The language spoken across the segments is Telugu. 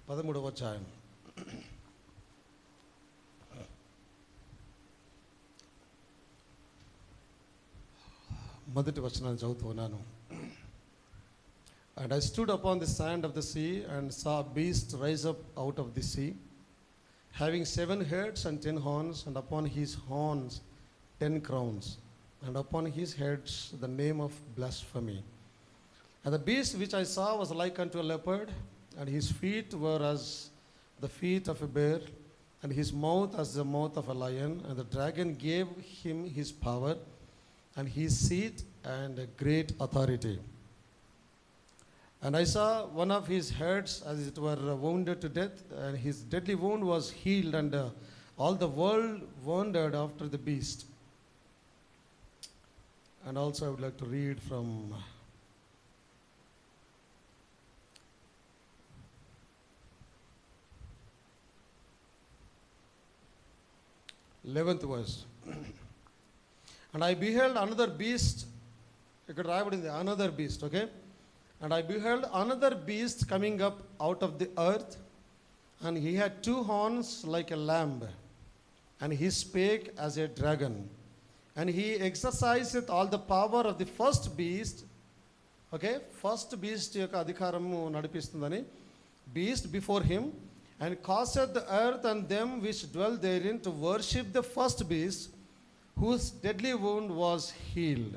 13వ అధ్యాయం మొదటి వచనాన్ని చదువుతున్నాను. And I stood upon the sand of the sea and saw a beast rise up out of the sea, having 7 heads and 10 horns, and upon his horns 10 crowns, and upon his heads the name of blasphemy. And the beast which I saw was like unto a leopard, and his feet were as the feet of a bear, and his mouth as the mouth of a lion. And the dragon gave him his power, and his seat, and a great authority. And I saw one of his heads as it were wounded to death, and his deadly wound was healed, and all the world wondered after the beast. And also I would like to read from 11th verse. And I beheld another beast. Ikkada raayabadindi another beast, okay? And I beheld another beast coming up out of the earth, and he had 2 horns like a lamb, and he spake as a dragon, and he exerciseth all the power of the first beast. Okay, first beast యొక్క అధికారము నడిపిస్తుందని, beast before him, and causeth the earth and them which dwell therein to worship the first beast, whose deadly wound was healed.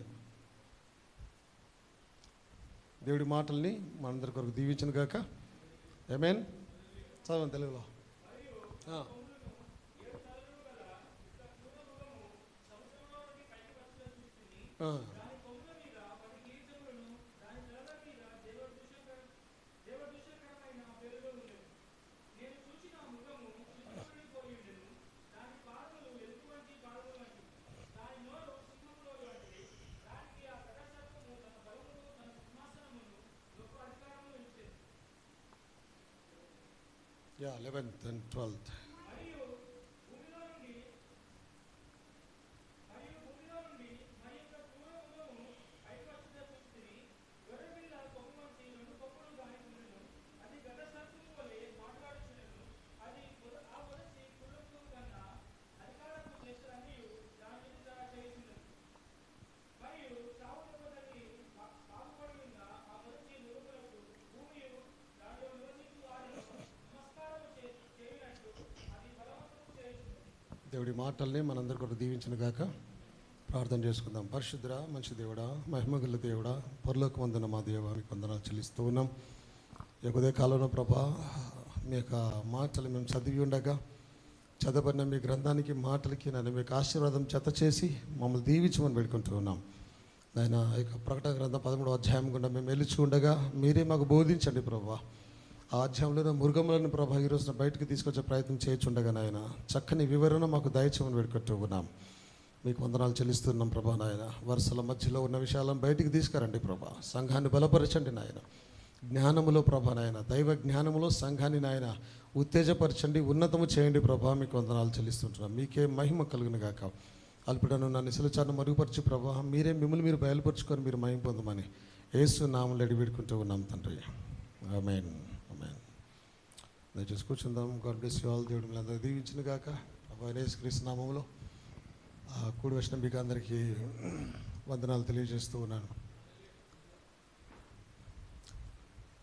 దేవుడి మాటల్ని మనందరి కొరకు దీవించను గాక. ఆమేన్. చదవండి తెలుగులో. Yeah, 11th and 12th. దేవుడి మాటల్ని మనందరి కొరకు దీవించిన గాక. ప్రార్థన చేసుకుందాం. పరిశుద్ధుడా, మంచి దేవుడా, మహిమగల దేవుడా, పరలోకమందున మా దేవా, మీకు వందనాలు చెల్లిస్తూ ఉన్నాం. ఈ ఉదయ కాలంలో ప్రభా, మీ యొక్క మాటలు మేము చదివి ఉండగా చదవబడిన మీ గ్రంథానికి మాటలకి నన్ను మీకు ఆశీర్వాదం జత చేసి మమ్మల్ని దీవించమని పెట్టుకుంటూ ఉన్నాం. నాయన ఈ యొక్క ప్రకటన గ్రంథం 13వ అధ్యాయం గుండా మేము వెలిచి ఉండగా మీరే మాకు బోధించండి ప్రభా. ఆ అధ్యాయంలో మృగములను ప్రభా ఈరోజున బయటకు తీసుకొచ్చే ప్రయత్నం చేయొచ్చుండగా నాయన చక్కని వివరణ మాకు దయచేయమని పెట్టుకుంటూ ఉన్నాం. మీకు వందనాలు చెల్లిస్తున్నాం ప్రభా. నాయన వరుసల మధ్యలో ఉన్న విషయాలను బయటికి తీసుకురండి ప్రభా. సంఘాన్ని బలపరచండి నాయన. జ్ఞానములో ప్రభా నాయన, దైవ జ్ఞానములో సంఘాన్ని నాయన ఉత్తేజపరచండి, ఉన్నతము చేయండి ప్రభా. మీకు వందనాలు చెల్లిస్తుంటున్నాం. మీకే మహిమ కలుగును గాక. అల్పుడను నా నిశలచారను మరుగుపరిచి ప్రభా, మీరే మిమ్మల్ని మీరు బయలుపరుచుకొని మీరు మహిమ పొందమని యేసు నామములో అడిగి వేడుకుంటూ ఉన్నాం తండ్రి. ఆమేన్. దయచేసి కూర్చుందాం. God bless you all. దేవుడు మిమ్మల్ని అందరూ దీవించును గాక. ప్రభు యేసుక్రీస్తు నామములో కూడి వచ్చిన మీకు అందరికీ వందనాలు తెలియజేస్తూ ఉన్నాను.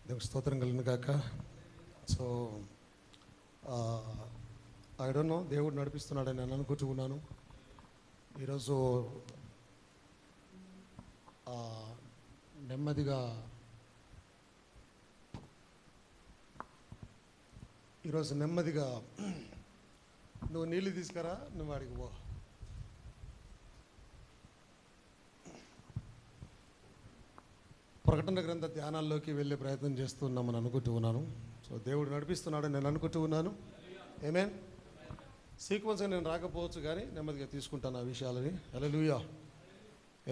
దేవునికి స్తోత్రం కలుగును గాక. సో ఐ డోంట్ నో, దేవుడు నడిపిస్తున్నాడని నేను అనుకుంటూ ఉన్నాను. ఈరోజు నెమ్మదిగా నువ్వు నీళ్ళు తీసుకురా, నువ్వు వాడికి పో. ప్రకటన గ్రంథ ధ్యానాల్లోకి వెళ్ళే ప్రయత్నం చేస్తున్నామని అనుకుంటూ ఉన్నాను. సో దేవుడు నడిపిస్తున్నాడని నేను అనుకుంటూ ఉన్నాను. ఆమేన్. సీక్వెన్స్గా నేను రాకపోవచ్చు కానీ నెమ్మదిగా తీసుకుంటాను ఆ విషయాలని. హల్లెలూయా.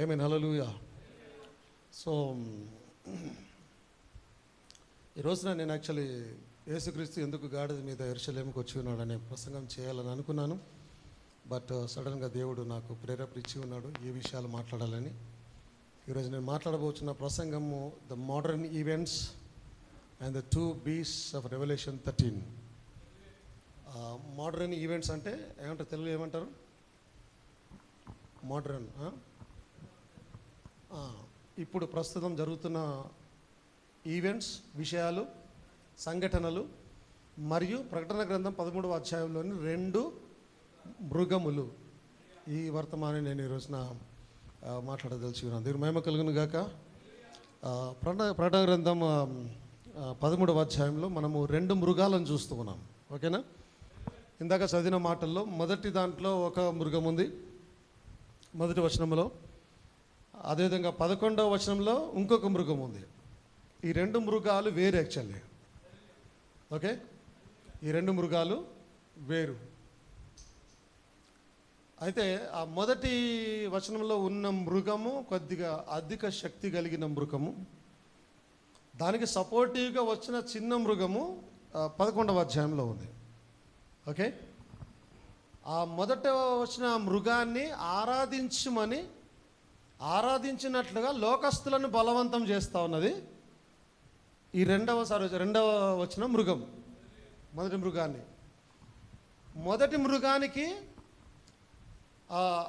ఆమేన్. హల్లెలూయా. సో ఈరోజున నేను యాక్చువల్లీ యేసుక్రీస్తు ఎందుకు గాడిద మీద యెరూషలేముకు వచ్చి ఉన్నాడు అనే ప్రసంగం చేయాలని అనుకున్నాను. బట్ సడన్గా దేవుడు నాకు ప్రేరేపించి ఉన్నాడు ఈ విషయాలు మాట్లాడాలని. ఈరోజు నేను మాట్లాడబోతున్న ప్రసంగము the modern events and the two beasts of Revelation 13. Modern events అంటే ఏమంటారు, తెలుగులో ఏమంటారు? మోడర్న్, ఇప్పుడు ప్రస్తుతం జరుగుతున్న ఈవెంట్స్, విషయాలు, సంఘటనలు మరియు ప్రకటన గ్రంథం 13వ అధ్యాయంలోని 2 మృగములు. ఈ వర్తమానం నేను ఈ రోజున మాట్లాడదలుచుకున్నాను. దీని మహిమ కలుగును గాక. ప్రకటన గ్రంథం 13వ అధ్యాయంలో మనము 2 మృగాలను చూస్తూ ఉన్నాం. ఓకేనా? ఇందాక చదివిన మాటల్లో మొదటి దాంట్లో ఒక మృగం ఉంది, మొదటి వచనంలో. అదేవిధంగా 11వ వచనంలో ఇంకొక మృగం ఉంది. ఈ 2 మృగాలు వేరు యాక్చువల్లీ. ఓకే, ఈ 2 మృగాలు వేరు. అయితే ఆ మొదటి వచనంలో ఉన్న మృగము కొద్దిగా అధిక శక్తి కలిగిన మృగము. దానికి సపోర్టివ్గా వచ్చిన చిన్న మృగము 11వ అధ్యాయంలో ఉంది. ఓకే, ఆ మొదట వచ్చిన మృగాన్ని ఆరాధించినట్లుగా లోకస్తులను బలవంతం చేస్తూ ఉన్నది ఈ రెండవ వచ్చిన మృగం. మొదటి మృగానికి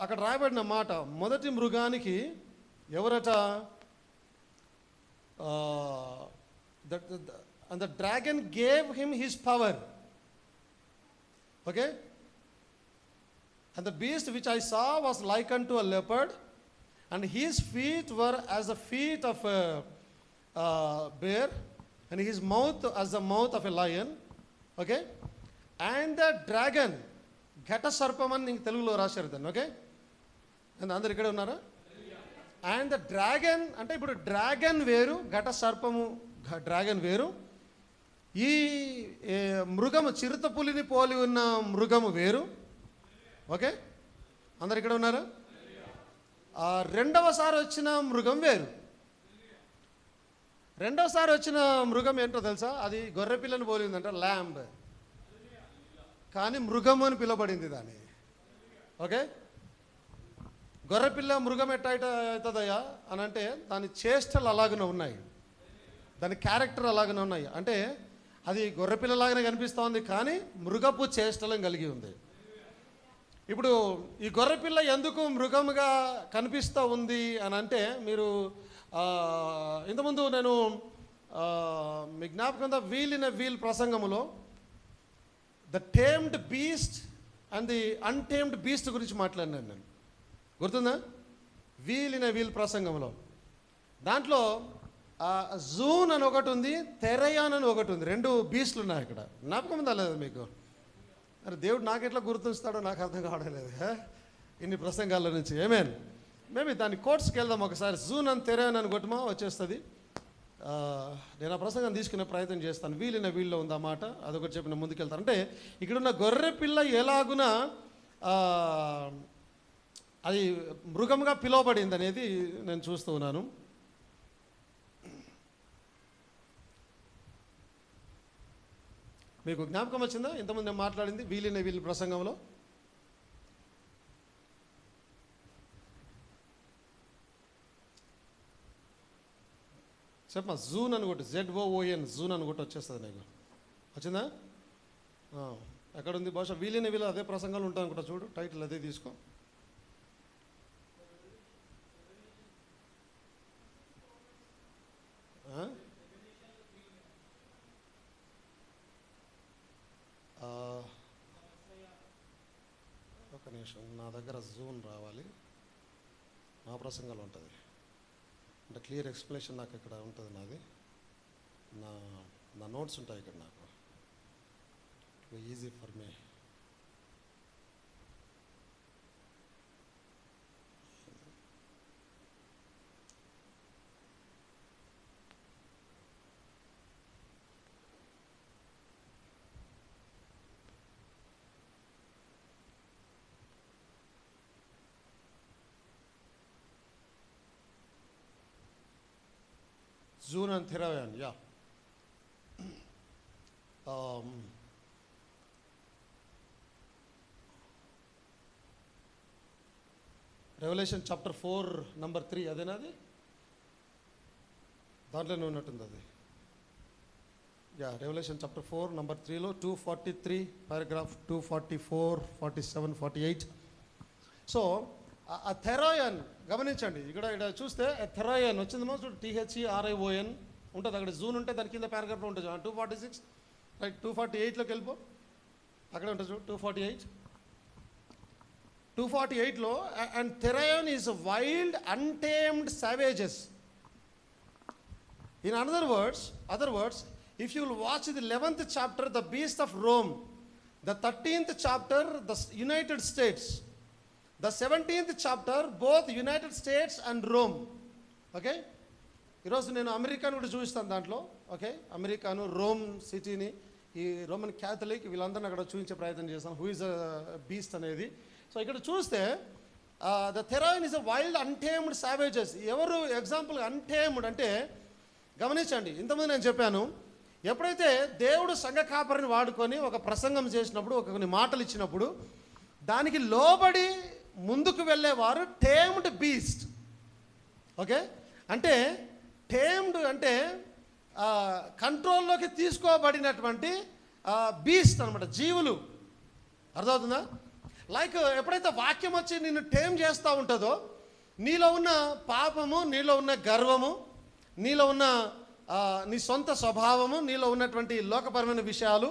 అక్కడ రాయబడిన మాట, మొదటి మృగానికి ఎవరట? and the dragon gave him his power. Okay, and the beast which I saw was like unto a leopard, and his feet were as the feet of a bear, and his mouth as the mouth of a lion. Okay, and the dragon, ఘట సర్పం అని తెలుగులో రాశారు దాన్ని. ఓకే, అందరు ఇక్కడే ఉన్నారా? అండ్ ద డ్రాగన్ అంటే ఇప్పుడు డ్రాగన్ వేరు, ఘట సర్పము డ్రాగన్ వేరు. ఈ మృగము చిరుత పులిని పోలి ఉన్న మృగము వేరు. ఓకే, అందరు ఇక్కడ ఉన్నారా? రెండవసారి వచ్చిన మృగం వేరు. రెండవసారి వచ్చిన మృగం ఏంటో తెలుసా? అది గొర్రె పిల్లని పోలి ఉందంట, ల్యాంబ్. కానీ మృగము అని పిలవబడింది దాన్ని. ఓకే, గొర్రెపిల్ల మృగం ఎట్ట అవుతుందయ్యా అని అంటే దాని చేష్టలు అలాగనే ఉన్నాయి, దాని క్యారెక్టర్ అలాగనే ఉన్నాయి. అంటే అది గొర్రెపిల్లలాగానే కనిపిస్తూ ఉంది, కానీ మృగపు చేష్టలను కలిగి ఉంది. ఇప్పుడు ఈ గొర్రెపిల్ల ఎందుకు మృగముగా కనిపిస్తూ ఉంది అని అంటే, మీరు ఇంతకుముందు నేను మీ జ్ఞాపకం వీల్ ఇన్ ఎ వీల్ ప్రసంగములో the tamed beast and the untamed beast గురించి మాట్లాడినాను నేను. గుర్తుందా? వీల్ ఇన్ ఎ వీల్ ప్రసంగంలో దాంట్లో జూన్ అని ఒకటి ఉంది, తెరయాన్ అని ఒకటి ఉంది. 2 బీస్ట్లు ఉన్నాయి అక్కడ. జ్ఞాపకం ఉందా లేదా మీకు? మరి దేవుడు నాకు ఎట్లా గుర్తుంచుతాడో నాకు అర్థం కావడం లేదు ఇన్ని ప్రసంగాల నుంచి. ఏమేన్ మేబీ దాని కోర్ట్స్కి వెళ్దాం ఒకసారి. జూన్ అని తెరయాన్ అని కొట్టమా వచ్చేస్తుంది. నేను ఆ ప్రసంగం తీసుకునే ప్రయత్నం చేస్తాను. వీలిన వీల్లో ఉంది ఆ మాట, అదొకటి చెప్పిన ముందుకెళ్తాను. అంటే ఇక్కడున్న గొర్రె పిల్ల ఎలాగున అది మృగంగా పిలువబడింది అనేది నేను చూస్తూ ఉన్నాను. మీకు జ్ఞాపకం వచ్చిందా ఇంతకుముందు నేను మాట్లాడింది వీలిన వీల్ ప్రసంగంలో? చెప్పమా. జూన్ అని కొట్టి, ZOON, జూన్ అని కొట్టి వచ్చేస్తుంది నీకు. వచ్చిందా? ఎక్కడుంది? బహుశా వీలిన వీలు అదే ప్రసంగాలు ఉంటాను అనుకుంటా. చూడు, టైటిల్ అదే తీసుకో. ఒక నిమిషం, నా దగ్గర జూన్ రావాలి, నా ప్రసంగాలు ఉంటుంది అంటే క్లియర్ ఎక్స్ప్లెనేషన్ నాకు ఇక్కడ ఉంటుంది. నాది నా నోట్స్ ఉంటాయి ఇక్కడ, నాకు easy for me. Zun and Therayan, yeah. Revelation chapter 4 number 3 అదేనా? అది దాంట్లోనే ఉన్నట్టుంది. అది రెవల్యూషన్ చాప్టర్ 4 నంబర్ 3లో 243 పారాగ్రాఫ్ 244, 47, 48. సో ఆ థెరాయన్ గమనించండి, ఇక్కడ చూస్తే థెరాయన్ వచ్చిందేమో చూడు, THERION ఉంటుంది. అక్కడ జూన్ ఉంటే దాని కింద పారాగ్రాఫ్లో ఉంటుంది 246, రైట్. 248లోకి వెళ్ళిపో, అక్కడే ఉంటుంది చూడు 248లో. And therion is wild untamed savages. In other words, if you will watch the 11th chapter, the beast of Rome, the 13th chapter, the United States, the 17th chapter, both United States and Rome. Okay, ఈరోజు నేను అమెరికాను కూడా చూపిస్తాను దాంట్లో. ఓకే, అమెరికాను, రోమ్ సిటీని, ఈ రోమన్ క్యాథలిక్ వీళ్ళందరినీ అక్కడ చూపించే ప్రయత్నం చేస్తాను, హూ ఇస్ అ బీస్ట్ అనేది. సో ఇక్కడ చూస్తే the థెరాయిన్ is a wild untamed సావేజెస్. ఎవరు ఎగ్జాంపుల్ అన్టేమ్డ్ అంటే గమనించండి, ఇంతకుముందు నేను చెప్పాను, ఎప్పుడైతే దేవుడు సంఘ కాపరిని వాడుకొని ఒక ప్రసంగం చేసినప్పుడు, ఒక కొన్ని మాటలు ఇచ్చినప్పుడు దానికి లోబడి ముందుకు వెళ్ళేవారు టేమ్డ్ బీస్ట్. ఓకే, అంటే టేమ్డ్ అంటే కంట్రోల్లోకి తీసుకోబడినటువంటి బీస్ట్ అనమాట, జీవులు. అర్థమవుతుందా? లైక్ ఎప్పుడైతే వాక్యం వచ్చి నిన్ను టేమ్ చేస్తూ ఉంటుందో, నీలో ఉన్న పాపము, నీలో ఉన్న గర్వము, నీలో ఉన్న నీ సొంత స్వభావము, నీలో ఉన్నటువంటి లోకపరమైన విషయాలు,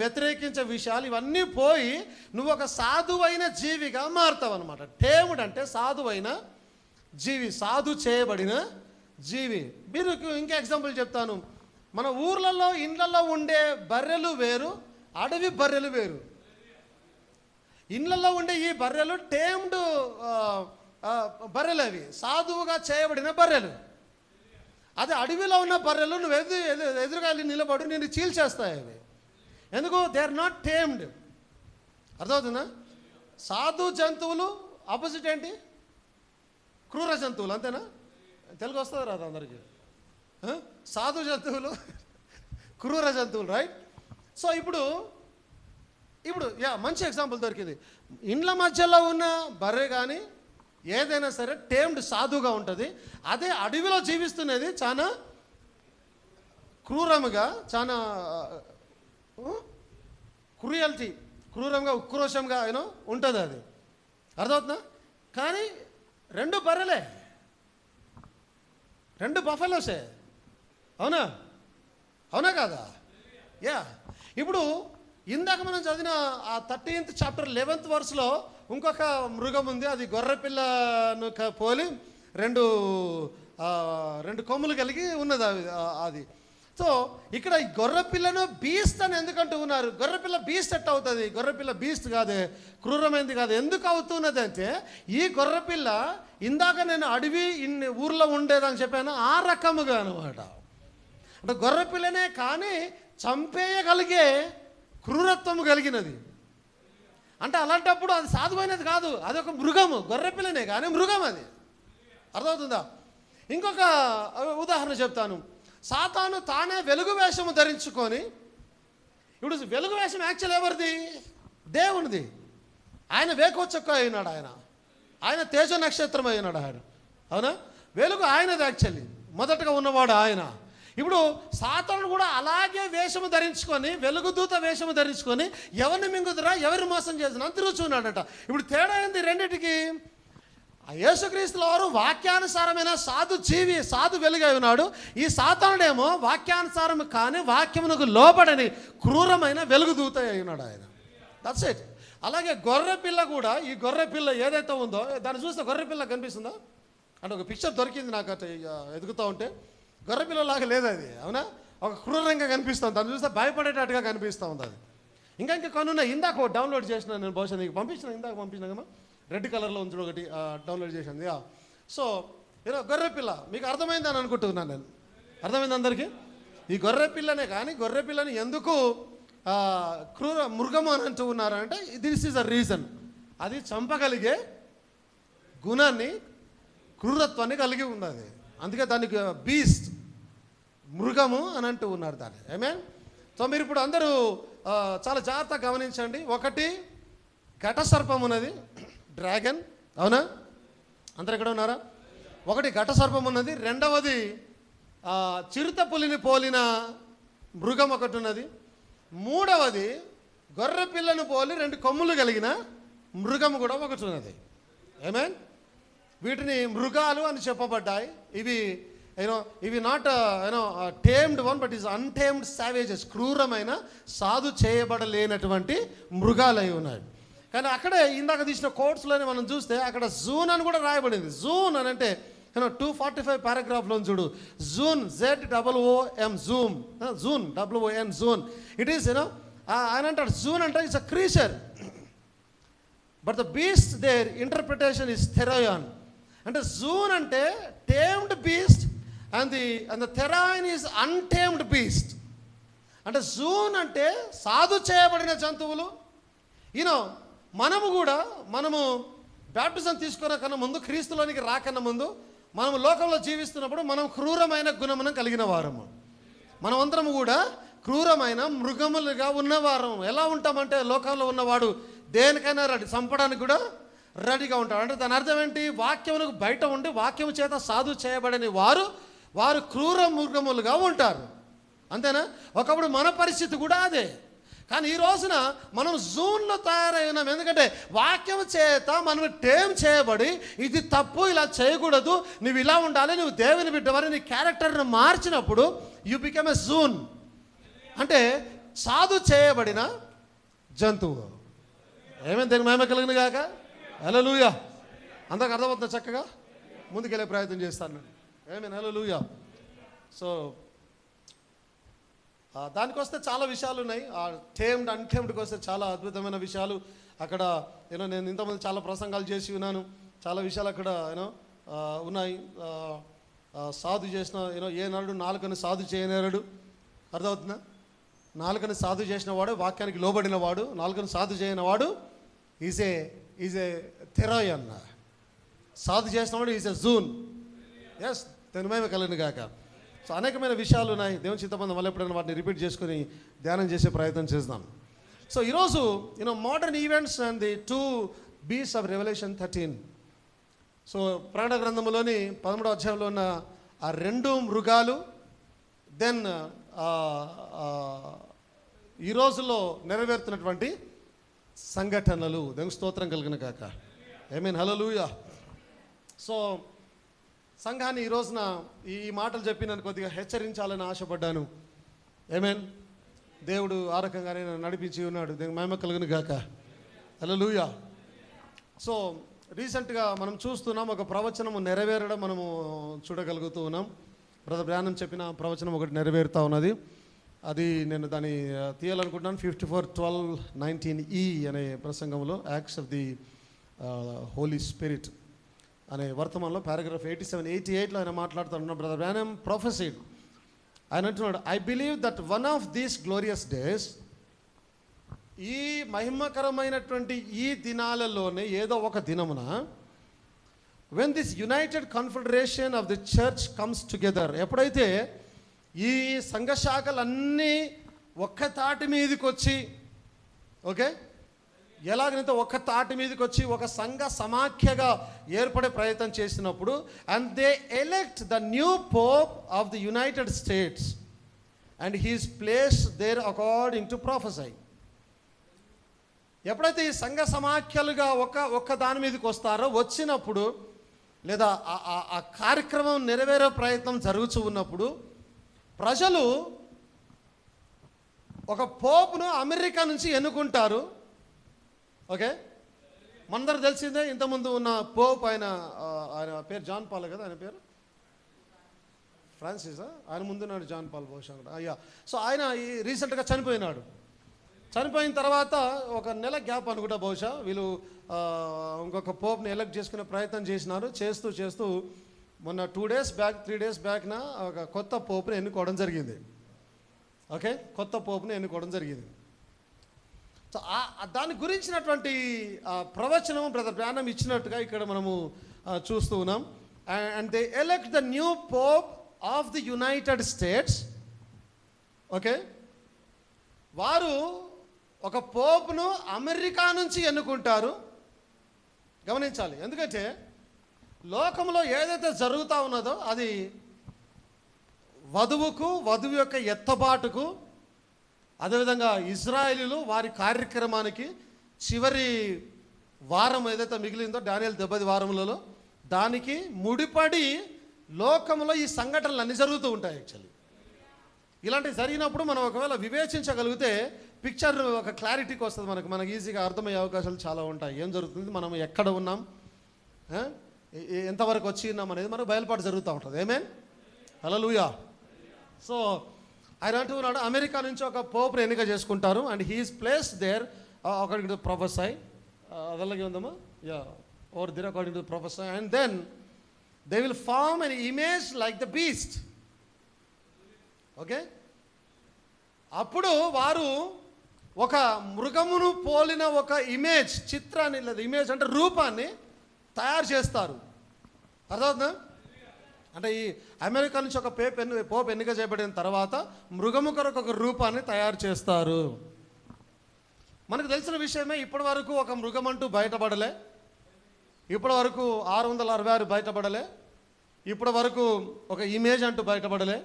వ్యతిరేకించే విషయాలు, ఇవన్నీ పోయి నువ్వు ఒక సాధువైన జీవిగా మారుతావు అనమాట. టేముడు అంటే సాధువైన జీవి, సాధు చేయబడిన జీవి. మీరు ఇంకా ఎగ్జాంపుల్ చెప్తాను. మన ఊర్లలో, ఇండ్లలో ఉండే బర్రెలు వేరు, అడవి బర్రెలు వేరు. ఇండ్లలో ఉండే ఈ బర్రెలు టేమ్డ్ బర్రెలు, అవి సాధువుగా చేయబడిన బర్రెలు. అదే అడవిలో ఉన్న బర్రెలు నువ్వు ఎదురుగా నిలబడి నేను చీల్చేస్తాయి అవి. ఎందుకు? They are not tamed. అర్థమవుతుందా? సాధు జంతువులు ఆపోజిట్ ఏంటి? క్రూర జంతువులు. అంతేనా? తెలుగు వస్తుంది రాదు అందరికీ? సాధు జంతువులు, క్రూర జంతువులు, రైట్. సో ఇప్పుడు మంచి ఎగ్జాంపుల్ దొరికింది. ఇండ్ల మధ్యలో ఉన్న బర్రె కానీ ఏదైనా సరే టేమ్డ్, సాధుగా ఉంటుంది. అదే అడవిలో జీవిస్తున్నది చాలా క్రూరంగా, చాలా క్రూరంగా, ఉక్రోషంగా ఉంటుంది అది. అర్థమవుతుందా? కానీ రెండు బర్రెలే, రెండు బఫెలోసే. అవునా కాదా? ఇప్పుడు ఇందాక మనం చదివిన ఆ 13th చాప్టర్ 11th వర్స్లో ఇంకొక మృగం ఉంది. అది గొర్రెపిల్లను పోలి రెండు కొమ్ములు కలిగి ఉన్నది అది. సో ఇక్కడ ఈ గొర్రెపిల్లను బీస్ట్ అని ఎందుకంటూ ఉన్నారు? గొర్రెపిల్ల బీస్ట్ ఎట్ట అవుతుంది? గొర్రెపిల్ల బీస్ట్ కాదే, క్రూరమైనది కాదు. ఎందుకు అవుతున్నది అంటే, ఈ గొర్రెపిల్ల ఇందాక నేను అడవి ఊర్లో ఉండేదని చెప్పాను, ఆ రకముగా అనమాట. అంటే గొర్రెపిల్లనే కానీ చంపేయగలిగే క్రూరత్వము కలిగినది. అంటే అలాంటప్పుడు అది సాధువైనది కాదు, అది ఒక మృగము. గొర్రెపిల్లనే కానీ మృగం అది. అర్థమవుతుందా? ఇంకొక ఉదాహరణ చెప్తాను. సాతాను తానే వెలుగు వేషము ధరించుకొని, ఇప్పుడు వెలుగు వేషం యాక్చువల్ ఎవరిది? దేవునిది. ఆయన వేకోచొక్క అయినాడు, ఆయన తేజ నక్షత్రం అయినాడు ఆయన. అవునా? వెలుగు ఆయనది యాక్చువల్లీ, మొదటగా ఉన్నవాడు ఆయన. ఇప్పుడు సాతాను కూడా అలాగే వేషము ధరించుకొని, వెలుగుదూత వేషము ధరించుకొని ఎవరిని మింగుదురా, ఎవరిని మోసం చేసిన తిరుగుచున్నాడట. ఇప్పుడు తేడా ఏంది రెండింటికి? యేసుక్రీస్తుల వారు వాక్యానుసారమైన సాధు జీవి, సాధు వెలుగై ఉన్నాడు. ఈ సాతానుడేమో వాక్యానుసారం కానీ వాక్యమునకు లోబడని క్రూరమైన వెలుగుదూత అయి ఉన్నాడు ఆయన. That's it. అలాగే గొర్రెపిల్ల కూడా, ఈ గొర్రెపిల్ల ఏదైతే ఉందో దాన్ని చూస్తే గొర్రెపిల్ల కనిపిస్తుందా? అంటే ఒక పిక్చర్ దొరికింది నాకు అట్లా ఎదుగుతూ ఉంటే. గొర్రెపిల్లలాగా లేదు అది. అవునా? ఒక క్రూరంగా కనిపిస్తుంది, దాన్ని చూస్తే భయపడేటట్టుగా కనిపిస్తూ ఉంది అది. ఇంకా కొన్ని ఇందాక డౌన్లోడ్ చేసిన నేను, బహుశా నీకు పంపించిన కదా, రెడ్ కలర్లో ఉంది ఒకటి డౌన్లోడ్ చేసింది. సో గొర్రెపిల్ల మీకు అర్థమైందని అనుకుంటున్నాను నేను. అర్థమైంది అందరికీ? ఈ గొర్రెపిల్లనే కానీ గొర్రెపిల్లని ఎందుకు మృగము అని అంటూ ఉన్నారంటే, దిస్ ఈజ్ అ రీజన్. అది చంపగలిగే గుణాన్ని, క్రూరత్వాన్ని కలిగి ఉన్నది. అందుకే దానికి బీస్ట్, మృగము అని అంటూ ఉన్నారు దాన్ని. ఆమేన్. సో మీరు ఇప్పుడు అందరూ చాలా జాగ్రత్తగా గమనించండి. ఒకటి ఘట సర్పం ఉన్నది, డ్రాగన్. అవునా? అందరు ఎక్కడ ఉన్నారా? ఒకటి ఘట సర్పం ఉన్నది. రెండవది చిరుత పులిని పోలిన మృగం ఒకటి ఉన్నది. మూడవది గొర్రె పిల్లను పోలి 2 కొమ్ములు కలిగిన మృగం కూడా ఒకటి ఉన్నది. ఆమేన్. వీటిని మృగాలు అని చెప్పబడ్డాయి. ఇవి not tamed one, but is untamed savages. క్రూరమైన సాధు చేయబడలేనటువంటి మృగాలు అయి ఉన్నాయి. కానీ అక్కడే ఇందాక తీసిన కోట్స్లోనే మనం చూస్తే అక్కడ జూన్ అని కూడా రాయబడింది. జూన్ అని అంటే 245 పారాగ్రాఫ్లో చూడు. Zoon, ZOOM, zoom, zoon, WON, zoon. It is ఆయన అంటాడు జూన్ అంటే it's a creature, but the beast there interpretation is therion. అంటే జూన్ అంటే tamed beast and the therion is untamed beast. అంటే జూన్ అంటే సాధు చేయబడిన జంతువులు. మనము బ్యాప్టిజం తీసుకునే కన్నా ముందు, క్రీస్తులోనికి రాకన్నా ముందు, మనము లోకంలో జీవిస్తున్నప్పుడు మనం క్రూరమైన గుణమును కలిగిన వారము. మనమందరము కూడా క్రూరమైన మృగములుగా ఉన్నవారం. ఎలా ఉంటామంటే లోకంలో ఉన్నవాడు దేనికైనా రెడీ, చంపడానికి కూడా రెడీగా ఉంటాడు. అంటే దాని అర్థం ఏంటి? వాక్యమునకు బయట ఉండి వాక్యము చేత సాధు చేయబడని వారు క్రూర మృగములుగా ఉంటారు. అంతేనా? ఒకప్పుడు మన పరిస్థితి కూడా అదే. కానీ ఈ రోజున మనం జూన్లో తయారైనాం. ఎందుకంటే వాక్యం చేత మనం టేమ్ చేయబడి, ఇది తప్పు, ఇలా చేయకూడదు, నువ్వు ఇలా ఉండాలి, నువ్వు దేవుని బిడ్డవని నీ క్యారెక్టర్ని మార్చినప్పుడు యు బికమ్ ఎ జూన్. అంటే సాధు చేయబడిన జంతువు. ఏమేమి దీనికి మహిమ కలిగిన గాక. హల్లెలూయా. అందరికి అర్థమవుతుందా? చక్కగా ముందుకెళ్ళే ప్రయత్నం చేస్తాను. ఏమేమి? హల్లెలూయా. సో దానికి వస్తే చాలా విషయాలు ఉన్నాయి. టేమ్డ్ అన్టేమ్డ్కి వస్తే చాలా అద్భుతమైన విషయాలు అక్కడ నేను ఇంతమంది చాలా ప్రసంగాలు చేసి ఉన్నాను. చాలా విషయాలు అక్కడ ఉన్నాయి. సాధు చేసిన ఏ నరుడు నాలుకను సాధు చేయనేరడు. అర్థమవుతుందా? నాలుకను సాధు చేసిన వాడు, వాక్యానికి లోబడిన వాడు, నాలుకను సాధు చేయని వాడు ఈజ్ ఏ థెరాయన్. సాధు చేసిన వాడు ఈజ్ ఎ జూన్. ఎస్, తెనుమేమ కలిగిన గాక. సో అనేకమైన విషయాలు ఉన్నాయి. దేవుని చిత్తమంది మళ్ళీ ఎప్పుడైనా వాటిని రిపీట్ చేసుకుని ధ్యానం చేసే ప్రయత్నం చేద్దాం. సో ఈరోజు modern events and the 2 beasts of revolution 13. So ప్రకటన గ్రంథంలోని 13వ అధ్యాయంలో ఉన్న ఆ 2 మృగాలు, దెన్ ఈ రోజుల్లో నెరవేరుతున్నటువంటి సంఘటనలు. దేవుని స్తోత్రం కలిగిన కాక. ఆమేన్. హల్లెలూయా. సో సంఘాన్ని ఈ రోజున ఈ మాటలు చెప్పి నన్ను కొద్దిగా హెచ్చరించాలని ఆశపడ్డాను. ఆమేన్. దేవుడు ఆ రకంగానే నడిపించి ఉన్నాడు. దేవుని మహిమ కలుగును గాక. హల్లెలూయా. సో రీసెంట్గా మనం చూస్తున్నాం, ఒక ప్రవచనము నెరవేరడం మనము చూడగలుగుతూ ఉన్నాం. బ్రదర్ బ్రానమ్ చెప్పిన ప్రవచనం ఒకటి నెరవేరుతూ ఉన్నది. అది నేను దాన్ని తీయాలనుకుంటున్నాను. 54:12-19E అనే ప్రసంగంలో acts of the holy spirit అనే వర్తమానంలో పారాగ్రాఫ్ 87-88లో ఆయన మాట్లాడుతున్నాడు. Brother Branham prophesied. ఆయన అంటున్నాడు, I believe that one of these glorious days, ఈ మహిమకరమైనటువంటి ఈ దినాలలోనే ఏదో ఒక దినమున, when this united confederation of the church comes together, ఎప్పుడైతే ఈ సంఘ శాఖలన్నీ ఒక్క తాటి మీదకి వచ్చి, ఓకే, ఎలాగైతే ఒక్క తాటి మీదకి వచ్చి ఒక సంఘ సమాఖ్యగా ఏర్పడే ప్రయత్నం చేసినప్పుడు, and they elect the new pope of the United States and he is placed there according to prophecy. ఎప్పుడైతే ఈ సంఘ సమాఖ్యలుగా ఒక్క దాని మీదకి వస్తారో, వచ్చినప్పుడు లేదా ఆ కార్యక్రమం నెరవేరే ప్రయత్నం జరుగుతూ ఉన్నప్పుడు, ప్రజలు ఒక పోపును అమెరికా నుంచి ఎన్నుకుంటారు. ఓకే, మనందరూ తెలిసిందే. ఇంతకుముందు ఉన్న పోప్ ఆయన పేరు జాన్ పాల్ కదా, ఆయన పేరు ఫ్రాన్సిస్. ఆయన ముందున్నాడు జాన్ పాల్ బహుశా అయ్యా. సో ఆయన రీసెంట్గా చనిపోయినాడు. చనిపోయిన తర్వాత ఒక నెల గ్యాప్ అనుకుంటా బహుశా వీళ్ళు ఇంకొక పోప్ని ఎలక్ట్ చేసుకునే ప్రయత్నం చేసినారు. చేస్తూ మొన్న 3 days బ్యాక్న ఒక కొత్త పోప్ని ఎన్నుకోవడం జరిగింది. ఓకే, కొత్త పోప్ని ఎన్నుకోవడం జరిగింది. సో దాని గురించినటువంటి ప్రవచనం బ్రదర్ బ్రానమ్ ఇచ్చినట్టుగా ఇక్కడ మనము చూస్తూ ఉన్నాం. And they elect the new pope of the United states. Okay, వారు ఒక పోప్ను అమెరికా నుంచి ఎన్నుకుంటారు. గమనించాలి, ఎందుకంటే లోకంలో ఏదైతే జరుగుతూ ఉన్నదో అది వధువు యొక్క ఎత్తబాటుకు అదేవిధంగా ఇజ్రాయేలీలు వారి కార్యక్రమానికి చివరి వారం ఏదైతే మిగిలిందో డానియేలు 70 వారములలో దానికి ముడిపడి లోకంలో ఈ సంఘటనలు అన్నీ జరుగుతూ ఉంటాయి. యాక్చువల్లీ ఇలాంటివి జరిగినప్పుడు మనం ఒకవేళ వివేచించగలిగితే పిక్చర్ ఒక క్లారిటీకి వస్తుంది. మనకు ఈజీగా అర్థమయ్యే అవకాశాలు చాలా ఉంటాయి. ఏం జరుగుతుంది, మనం ఎక్కడ ఉన్నాం, ఎంతవరకు వచ్చి ఉన్నాం అనేది మనకు బయలుపాటు జరుగుతూ ఉంటుంది. ఆమేన్, హల్లెలూయా. సో ఆయన అంటున్నాడు, అమెరికా నుంచి ఒక పోప్ని ఎన్నిక చేసుకుంటారు. And he's place there according to prophecy. అదలాగే ఉందమ్మా, yeah, over there according to prophecy. And then they will form an image like the beast. Okay, అప్పుడు వారు ఒక మృగమును పోలిన ఒక ఇమేజ్, చిత్రాన్ని, లేదా ఇమేజ్ అంటే రూపాన్ని తయారు చేస్తారు. అర్థమవుతుందా? అంటే ఈ అమెరికా నుంచి ఒక పోప్ ఎన్నిక చేయబడిన తర్వాత మృగము కొరకు ఒక రూపాన్ని తయారు చేస్తారు. మనకు తెలిసిన విషయమే, ఇప్పటి వరకు ఒక మృగం అంటూ బయటపడలే, ఇప్పటి వరకు 666 బయటపడలే, ఇప్పటి వరకు ఒక ఇమేజ్ అంటూ బయటపడలే,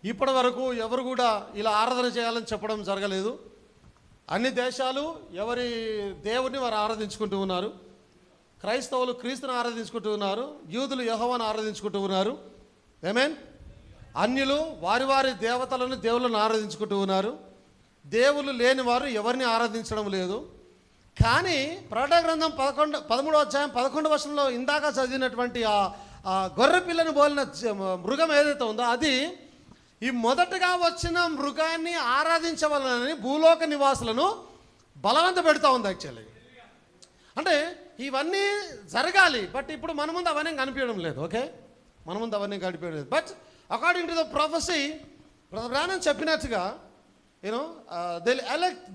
ఇప్పటి వరకు ఎవరు కూడా ఇలా ఆరాధన చేయాలని చెప్పడం జరగలేదు. అన్ని దేశాలు ఎవరి దేవుడిని వారు ఆరాధించుకుంటూ ఉన్నారు. క్రైస్తవులు క్రీస్తుని ఆరాధించుకుంటూ ఉన్నారు, యూదులు యెహోవాను ఆరాధించుకుంటూ ఉన్నారు. ఆమేన్. అన్యులు వారి వారి దేవతలను, దేవుళ్ళను ఆరాధించుకుంటూ ఉన్నారు. దేవుళ్ళు లేని వారు ఎవరిని ఆరాధించడం లేదు. కానీ ప్రకటన గ్రంథం 13వ అధ్యాయం 11వ వచనంలో ఇందాక చదివినటువంటి ఆ గొర్రె పిల్లని పోలిన మృగం ఏదైతే ఉందో అది ఈ మొదటగా వచ్చిన మృగాన్ని ఆరాధించవలనని భూలోక నివాసులను బలవంత పెడతా ఉంది. యాక్చువల్లీ అంటే ఇవన్నీ జరగాలి, బట్ ఇప్పుడు మన ముందు అవన్నీ కనిపించడం లేదు. ఓకే, మన ముందు అవన్నీ కనిపించడం లేదు. But according to the prophecy, Branham చెప్పినట్టుగా, you know,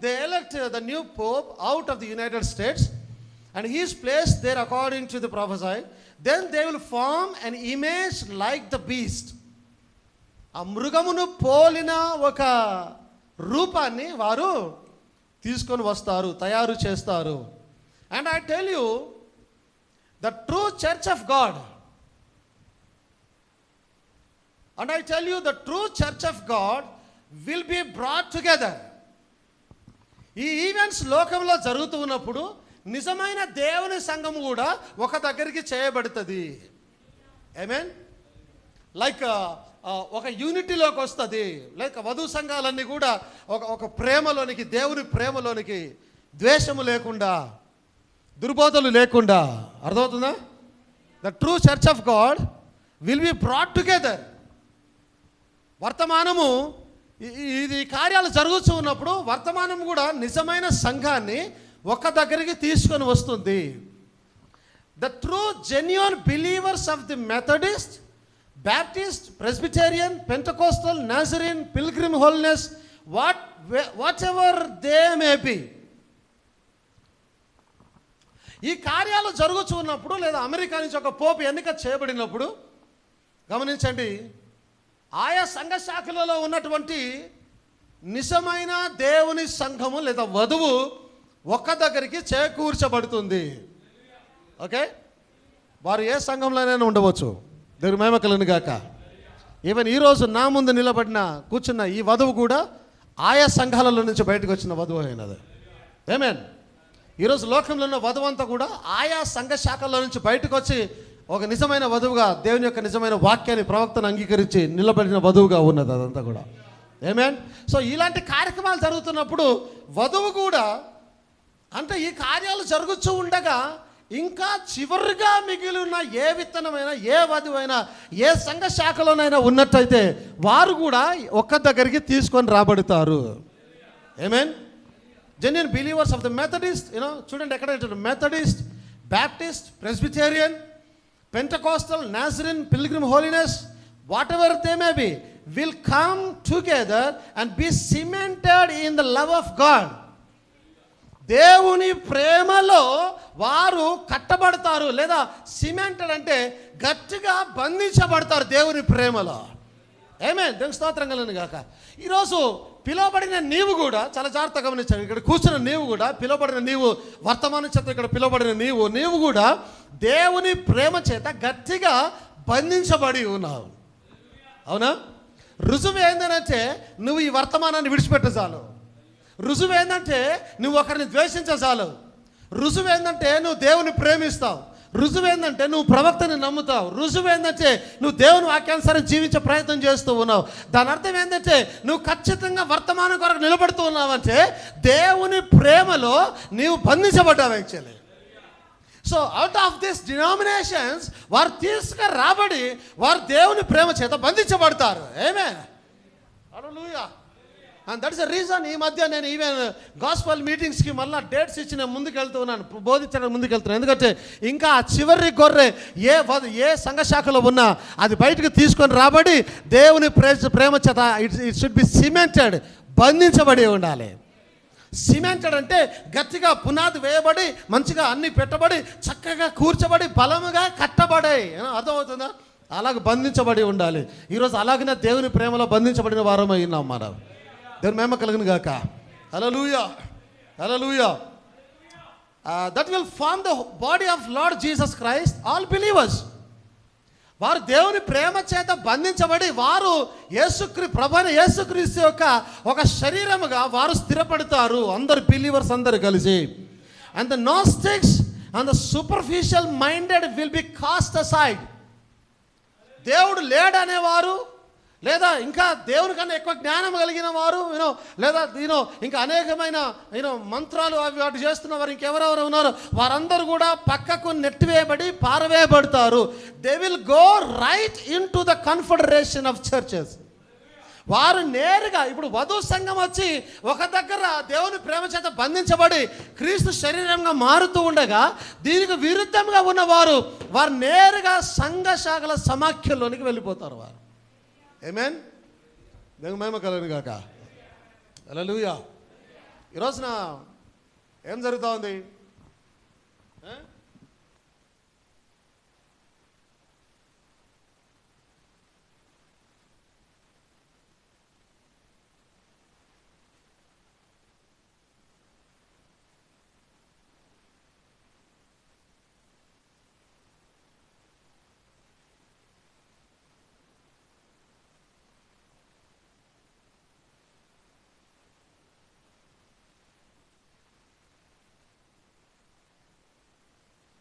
they elect the new pope out of the United States and he is placed there according to the prophesy. Then they will form an image like the beast. ఆ మృగమును పోలిన ఒక రూపాన్ని వారు తీసుకొని వస్తారు, తయారు చేస్తారు. And I tell you, the true church of God, and I tell you, the true church of God will be brought together. ఈ ఈవెంట్స్ లోకంలో జరుగుతూ ఉన్నప్పుడు నిజమైన దేవుని సంఘం కూడా ఒక దగ్గరికి చేయబడుతుంది. ఆమేన్. లైక్ ఒక యూనిటీలోకి వస్తుంది. లైక్ వధు సంఘాలన్నీ కూడా ఒక ప్రేమలోనికి, దేవుని ప్రేమలోనికి, ద్వేషము లేకుండా, దుర్బోధలు లేకుండా. అర్థమవుతుందా? The true church of God will be brought together. వర్తమానము ఇది కార్యాలు జరుగుతూ ఉన్నప్పుడు వర్తమానం కూడా నిజమైన సంఘాన్ని ఒక దగ్గరికి తీసుకొని వస్తుంది. The true genuine believers of the Methodist, Baptist, Presbyterian, Pentecostal, Nazarene, Pilgrim Holiness, whatever they may be, ఈ కార్యాలు జరుగుతూ ఉన్నప్పుడు, లేదా అమెరికా నుంచి ఒక పోపు ఎన్నిక చేయబడినప్పుడు గమనించండి, ఆయా సంఘ శాఖలలో ఉన్నటువంటి నిజమైన దేవుని సంఘము లేదా వధువు ఒక్క దగ్గరికి చేకూర్చబడుతుంది. ఓకే, వారు ఏ సంఘంలోనైనా ఉండవచ్చు, దేవుని మహిమ కలుగును గాక. ఈవెన్ ఈరోజు నా ముందు నిలబడిన కూర్చున్న ఈ వధువు కూడా ఆయా సంఘాలలో నుంచి బయటకు వచ్చిన వధువు అయినది. ఆమేన్. ఈరోజు లోకంలో ఉన్న వధువు అంతా కూడా ఆయా సంఘ శాఖల్లో నుంచి బయటకు వచ్చి ఒక నిజమైన వధువుగా, దేవుని యొక్క నిజమైన వాక్యాన్ని, ప్రవక్తను అంగీకరించి నిలబడిన వధువుగా ఉన్నది అదంతా కూడా. ఆమేన్. సో ఇలాంటి కార్యక్రమాలు జరుగుతున్నప్పుడు వధువు కూడా, అంటే ఈ కార్యాలు జరుగుతూ ఉండగా ఇంకా చివరిగా మిగిలిన ఏ విత్తనమైనా, ఏ వధువైనా, ఏ సంఘ శాఖలోనైనా ఉన్నట్టయితే వారు కూడా ఒక్క దగ్గరికి తీసుకొని రాబడతారు. ఆమేన్. Genuine believers of the Methodist, you know, చూడండి ఎక్కడ Methodist, Baptist, Presbyterian, Pentecostal, Nazarene, Pilgrim Holiness, whatever they may be, will come together and be cemented in the love of God. దేవుని ప్రేమలో వారు కట్టబడతారు, లేదా సిమెంటెడ్ అంటే గట్టిగా బంధించబడతారు దేవుని ప్రేమలో. ఆమేన్. దేవుని స్తోత్రం కలుగును గాక. ఈరోజు పిలువబడిన నీవు కూడా చాలా జాగ్రత్తగా గమనించాడు. ఇక్కడ కూర్చున్న నీవు కూడా, పిలువబడిన నీవు, వర్తమానం చేత ఇక్కడ పిలువబడిన నీవు కూడా దేవుని ప్రేమ చేత గట్టిగా బంధించబడి ఉన్నావు. అవునా? రుజువు ఏంటంటే నువ్వు ఈ వర్తమానాన్ని విడిచిపెట్ట చాలు. రుజువు ఏంటంటే నువ్వు ఒకరిని ద్వేషించచాలు. రుజువు ఏంటంటే నువ్వు దేవుని ప్రేమిస్తావు. రుజువు ఏంటంటే నువ్వు ప్రవక్తని నమ్ముతావు. రుజువు ఏంటంటే నువ్వు దేవుని వాక్యానుసారం జీవించే ప్రయత్నం చేస్తూ ఉన్నావు. దాని అర్థం ఏంటంటే నువ్వు ఖచ్చితంగా వర్తమానం కొరకు నిలబడుతూ ఉన్నావంటే దేవుని ప్రేమలో నీవు బంధించబడ్డావు actually. So out of this denominations వారు తీసుకురాబడి వారు దేవుని ప్రేమ చేత బంధించబడతారు. ఆమేన్, హల్లెలూయా. And that is the reason ఈ మధ్య నేను ఈవెన్ గాస్పల్ మీటింగ్స్కి మళ్ళీ డేట్స్ ఇచ్చి నేను ముందుకెళ్తున్నాను, బోధించడానికి ముందుకెళ్తున్నాను. ఎందుకంటే ఇంకా ఆ చివరి గొర్రె ఏ సంఘ శాఖలో ఉన్నా అది బయటకు తీసుకొని రాబడి దేవుని ప్రేమ చేత ఇట్ షుడ్ బి సిమెంటెడ్, బంధించబడి ఉండాలి. సిమెంటెడ్ అంటే గట్టిగా పునాది వేయబడి మంచిగా అన్ని పెట్టబడి చక్కగా కూర్చబడి బలముగా కట్టబడే, అర్థమవుతుందా? అలాగ బంధించబడి ఉండాలి. ఈరోజు అలాగనే దేవుని ప్రేమలో బంధించబడిన వారం అయినాం మనం. దేవుని మహిమ కలుగును గాక. హల్లెలూయా, హల్లెలూయా. That will form the body of lord Jesus Christ, all believers. వారు దేవుని ప్రేమ చేత బంధించబడి వారు ప్రభువైన యేసుక్రీస్తు యొక్క ఒక శరీరముగా వారు స్థిరపడతారు, అందరు బిలీవర్స్ అందరు కలిసి. And the gnostics and the superficial minded will be cast aside. దేవుడు లేడనేవారు, లేదా ఇంకా దేవుని కన్నా ఎక్కువ జ్ఞానం కలిగిన వారు, లేదా ఇంకా అనేకమైన మంత్రాలు అవి వాటి చేస్తున్న వారు ఇంకెవరెవరు ఉన్నారో వారందరూ కూడా పక్కకు నెట్టివేయబడి పారవేయబడతారు. They will go right in to the confederation of churches. వారు నేరుగా ఇప్పుడు వధు సంఘం వచ్చి ఒక దగ్గర దేవుని ప్రేమ చేత బంధించబడి క్రీస్తు శరీరంగా మారుతూ ఉండగా దీనికి విరుద్ధంగా ఉన్నవారు వారు నేరుగా సంఘ శాఖల సమాఖ్యలోనికి వెళ్ళిపోతారు. వారు ఆమేన్, దేవుని మహిమ కలుగును గాక. హల్లెలూయా. ఈరోజున ఏం జరుగుతూ ఉంది?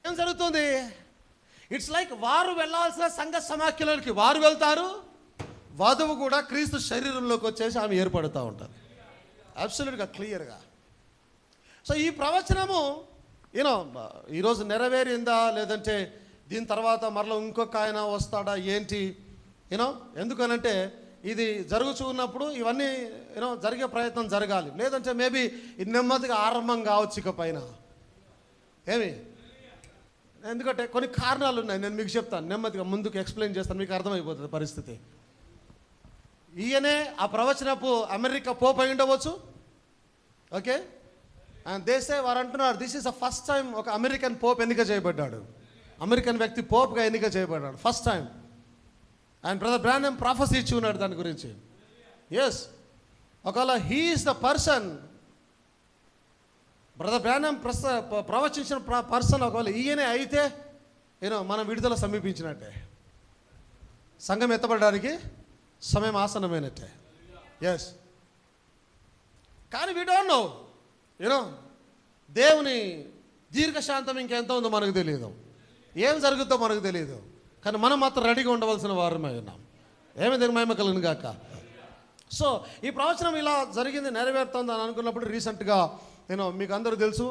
ఏం జరుగుతుంది? ఇట్స్ లైక్ వారు వెళ్ళాల్సిన సంఘ సమాఖ్యలోకి వారు వెళ్తారు, వధువు కూడా క్రీస్తు శరీరంలోకి వచ్చేసి ఆమె ఏర్పడుతూ ఉంటారు. అబ్సల్యూట్గా క్లియర్గా. సో ఈ ప్రవచనము ఈరోజు నెరవేరిందా లేదంటే దీని తర్వాత మరలా ఇంకొక ఆయన వస్తాడా ఏంటి? ఎందుకనంటే ఇది జరుగుతూ ఉన్నప్పుడు ఇవన్నీ జరిగే ప్రయత్నం జరగాలి. లేదంటే మేబీ ఇది నెమ్మదిగా ఆరంభం కావచ్చు ఇక పైన. ఏమి? ఎందుకంటే కొన్ని కారణాలు ఉన్నాయి, నేను మీకు చెప్తాను, నెమ్మదిగా ముందుకు ఎక్స్ప్లెయిన్ చేస్తాను, మీకు అర్థమైపోతుంది పరిస్థితి. ఈయనే ఆ ప్రవచనపు అమెరికా పోప్ అయి ఉండవచ్చు. ఓకే, అండ్ దేశే వారు అంటున్నారు this is the first time ఒక అమెరికన్ పోప్ ఎన్నిక చేయబడ్డాడు, అమెరికన్ వ్యక్తి పోప్గా ఎన్నిక చేయబడ్డాడు first time. And brother Branham prophecy ఇచ్చి ఉన్నాడు దాని గురించి. ఎస్, ఒకవేళ he is the person, brother Branham ప్రవచించిన పర్సన్ ఒకవేళ ఈయనే అయితే మనం విడుదల సమీపించినట్టే, సంఘం ఎత్తబడడానికి సమయం ఆసన్నమైనట్టే. ఎస్, కానీ వీ డోంట్ నో దేవుని దీర్ఘశాంతం ఇంకెంత ఉందో మనకు తెలియదు, ఏం జరుగుతుందో మనకు తెలియదు. కానీ మనం మాత్రం రెడీగా ఉండవలసిన వారమే ఉన్నాం. ఏమి దేవుని మహిమ కలుగును గాక. సో ఈ ప్రవచనం ఇలా జరిగింది, నెరవేరుతుంది అని అనుకున్నప్పుడు రీసెంట్గా మీకు అందరూ తెలుసు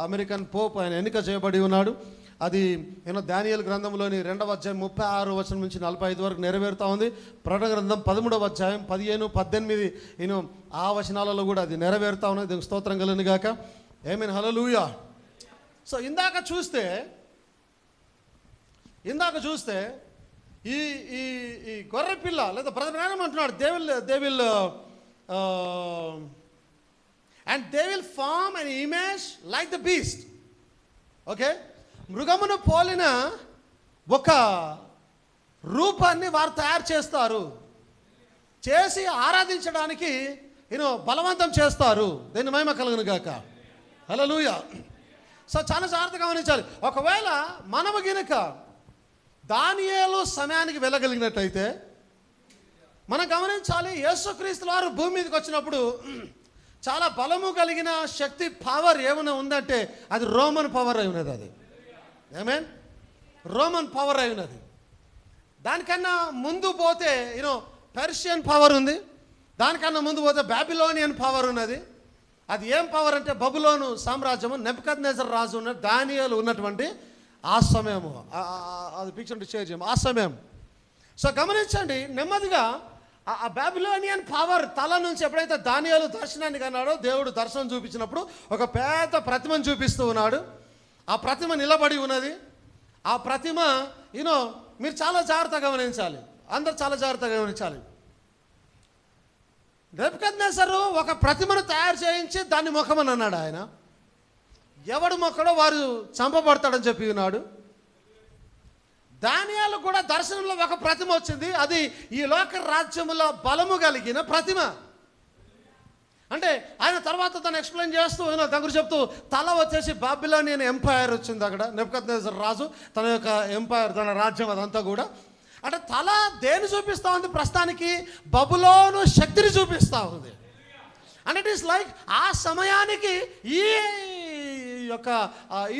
అమెరికన్ పోప్ ఆయన ఎన్నిక చేయబడి ఉన్నాడు. అది దానియేలు గ్రంథంలోని 2వ అధ్యాయం 36 వచనం నుంచి 45 వరకు నెరవేరుతూ ఉంది. ప్రకటన గ్రంథం 13వ అధ్యాయం 15, 18 ఆ వచనాలలో కూడా అది నెరవేరుతూ ఉన్నది. దీనికి స్తోత్రం కలుగును గాక. ఆమేన్, హల్లెలూయా. సో ఇందాక చూస్తే ఈ ఈ గొర్రె పిల్ల లేదా బ్రదర్ బ్రానమ్ అంటున్నాడు they will and they will form an image like the beast. ఓకే, మృగమును పోలిన ఒక రూపాన్ని వారు తయారు చేస్తారు, చేసి ఆరాధించడానికి బలవంతం చేస్తారు. దీని మహిమ కలుగును గాక. హల్లెలూయా. సో చాలా జాగ్రత్తగా గమనించాలి. ఒకవేళ మనము గినక దానియేలు సమయానికి వెళ్ళగలిగినట్టయితే మనం గమనించాలి, యేసుక్రీస్తు వారు భూమి మీదకి వచ్చినప్పుడు చాలా బలము కలిగిన శక్తి పవర్ ఏమైనా ఉందంటే అది రోమన్ పవర్ అయి ఉన్నది. అది ఆమేన్, రోమన్ పవర్ అయి ఉన్నది. దానికన్నా ముందు పోతే పెర్షియన్ పవర్ ఉంది. దానికన్నా ముందు పోతే బాబిలోనియన్ పవర్ ఉన్నది. అది ఏం పవర్ అంటే బబులోను సామ్రాజ్యము, నెబుకద్నెజర్ రాజు ఉన్న దానియేలు ఉన్నటువంటి ఆ సమయము. అది పిక్చర్ షేర్ చేయము ఆ సమయం. సో గమనించండి నెమ్మదిగా ఆ బాబిలోనియన్ పవర్ తల నుంచి ఎప్పుడైతే దానియేలు దర్శనాన్ని కన్నాడో, దేవుడు దర్శనం చూపించినప్పుడు ఒక పెద్ద ప్రతిమను చూపిస్తూ ఉన్నాడు. ఆ ప్రతిమ నిలబడి ఉన్నది. ఆ ప్రతిమ మీరు చాలా జాగ్రత్తగా గమనించాలి, అందరు చాలా జాగ్రత్తగా గమనించాలి. నెబుకద్నెజరు ఒక ప్రతిమను తయారు చేయించి దాన్ని మొక్కమని అన్నాడు. ఆయన ఎవడు మొక్కడో వారు చంపబడతాడని చెప్పి ఉన్నాడు. దానియేలు కూడా దర్శనంలో ఒక ప్రతిమ వచ్చింది. అది ఈ లోక రాజ్యములో బలము కలిగిన ప్రతిమ. అంటే ఆయన తర్వాత తను ఎక్స్ప్లెయిన్ చేస్తూ దగ్గర చెప్తూ తల వచ్చేసి బాబిలోనియన్ ఎంపైర్ వచ్చింది. అక్కడ నెబుకద్నెజర్ రాజు తన యొక్క ఎంపైర్, తన రాజ్యం అదంతా కూడా. అంటే తల దేని చూపిస్తూ ఉంది? ప్రస్తుతానికి బబులోను శక్తిని చూపిస్తూ ఉంది. అండ్ ఇట్ ఈస్ లైక్ ఆ సమయానికి ఈ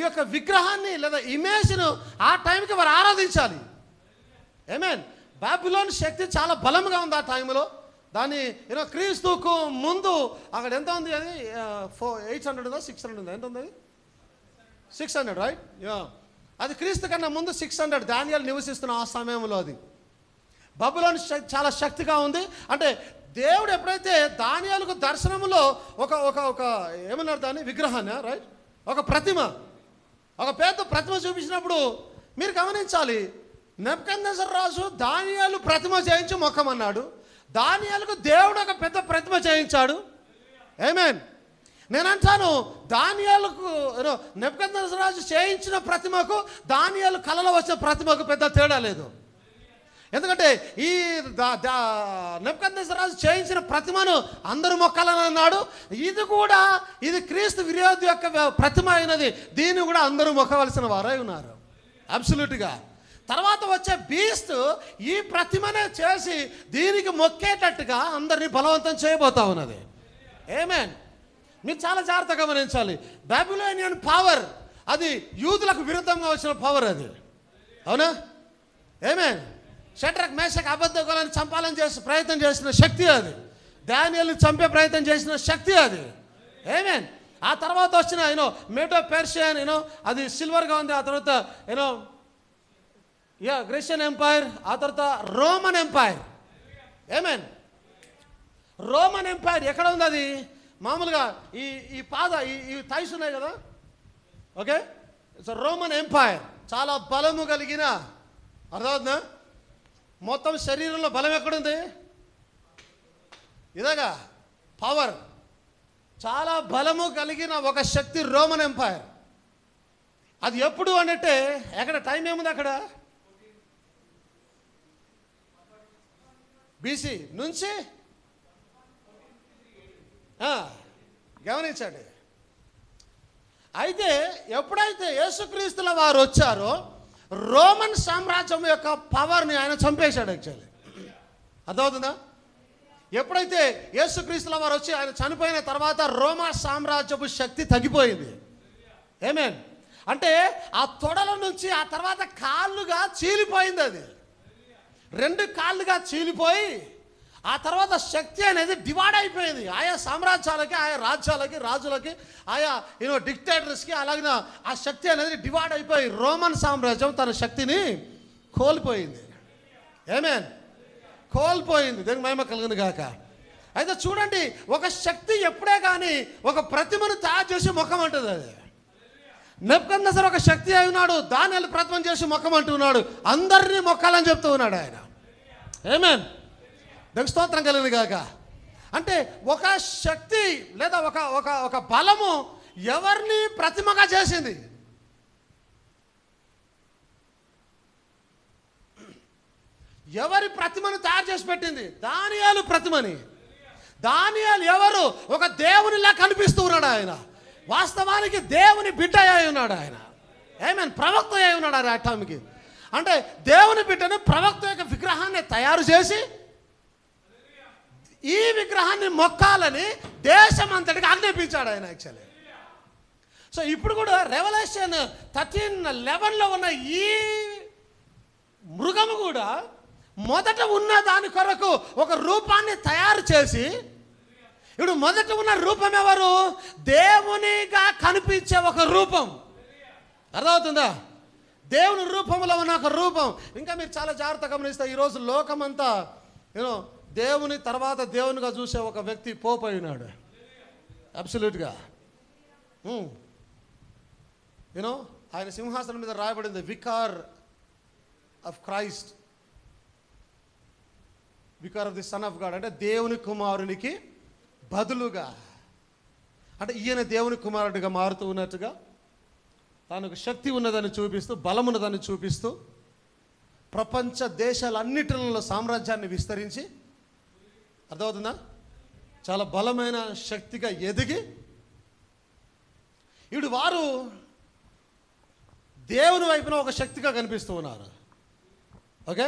యొక్క విగ్రహాన్ని లేదా ఇమేజ్ను ఆ టైంకి వారు ఆరాధించాలి. ఆమేన్. బాబిలోన్ శక్తి చాలా బలంగా ఉంది ఆ టైంలో. దాన్ని క్రీస్తుకు ముందు అక్కడ ఎంత ఉంది? అది 800 ఉందా 600 ఉందా? ఎంత ఉంది? అది 600, రైట్? అది క్రీస్తు కన్నా ముందు 600 దానియేలు నివసిస్తున్న ఆ సమయంలో అది బబులోన్ చాలా శక్తిగా ఉంది. అంటే దేవుడు ఎప్పుడైతే దానియేలుకు దర్శనములో ఒక ఏమన్నారు దాన్ని? విగ్రహాన్ని, రైట్? ఒక ప్రతిమ, ఒక పెద్ద ప్రతిమ చూపించినప్పుడు మీరు గమనించాలి, నెబుకద్నెజర్ రాజు దానియేలు ప్రతిమ చేయించి మొక్కమన్నాడు. దానియేలుకు దేవుడు ఒక పెద్ద ప్రతిమ చేయించాడు. ఆమేన్. నేనంటాను దానియేలుకు నెబుకద్నెజర్ రాజు చేయించిన ప్రతిమకు దానియేలు కలలో వచ్చిన ప్రతిమకు పెద్ద తేడా లేదు. ఎందుకంటే ఈ నెబుకద్నెజర్ రాజు చేయించిన ప్రతిమను అందరూ మొక్కాలని అన్నాడు. ఇది క్రీస్తు విరోధి యొక్క ప్రతిమ అయినది. దీన్ని కూడా అందరూ మొక్కవలసిన వారై ఉన్నారు. అబ్సల్యూట్గా. తర్వాత వచ్చే బీస్ట్ ఈ ప్రతిమనే చేసి దీనికి మొక్కేటట్టుగా అందరినీ బలవంతం చేయబోతా ఉన్నది. ఆమేన్. మీరు చాలా జాగ్రత్తగా గమనించాలి. బాబిలోనియన్ పవర్ అది యూదులకు విరుద్ధంగా వచ్చిన పవర్ అది. అవునా? ఆమేన్. షడ్రక్ మేషక్ అబేద్నెగోలను చంపాలని ప్రయత్నం చేసిన శక్తి అది. దానియేలుని చంపే ప్రయత్నం చేసిన శక్తి అది. ఆమేన్. ఆ తర్వాత వచ్చిన మేడో పెర్షియన్ అది సిల్వర్గా ఉంది. ఆ తర్వాత గ్రీషియన్ ఎంపైర్, ఆ తర్వాత రోమన్ ఎంపైర్. ఆమేన్. రోమన్ ఎంపైర్ ఎక్కడ ఉంది? అది మామూలుగా ఈ థైస్ ఉన్నాయి కదా. ఓకే. సో రోమన్ ఎంపైర్ చాలా బలము కలిగిన, అర్థమవుతుందా? మొత్తం శరీరంలో బలం ఎక్కడుంది? ఇదేగా పవర్. చాలా బలము కలిగిన ఒక శక్తి రోమన్ ఎంపైర్. అది ఎప్పుడు అంటే ఎక్కడ టైం ఏముంది? అక్కడ BC నుంచి గమనించండి. అయితే ఎప్పుడైతే యేసుక్రీస్తుల వారు వచ్చారో రోమన్ సామ్రాజ్యం యొక్క పవర్ని ఆయన చంపేశాడు. యాక్చువల్లీ అర్థమవుతుందా? ఎప్పుడైతే యేసుక్రీస్తుల వారు వచ్చి ఆయన చనిపోయిన తర్వాత రోమా సామ్రాజ్యపు శక్తి తగ్గిపోయింది. ఆమేన్. అంటే ఆ తొడల నుంచి ఆ తర్వాత కాళ్ళుగా చీలిపోయింది. అది 2 కాళ్ళుగా చీలిపోయి ఆ తర్వాత శక్తి అనేది డివైడ్ అయిపోయింది. ఆయా సామ్రాజ్యాలకి, ఆయా రాజ్యాలకి, రాజులకి, ఆయా డిక్టేటర్స్కి అలాగిన ఆ శక్తి అనేది డివైడ్ అయిపోయి రోమన్ సామ్రాజ్యం తన శక్తిని కోల్పోయింది. ఆమేన్. కోల్పోయింది. దేవునికి మహిమ కలుగును గాక. అయితే చూడండి, ఒక శక్తి ఎప్పుడే కానీ ఒక ప్రతిమను తయారు చేసి మొక్కమంటుంది. అది నెబుకద్నెజర్ ఒక శక్తి అయి ఉన్నాడు. దానియేలు ప్రతిమ చేసి మొక్కమంటున్నాడు. అందరినీ మొక్కాలని చెప్తూ ఉన్నాడు ఆయన. ఆమేన్. దేవునికి స్తోత్రం కలుగును గాక. అంటే ఒక శక్తి లేదా ఒక బలము ఎవరిని ప్రతిమగా చేసింది? ఎవరి ప్రతిమను తయారు చేసి పెట్టింది? దానియేలు ప్రతిమని. దానియేలు ఎవరు? ఒక దేవునిలా కనిపిస్తూ ఉన్నాడు ఆయన. వాస్తవానికి దేవుని బిడ్డ అయి ఉన్నాడు ఆయన. ఆమేన్. ప్రవక్త అయి ఉన్నాడు ఆ టైంకి. అంటే దేవుని బిడ్డను ప్రవక్త యొక్క విగ్రహాన్ని తయారు చేసి ఈ విగ్రహాన్ని మొక్కాలని దేశం అంతటికి ఆజ్ఞాపించాడు ఆయన యాక్చువల్లీ. సో ఇప్పుడు కూడా రెవల్యూషన్ 13:11లో ఉన్న ఈ మృగము కూడా మొదట ఉన్న దాని కొరకు ఒక రూపాన్ని తయారు చేసి, ఇప్పుడు మొదట ఉన్న రూపం ఎవరు? దేవునిగా కనిపించే ఒక రూపం. అర్థమవుతుందా? దేవుని రూపంలో ఉన్న ఒక రూపం. ఇంకా మీరు చాలా జాగ్రత్తగా గమనిస్తే ఈరోజు లోకమంతా దేవుని తర్వాత దేవునిగా చూసే ఒక వ్యక్తి పోప్ అయినాడు. అబ్సల్యూట్గా. ఆయన సింహాసనం మీద రాయబడింది vicar of Christ, vicar of the son of God, అంటే దేవుని కుమారునికి బదులుగా. అంటే ఈయన దేవుని కుమారుడిగా మారుతూ ఉన్నట్టుగా, తాను శక్తి ఉన్నదని చూపిస్తూ, బలం ఉన్నదని చూపిస్తూ, ప్రపంచ దేశాలన్నిటిలో సామ్రాజ్యాన్ని విస్తరించి, అర్థమవుతుందా, చాలా బలమైన శక్తిగా ఎదిగి, ఇప్పుడు వారు దేవుని వైపున ఒక శక్తిగా కనిపిస్తూ ఉన్నారు. ఓకే,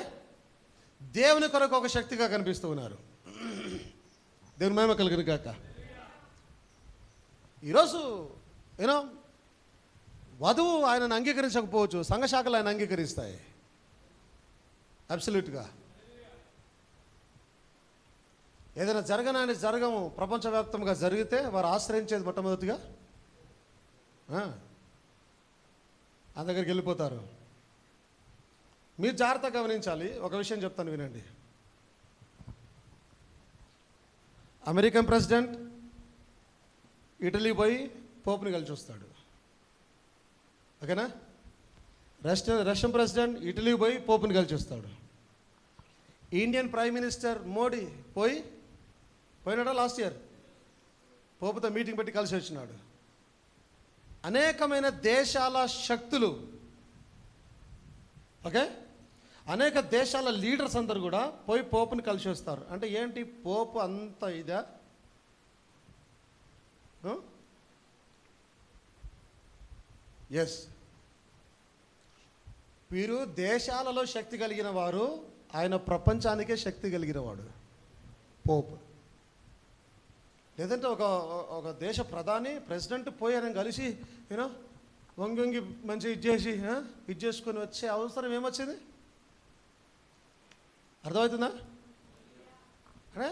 దేవుని కొరకు ఒక శక్తిగా కనిపిస్తూ ఉన్నారు. దేవుని మహిమ కలుగును గాక. ఈరోజు వధువు ఆయనను అంగీకరించకపోవచ్చు, సంఘశాఖలు ఆయన అంగీకరిస్తాయి. అబ్సల్యూట్గా. ఏదైనా జరగము ప్రపంచవ్యాప్తంగా జరిగితే వారు ఆశ్రయించేది మొట్టమొదటిగా ఆ దగ్గరికి వెళ్ళిపోతారు. మీరు జాగ్రత్తగా గమనించాలి. ఒక విషయం చెప్తాను, వినండి. అమెరికన్ ప్రెసిడెంట్ ఇటలీ పోయి పోపుని కలిసి వస్తాడు. ఓకేనా? రష్యన్ ప్రెసిడెంట్ ఇటలీ పోయి పోపుని కలిసి వస్తాడు. ఇండియన్ ప్రైమ్ మినిస్టర్ మోడీ పోయినాడా లాస్ట్ ఇయర్? పోపుతో మీటింగ్ పెట్టి కలిసి వచ్చినాడు. అనేకమైన దేశాల శక్తులు, ఓకే, అనేక దేశాల లీడర్స్ అందరు కూడా పోయి పోపుని కలిసి వస్తారు. అంటే ఏంటి, పోపు అంత ఇదా? ఎస్, వీరు దేశాలలో శక్తి కలిగిన వారు, ఆయన ప్రపంచానికే శక్తి కలిగిన వాడు పోపు. లేదంటే ఒక దేశ ప్రెసిడెంట్ పోయి ఆయన కలిసి వంగి మంచి ఇది చేసుకొని వచ్చే అవసరం ఏమొచ్చింది? అర్థమవుతుందా? అంటే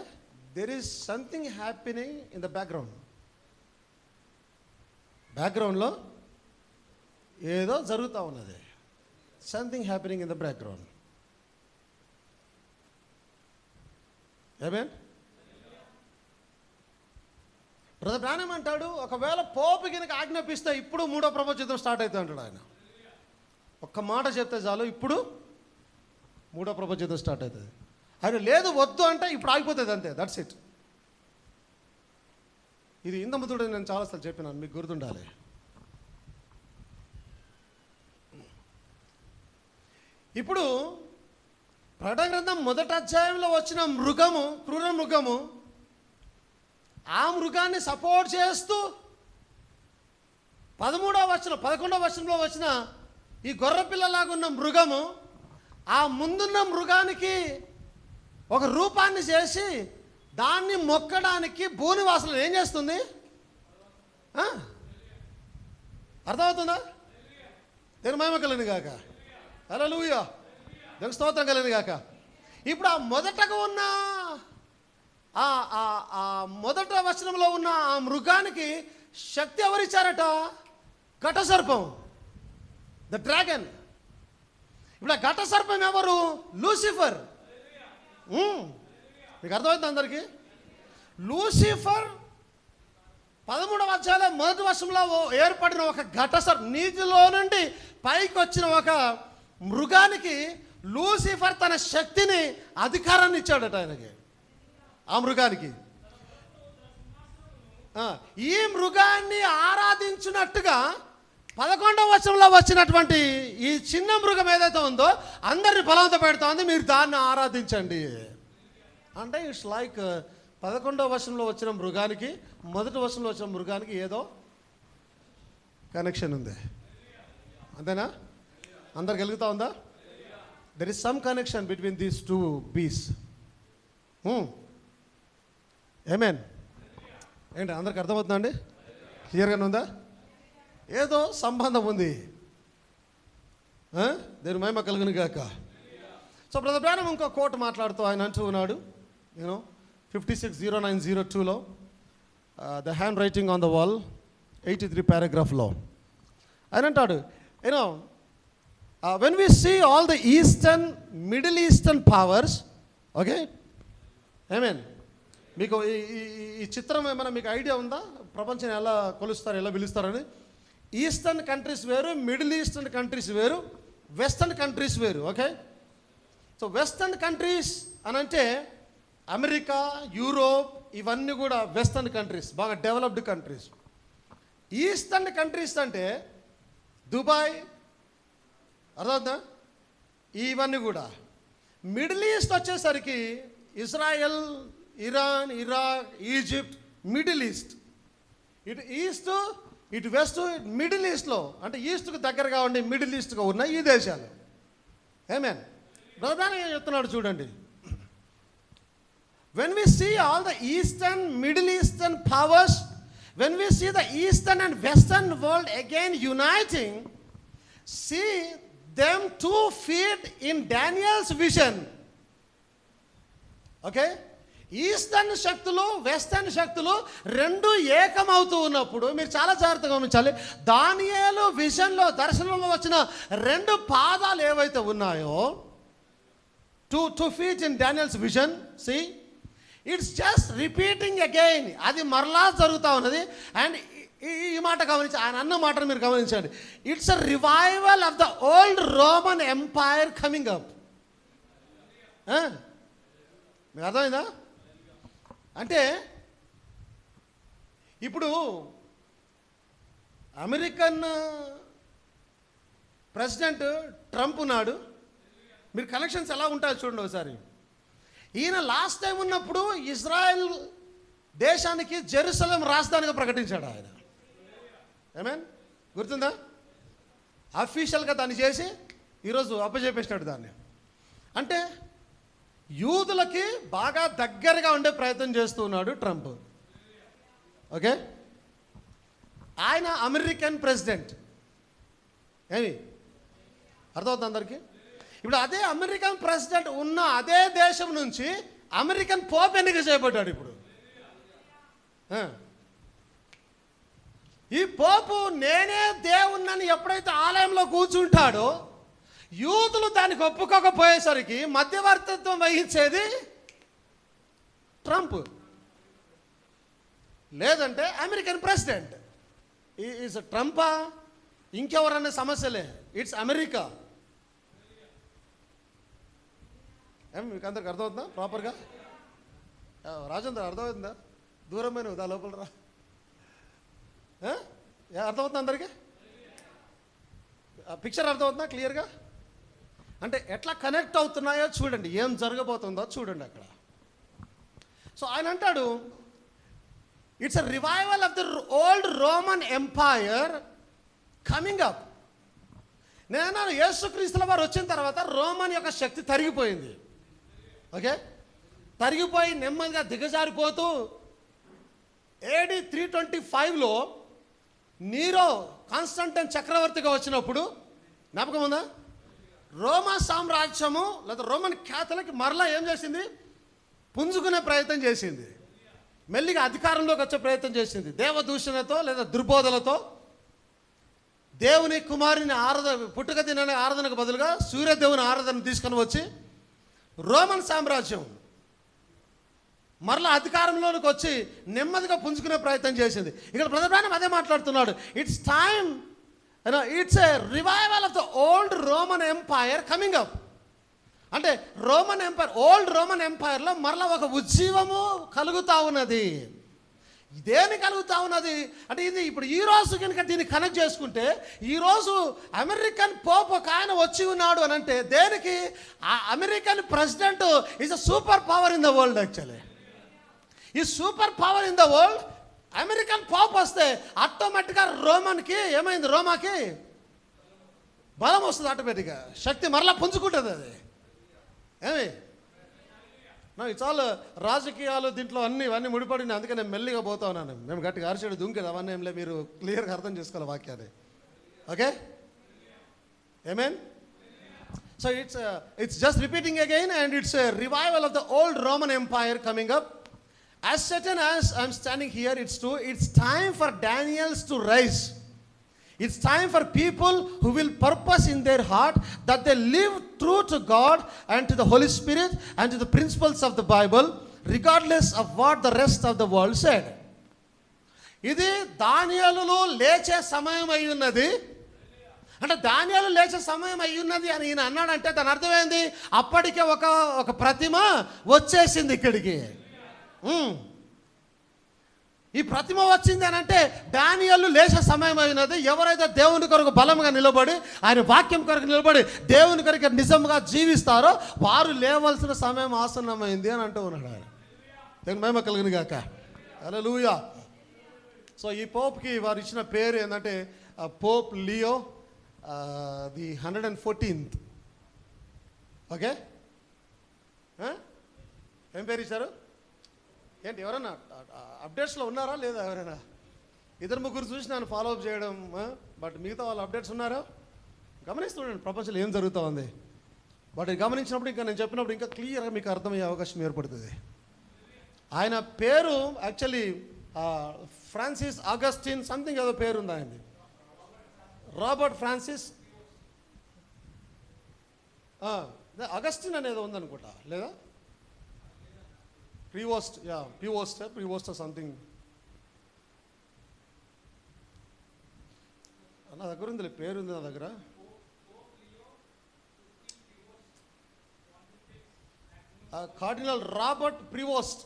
there is something happening in the బ్యాక్గ్రౌండ్లో ఏదో జరుగుతూ ఉన్నది. Something happening in the background. Amen brother Branham అంటాడు, ఒకవేళ పోపు కనుక ఆజ్ఞాపిస్తే ఇప్పుడు 3వ ప్రపంచ యుద్ధం స్టార్ట్ అవుతుంది అంటాడు ఆయన. ఒక్క మాట చెప్తే చాలు, ఇప్పుడు 3వ ప్రపంచ యుద్ధం స్టార్ట్ అవుతుంది. ఆయన లేదు వద్దు అంటే ఇప్పుడు ఆగిపోతుంది, అంతే, దట్స్ ఇట్. ఇది ఇంత ముందు నేను చాలాసార్లు చెప్పినాను, మీకు గుర్తుండాలి. ఇప్పుడు ప్రకటన గ్రంథం 1వ అధ్యాయంలో వచ్చిన మృగము, క్రూర మృగము, ఆ మృగాన్ని సపోర్ట్ చేస్తూ 11వ వచనంలో వచ్చిన ఈ గొర్రెపిల్లలాగున్న మృగము ఆ ముందున్న మృగానికి ఒక రూపాన్ని చేసి దాన్ని మొక్కడానికి భూనివాసులను ఏం చేస్తుంది? అర్థమవుతుందా? దేవుని మహిమ కలుగును గాక. హల్లెలూయా, దేవుని స్తోత్రం కలుగును గాక. ఇప్పుడు ఆ మొదటగా ఉన్న ఆ మొదట వచనంలో ఉన్న ఆ మృగానికి శక్తి ఎవరిచ్చారట? ఘట సర్పం, ద డ్రాగన్. ఇప్పుడు ఆ ఘట సర్పం ఎవరు? లూసిఫర్. మీకు అర్థమవుతుంది అందరికీ? లూసిఫర్ 13వ అధ్యాయంలో 1వ వచనంలో ఏర్పడిన ఒక ఘట సర్పం, నీటిలో నుండి పైకి వచ్చిన ఒక మృగానికి లూసిఫర్ తన శక్తిని, అధికారాన్ని ఇచ్చాడట ఆయనకి, ఆ మృగానికి. ఈ మృగాన్ని ఆరాధించినట్టుగా 11వ వచనంలో వచ్చినటువంటి ఈ చిన్న మృగం ఏదైతే ఉందో అందరిని బలవంత పెడతా ఉంది, మీరు దాన్ని ఆరాధించండి అంటే. ఇట్స్ లైక్ 11వ వచనంలో వచ్చిన మృగానికి 1వ వచనంలో వచ్చిన మృగానికి ఏదో కనెక్షన్ ఉంది, అంతేనా? అందరికి కలుగుతా ఉందా? There is some connection between these two బీస్. ఏమేన్ ఏంటి అందరికి అర్థమవుతుందా అండి? క్లియర్గానే ఉందా? ఏదో సంబంధం ఉంది. దేని మహిమ కలుగును గాక. సో బ్రదర్ బ్రానమ్ ఇంకో కోట్ మాట్లాడుతూ ఆయన అంటూ ఉన్నాడు, 560902లో the handwriting on the wall 83 పారాగ్రాఫ్లో ఆయన అంటాడు, when we see all the Middle Eastern powers, okay, amen. మీకు ఈ చిత్రం ఏమైనా మీకు ఐడియా ఉందా? ప్రపంచం ఎలా కొలుస్తారు, ఎలా పిలుస్తారని? ఈస్టర్న్ కంట్రీస్ వేరు, మిడిల్ ఈస్టర్న్ కంట్రీస్ వేరు, వెస్టర్న్ కంట్రీస్ వేరు. ఓకే, సో వెస్టర్న్ కంట్రీస్ అని అంటే అమెరికా, యూరోప్, ఇవన్నీ కూడా వెస్టర్న్ కంట్రీస్, బాగా డెవలప్డ్ కంట్రీస్. ఈస్టర్న్ కంట్రీస్ అంటే దుబాయ్, అర్థమవుతుందా, ఇవన్నీ కూడా. మిడిల్ ఈస్ట్ వచ్చేసరికి Israel, Iran, Iraq, Egypt, middle east. ఇటు ఈస్ట్, ఇటు వెస్ట్, మిడిల్ ఈస్ట్లో అంటే ఈస్ట్కు దగ్గరగా ఉండి మిడిల్ ఈస్ట్గా ఉన్న ఈ దేశాలు. ఏమేన్ ప్రధానంగా చెప్తున్నాడు చూడండి. When we see all the Eastern, Middle Eastern powers, when we see the Eastern and Western world again uniting, see them 2 feet in Daniel's vision. Okay? Eastern శక్తులు, వెస్టర్న్ శక్తులు రెండు ఏకమవుతూ ఉన్నప్పుడు మీరు చాలా జాగ్రత్తగా గమనించాలి. దానియేలు విజన్లో, దర్శనంలో వచ్చిన 2 పాదాలు ఏవైతే ఉన్నాయో, 2 feet in Daniel's vision, see, it's just repeating again. అది మరలా జరుగుతూ ఉన్నది. అండ్ ఈ మాట గమనించి, ఆయన అన్న మాటను మీరు గమనించండి. It's a revival of the old Roman empire coming up. మీకు అర్థమైందా? అంటే ఇప్పుడు అమెరికన్ ప్రెసిడెంట్ ట్రంప్ ఉన్నాడు. మీరు కనెక్షన్స్ ఎలా ఉంటాయో చూడండి ఒకసారి. ఈయన లాస్ట్ టైం ఉన్నప్పుడు ఇజ్రాయెల్ దేశానికి జెరూసలేం రాజధానిగా ప్రకటించాడు ఆయన. ఏమేన్ గుర్తుందా? అఫీషియల్గా దాన్ని చేసి ఈరోజు అప్పచెప్పేసినాడు దాన్ని. అంటే యూదులకి బాగా దగ్గరగా ఉండే ప్రయత్నం చేస్తూ ఉన్నాడు ట్రంప్. ఓకే, ఆయన అమెరికన్ ప్రెసిడెంట్. ఏమి అర్థమవుతుంది అందరికీ? ఇప్పుడు అదే అమెరికన్ ప్రెసిడెంట్ ఉన్న అదే దేశం నుంచి అమెరికన్ పోప్ ఎన్నిక చేయబడ్డాడు ఇప్పుడు. ఈ పోపు నేనే దేవుణ్ణని ఎప్పుడైతే ఆలయంలో కూర్చుంటాడో, యూదులు దానికి ఒప్పుకోకపోయేసరికి మధ్యవర్తిత్వం వహించేది ట్రంప్, లేదంటే అమెరికన్ ప్రెసిడెంట్. ఈజ్ ట్రంపా ఇంకెవరనే సమస్యలే, ఇట్స్ అమెరికా. మీకు అందరికి అర్థమవుతుందా ప్రాపర్గా? రాజేంద్ర అర్థమవుతుందా? దూరమైన దా లోపల రా. అర్థమవుతుందా అందరికీ? పిక్చర్ అర్థమవుతుందా క్లియర్గా? అంటే ఎట్లా కనెక్ట్ అవుతున్నాయో చూడండి, ఏం జరగబోతుందో చూడండి అక్కడ. సో ఆయన అంటాడు, it's a revival of the old Roman empire coming up. నేను యేసుక్రీస్తుల వారు వచ్చిన తర్వాత రోమన్ యొక్క శక్తి తరిగిపోయింది. ఓకే, తరిగిపోయి నెమ్మదిగా దిగజారిపోతూ AD 325లో నీరో కాన్స్టంటైన్ చక్రవర్తిగా వచ్చినప్పుడు జ్ఞాపకం ఉందా? రోమా సామ్రాజ్యము లేదా రోమన్ క్యాథలిక్ మరలా ఏం చేసింది? పుంజుకునే ప్రయత్నం చేసింది, మెల్లిగా అధికారంలోకి వచ్చే ప్రయత్నం చేసింది. దేవదూషణతో లేదా దుర్బోధలతో దేవుని కుమారుని పుట్టుక దినాన్ని ఆరాధనకు బదులుగా సూర్యదేవుని ఆరాధన తీసుకొని వచ్చి రోమన్ సామ్రాజ్యం మరలా అధికారంలోనికి వచ్చి నెమ్మదిగా పుంజుకునే ప్రయత్నం చేసింది. ఇక్కడ బ్రదర్ బ్రానమ్ అదే మాట్లాడుతున్నాడు. It's time, it's a revival of the old Roman empire coming up. అంటే రోమన్ ఎంపైర్, ఓల్డ్ రోమన్ ఎంపైర్లో మరలా ఒక ఉజ్జీవము కలుగుతూ ఉన్నది. దేని కలుగుతూ ఉన్నది అంటే ఇది ఇప్పుడు ఈరోజు కనుక దీన్ని కనెక్ట్ చేసుకుంటే, ఈరోజు అమెరికన్ పోప్ ఒక ఆయన వచ్చి ఉన్నాడు అని అంటే దేనికి? ఆ American president is a super power in the world. Actually ఈ super power in the world American pope వస్తే ఆటోమేటిక్గా రోమన్కి ఏమైంది? రోమాకి బలం వస్తుంది, ఆటోమేటిక్గా శక్తి మరలా పుంజుకుంటుంది. అది ఏమి ఇట్స్ ఆల్ రాజకీయాలు దీంట్లో ఇవన్నీ ముడిపడినాయి. అందుకే నేను మెల్లిగా పోతా ఉన్నాను. మేము గట్టిగా అరిచేడు దుంకేది అవన్నీ ఏంలే, మీరు క్లియర్గా అర్థం చేసుకోవాలి వాక్యాన్ని. Okay, amen. So it's just repeating again, and it's a revival of the old Roman Empire coming up. As certain as I'm standing here, it's true. It's time for Daniels to rise. It's time for people who will purpose in their heart that they live true to God and to the Holy Spirit and to the principles of the Bible, regardless of what the rest of the world said. ఇది దానియేలులో లేచే సమయం అయి ఉన్నది. అంటే దానియేలు లేచే సమయం అయి ఉన్నది అని ఈయన అన్నాడంటే దాని అర్థమైంది, అప్పటికే ఒక ప్రతిమ వచ్చేసింది ఇక్కడికి. ఈ ప్రతిమ వచ్చింది అని అంటే దానియేలు లేచే సమయం అయినది. ఎవరైతే దేవుని కొరకు బలంగా నిలబడి ఆయన వాక్యం కొరకు నిలబడి దేవుని కొరకు నిజంగా జీవిస్తారో వారు లేవలసిన సమయం ఆసన్నమైంది అని అంటూ ఉన్నాడు ఆయన. దేవుని మహిమ కలుగును గాక. హల్లెలూయా. సో ఈ పోప్కి వారు ఇచ్చిన పేరు ఏంటంటే Pope Leo the 114th. Okay, ఏం పేరు ఇచ్చారు ఏంటి? ఎవరన్నా అప్డేట్స్లో ఉన్నారా లేదా? ఎవరైనా ఇద్దరు ముగ్గురు చూసి నన్ను ఫాలో అప్ చేయడం, బట్ మిగతా వాళ్ళు అప్డేట్స్ ఉన్నారా? గమనిస్తుండండి ప్రపంచంలో ఏం జరుగుతూ ఉంది. బట్ గమనించినప్పుడు ఇంకా నేను చెప్పినప్పుడు ఇంకా క్లియర్గా మీకు అర్థమయ్యే అవకాశం ఏర్పడుతుంది. ఆయన పేరు యాక్చువల్లీ ఫ్రాన్సిస్ ఆగస్టిన్ సంథింగ్ ఏదో పేరు ఉంది ఆయనది. రాబర్ట్ ఫ్రాన్సిస్ అగస్టిన్ అనేది ఉందనుకుంటా, లేదా ప్రీవోస్ట్ సంథింగ్ నా దగ్గర ఉంది, పేరు ఉంది నా దగ్గర. Cardinal Robert Prevost.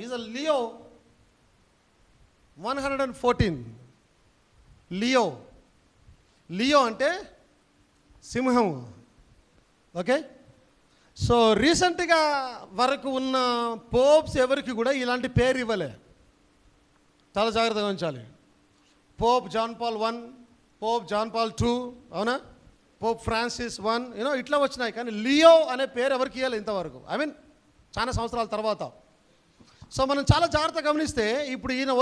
Is a Leo 114. Leo అంటే సింహం. ఓకే, సో రీసెంట్గా వరకు ఉన్న పోప్స్ ఎవరికి కూడా ఇలాంటి పేరు ఇవ్వలే. చాలా జాగ్రత్తగా ఉంచాలి. Pope John Paul I, Pope John Paul II, అవునా, పోప్ ఫ్రాన్సిస్ I, ఇట్లా వచ్చినాయి. కానీ లియో అనే పేరు ఎవరికి ఇవ్వాలి ఇంతవరకు, చాలా సంవత్సరాల తర్వాత. సో మనం చాలా జాగ్రత్తగా గమనిస్తే ఇప్పుడు ఈయన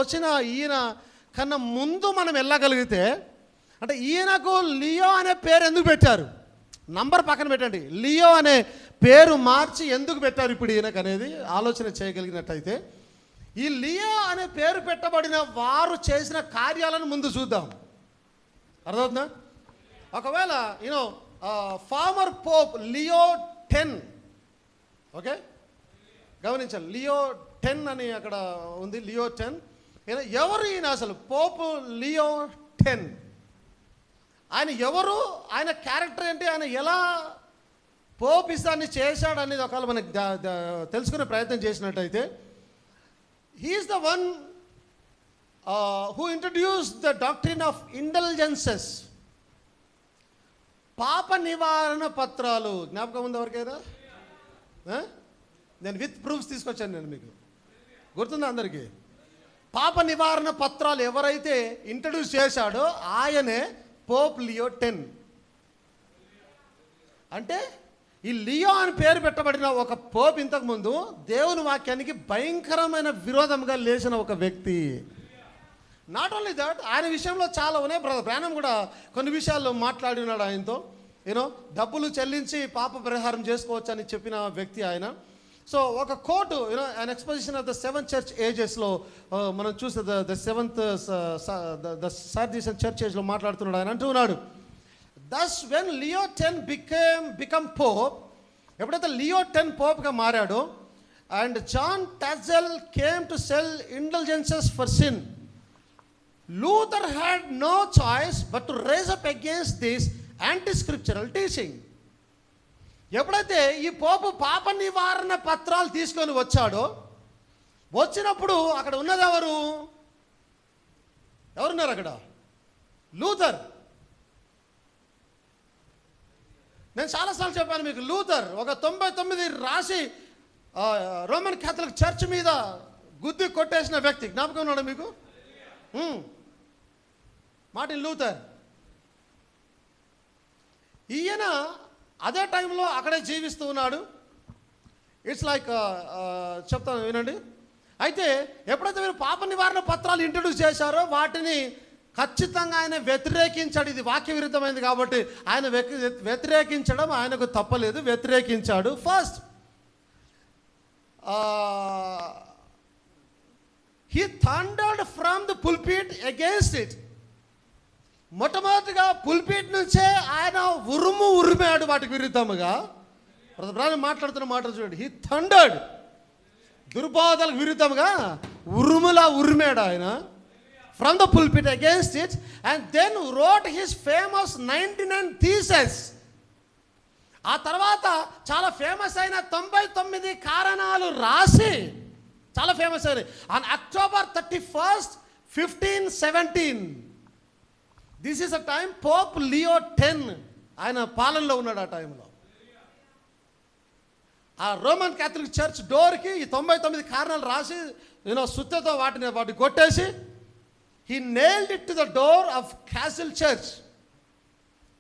కన్నా ముందు మనం వెళ్ళగలిగితే, అంటే ఈయనకు లియో అనే పేరు ఎందుకు పెట్టారు? నంబర్ పక్కన పెట్టండి, లియో అనే పేరు మార్చి ఎందుకు పెట్టారు ఇప్పుడు ఈయనకు అనేది ఆలోచన చేయగలిగినట్టయితే, ఈ లియో అనే పేరు పెట్టబడిన వారు చేసిన కార్యాలను ముందు చూద్దాం. అర్థమవుతుందా? ఒకవేళ ఫార్మర్ పోప్ లియో 10, ఓకే, గమనించాలి, లియో 10 అని అక్కడ ఉంది. లియో 10 ఎవరు ఈయన? అసలు పోప్ లియో 10 ఆయన ఎవరు? ఆయన క్యారెక్టర్ ఏంటి? ఆయన ఎలా పోపిస్తాన్ని చేశాడు అనేది ఒకవేళ మనకి తెలుసుకునే ప్రయత్నం చేసినట్టయితే, he is the one who introduced the doctrine of intelligences. పాప నివారణ పత్రాలు జ్ఞాపకం ఉంది ఎవరికైనా? నేను విత్ ప్రూఫ్స్ తీసుకొచ్చాను నేను మీకు, గుర్తుందా అందరికీ? పాప నివారణ పత్రాలు ఎవరైతే ఇంట్రడ్యూస్ చేశాడో ఆయనే పోప్ లియో 10. అంటే ఈ లియో అని పేరు పెట్టబడిన ఒక పోప్ ఇంతకుముందు దేవుని వాక్యానికి భయంకరమైన విరోధంగా లేచిన ఒక వ్యక్తి. నాట్ ఓన్లీ దట్, ఆయన విషయంలో చాలా ఉన్నాయి. బ్రదర్ బ్రానమ్ కూడా కొన్ని విషయాల్లో మాట్లాడి ఉన్నాడు ఆయనతో. డబ్బులు చెల్లించి పాప పరిహారం చేసుకోవచ్చు అని చెప్పిన వ్యక్తి ఆయన. సో ఒక quote an exposition of the 7 church agesలో మనం చూస్తే the seventh the Sardis church ఏజ్లో మాట్లాడుతున్నాడు. ఆయన అంటున్నాడు, thus when Leo 10 become pope, ఎప్పుడైతే లియో 10 పోప్గా మారాడో, and John Tetzel came to sell intelligences for sin, Luther had no choice but to rise up against this anti scriptural teaching. ఎప్పుడైతే ఈ పోపు పాప నివారణ పత్రాలు తీసుకొని వచ్చాడో, వచ్చినప్పుడు అక్కడ ఉన్నది ఎవరున్నారు అక్కడ? లూథర్. నేను చాలాసార్లు చెప్పాను మీకు, లూథర్ ఒక 99 రాసి రోమన్ క్యాథలిక్ చర్చ్ మీద గుద్ది కొట్టేసిన వ్యక్తి. జ్ఞాపకం ఉన్నాడు మీకు? Martin Luther. ఈయన అదే టైంలో అక్కడే జీవిస్తూ ఉన్నాడు. ఇట్స్ లైక్ చెప్తాను వినండి. అయితే ఎప్పుడైతే మీరు పాప నివారణ పత్రాలు ఇంట్రడ్యూస్ చేశారో వాటిని ఖచ్చితంగా ఆయన వ్యతిరేకించాడు. ఇది వాక్య విరుద్ధమైంది కాబట్టి ఆయన వ్యతిరేకించడం ఆయనకు తప్పలేదు, వ్యతిరేకించాడు. First he thundered from the pulpit against it. మొట్టమొదటిగా పుల్పిట్ నుంచే ఆయన ఉరిమాడు వాటికి విరుద్ధముగా. మాట్లాడుతున్న మాటలు చూడండి. he thundered, దుర్బోధలకు విరుద్ధముగా ఉరిమాడు ఆయన from the pulpit against it, and then wrote his famous 99 theses. ఆ తర్వాత చాలా ఫేమస్ అయిన 99 కారణాలు రాసి చాలా ఫేమస్ అయినాయి. On October 31st, 1517, this is a time Pope Leo 10 ఆయన పాలనలో ఉన్నాడు. ఆ టైంలో ఆ రోమన్ క్యాథలిక్ చర్చ్ డోర్కి ఈ 99 కారణాలు రాసి సుత్తతో వాటిని కొట్టేసి he nailed it to the door of Castle Church.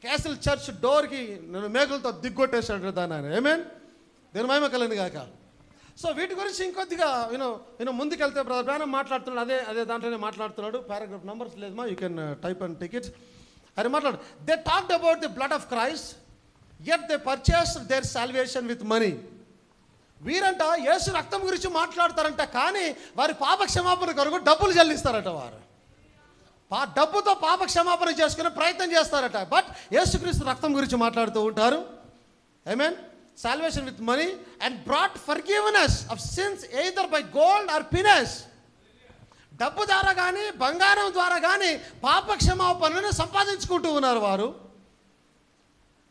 Castle church డోర్కి నేను మేకులతో దిగ్గొట్టేశాడు దాన్ని ఆయన. ఏమేన్ దేని మహిమ కలండి కాక. సో వీటి గురించి ఇంకొద్దిగా ముందుకెళ్తే బ్రదర్ బ్రానమ్ మాట్లాడుతున్నాడు. అదే దాంట్లోనే మాట్లాడుతున్నాడు. పారాగ్రాఫ్ నంబర్స్ లేదమ్మా, you can type and ticket. ఆయన మాట్లాడు. They talked about the blood of Christ, yet they purchased their salvation with money. వీరంట యేసు రక్తం గురించి మాట్లాడతారంట, కానీ వారి పాప క్షమాపణ కొరకు డబ్బులు చెల్లిస్తారట. వారు డబ్బుతో పాప క్షమాపణ చేసుకునే ప్రయత్నం చేస్తారట. బట్ యేసుక్రీస్తు రక్తం గురించి మాట్లాడుతూ ఉంటారు. ఆమేన్. Salvation with money and brought forgiveness of sins either by gold or pennies. డబ్బు ద్వారా కానీ బంగారం ద్వారా కానీ పాప క్షమాపణను సంపాదించుకుంటూ ఉన్నారు వారు.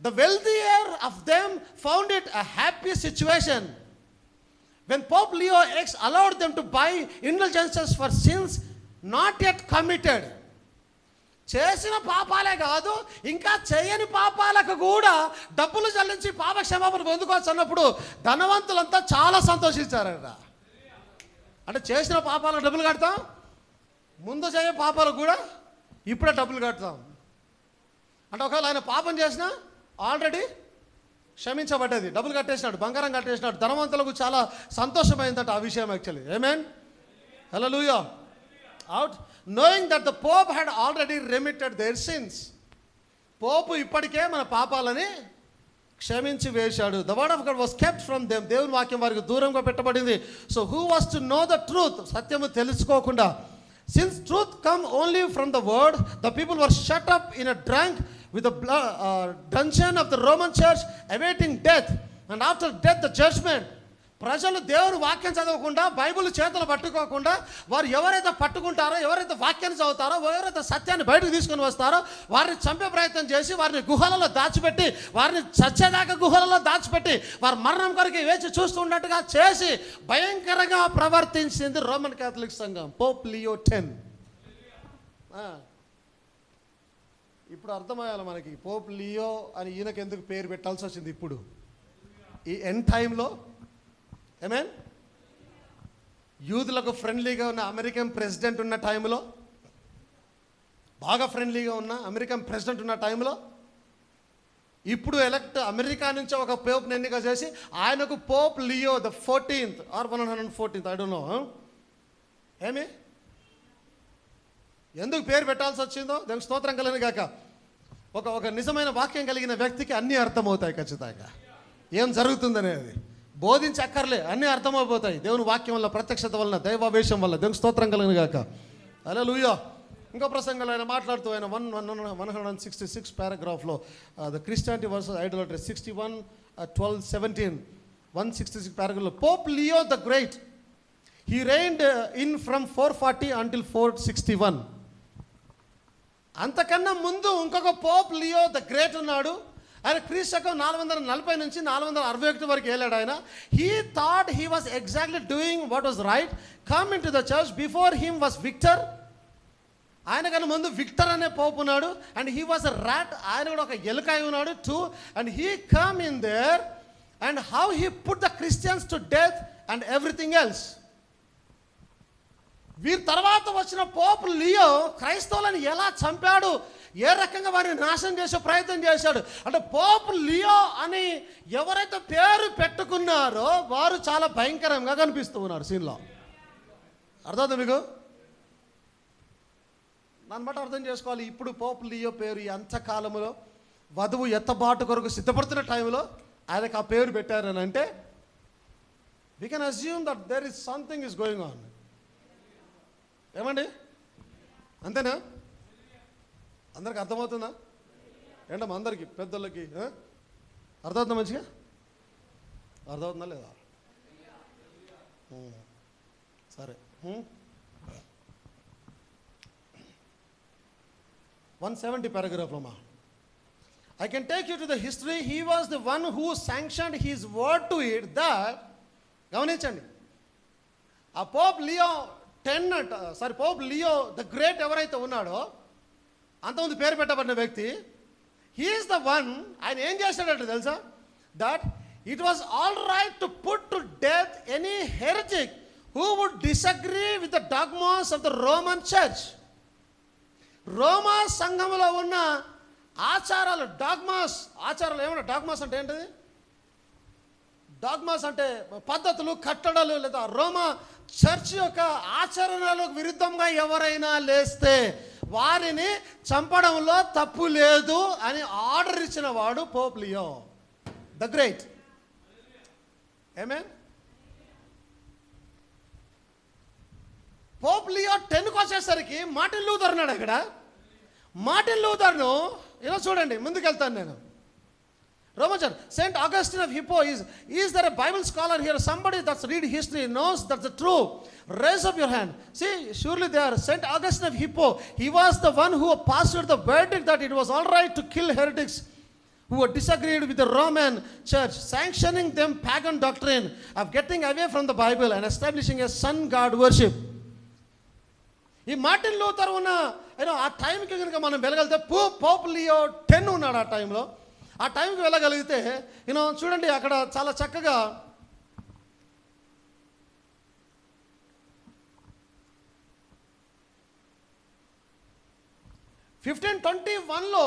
The wealthier of them found it a happy situation when Pope Leo X allowed them to buy indulgences for sins not yet committed. చేసిన పాపాలే కాదు, ఇంకా చేయని పాపాలకు కూడా డబ్బులు చెల్లించి పాప క్షమాపణ పొందుకోవచ్చు అన్నప్పుడు ధనవంతులంతా చాలా సంతోషించారట. అంటే చేసిన పాపాలకు డబ్బులు కడతాం, ముందు చేయ పాపాలకు కూడా ఇప్పుడే డబ్బులు కడతాం. అంటే ఒకవేళ ఆయన పాపం చేసినా ఆల్రెడీ క్షమించబడ్డది, డబ్బులు కట్టేసినాడు, బంగారం కట్టేసినాడు. ధనవంతులకు చాలా సంతోషమైందట ఆ విషయం actually. Amen. Hallelujah. Out knowing that the Pope had already remitted their sins. పోపు ఇప్పటికే మన పాపాలని క్షమించి వేశాడు. The word of God was kept from them. దేవుని వాక్యం వారికి దూరంగా పెట్టబడింది. So who was to know the truth? సత్యము తెలుసుకోకుండా. Since truth come only from the word, the people were shut up in a trunk with the dungeon of the Roman church awaiting death, and after death the judgment. ప్రజలు దేవుని వాక్యం చదవకుండా బైబిల్ చేతులు పట్టుకోకుండా వారు ఎవరైతే పట్టుకుంటారో, ఎవరైతే వాక్యాన్ని చదువుతారో, ఎవరైతే సత్యాన్ని బయటకు తీసుకొని వస్తారో వారిని చంపే ప్రయత్నం చేసి వారిని గుహలలో దాచిపెట్టి, వారిని చచ్చేదాకా గుహలలో దాచిపెట్టి వారు మరణం కొరకు వేచి చూస్తున్నట్టుగా చేసి భయంకరంగా ప్రవర్తించింది రోమన్ క్యాథలిక్ సంఘం. Pope Leo 10. ఇప్పుడు అర్థమయ్యాలి మనకి పోప్ లియో అని ఈయనకి ఎందుకు పేరు పెట్టాల్సి వచ్చింది ఇప్పుడు ఈ ఎండ్ టైంలో. ఆమేన్. యూదులకు ఫ్రెండ్లీగా ఉన్న అమెరికన్ ప్రెసిడెంట్ ఉన్న టైంలో, బాగా ఫ్రెండ్లీగా ఉన్న అమెరికన్ ప్రెసిడెంట్ ఉన్న టైంలో ఇప్పుడు అమెరికా నుంచి ఒక పోప్ని ఎన్నిక చేసి ఆయనకు Pope Leo the 14th or 114th, I don't know. ఏమి ఎందుకు పేరు పెట్టాల్సి వచ్చిందో దానికి స్తోత్రం కలను గాక. ఒక నిజమైన వాక్యం కలిగిన వ్యక్తికి అన్నీ అర్థమవుతాయి ఖచ్చితంగా. ఏం జరుగుతుందనేది బోధించక్కర్లే, అన్నీ అర్థమైపోతాయి దేవుని వాక్యం వల్ల, ప్రత్యక్షత వలన, దైవావేశం వల్ల. దేవునికి స్తోత్రం కలను గాక. హల్లెలూయా. ఇంకో ప్రసంగంలో ఆయన మాట్లాడుతూ ఆయన 166 పారాగ్రాఫ్లో ద క్రిస్టియానిటీ వర్సెస్ ఐడోలట్రీ 61:12-17 166 పారాగ్రాఫ్లో Pope Leo the Great, he reigned in from 440 until 461. అంతకన్నా ముందు ఇంకొక పోప్ లియో ద గ్రేట్ ఉన్నాడు. ఆయన క్రీస్తు 440 నుంచి 461 వరకు వెళ్ళాడు ఆయన. He thought he was exactly doing what was right. Come in to the church before him was Victor. ఆయన కన్నా ముందు విక్టర్ అనే పోప్ ఉన్నాడు. And he was a rat, ఆయన కూడా ఒక ఎలుకాయ ఉన్నాడు too. And he come in there and how he put the Christians to death and everything else. వీరి తర్వాత వచ్చిన పోప్ లియో క్రైస్తవులను ఎలా చంపాడు, ఏ రకంగా వారిని నాశనం చేసే ప్రయత్నం చేశాడు అంటే, పోప్ లియో అని ఎవరైతే పేరు పెట్టుకున్నారో వారు చాలా భయంకరంగా కనిపిస్తూ ఉన్నారు సీన్లో. అర్థమవుతుంది మీకు? దాన్ని బట్టి అర్థం చేసుకోవాలి. ఇప్పుడు పోప్ లియో పేరు ఈ అంత్యకాలంలో వధువు ఎత్తబాటు కొరకు సిద్ధపడుతున్న టైంలో ఆయనకు ఆ పేరు పెట్టారని అంటే, we can assume that there is something is going on. ఏమండి, అంతేనా? అందరికి అర్థమవుతుందా? ఏంటమ్మా అందరికి, పెద్దోళ్ళకి అర్థమవుతుందా? మంచిగా అర్థమవుతుందా లేదా? సరే, 170 paragraph అమ్మా. I can take you to the history. He was the one who sanctioned his word to it that, గమనించండి, ఆ Pope Leo Pope Leo the great ఎవరైతే ఉన్నాడో అంతకుముందు పేరు పెట్టబడిన వ్యక్తి, హీ ఈస్ ద వన్. ఆయన ఏం చేశాడంటే తెలుసా, that it was all right to put to death any heretic who would disagree with the dogmas of the Roman Church. రోమా సంఘంలో ఉన్న ఆచారాలు, ఆచారాలు ఏమన్నా, డాగ్మాస్ అంటే ఏంటిది? డాగ్మాస్ అంటే పద్ధతులు, కట్టడలు, లేదా రోమా చర్చ్ యొక్క ఆచరణలకు విరుద్ధంగా ఎవరైనా లేస్తే వారిని చంపడంలో తప్పు లేదు అని ఆర్డర్ ఇచ్చిన వాడు పోప్ లియో ద గ్రేట్. ఆమేన్. పోప్ లియో 10కి వచ్చేసరికి మార్టిన్ లూథర్ ఉన్నాడు అక్కడ. మార్టిన్ లూథర్ను ఇలా చూడండి, ముందుకెళ్తాను నేను. Roman Saint Augustine of Hippo, is there a Bible scholar here? Somebody that's read history knows that's the true. Raise up your hand. See, surely there. Saint Augustine of Hippo, he was the one who passed the verdict that it was all right to kill heretics who were disagreed with the Roman church, sanctioning them pagan doctrine of getting away from the Bible and establishing a sun god worship. ఈ మార్టిన్ లూథర్ ఉన్న ఆ టైంకి కనుక మనం వెళ్ళగలిగితే, పోప్ లియో 10 ఉన్నాడు ఆ టైంలో. ఆ టైంకి వెళ్ళగలిగితే చూడండి, అక్కడ చాలా చక్కగా 1521లో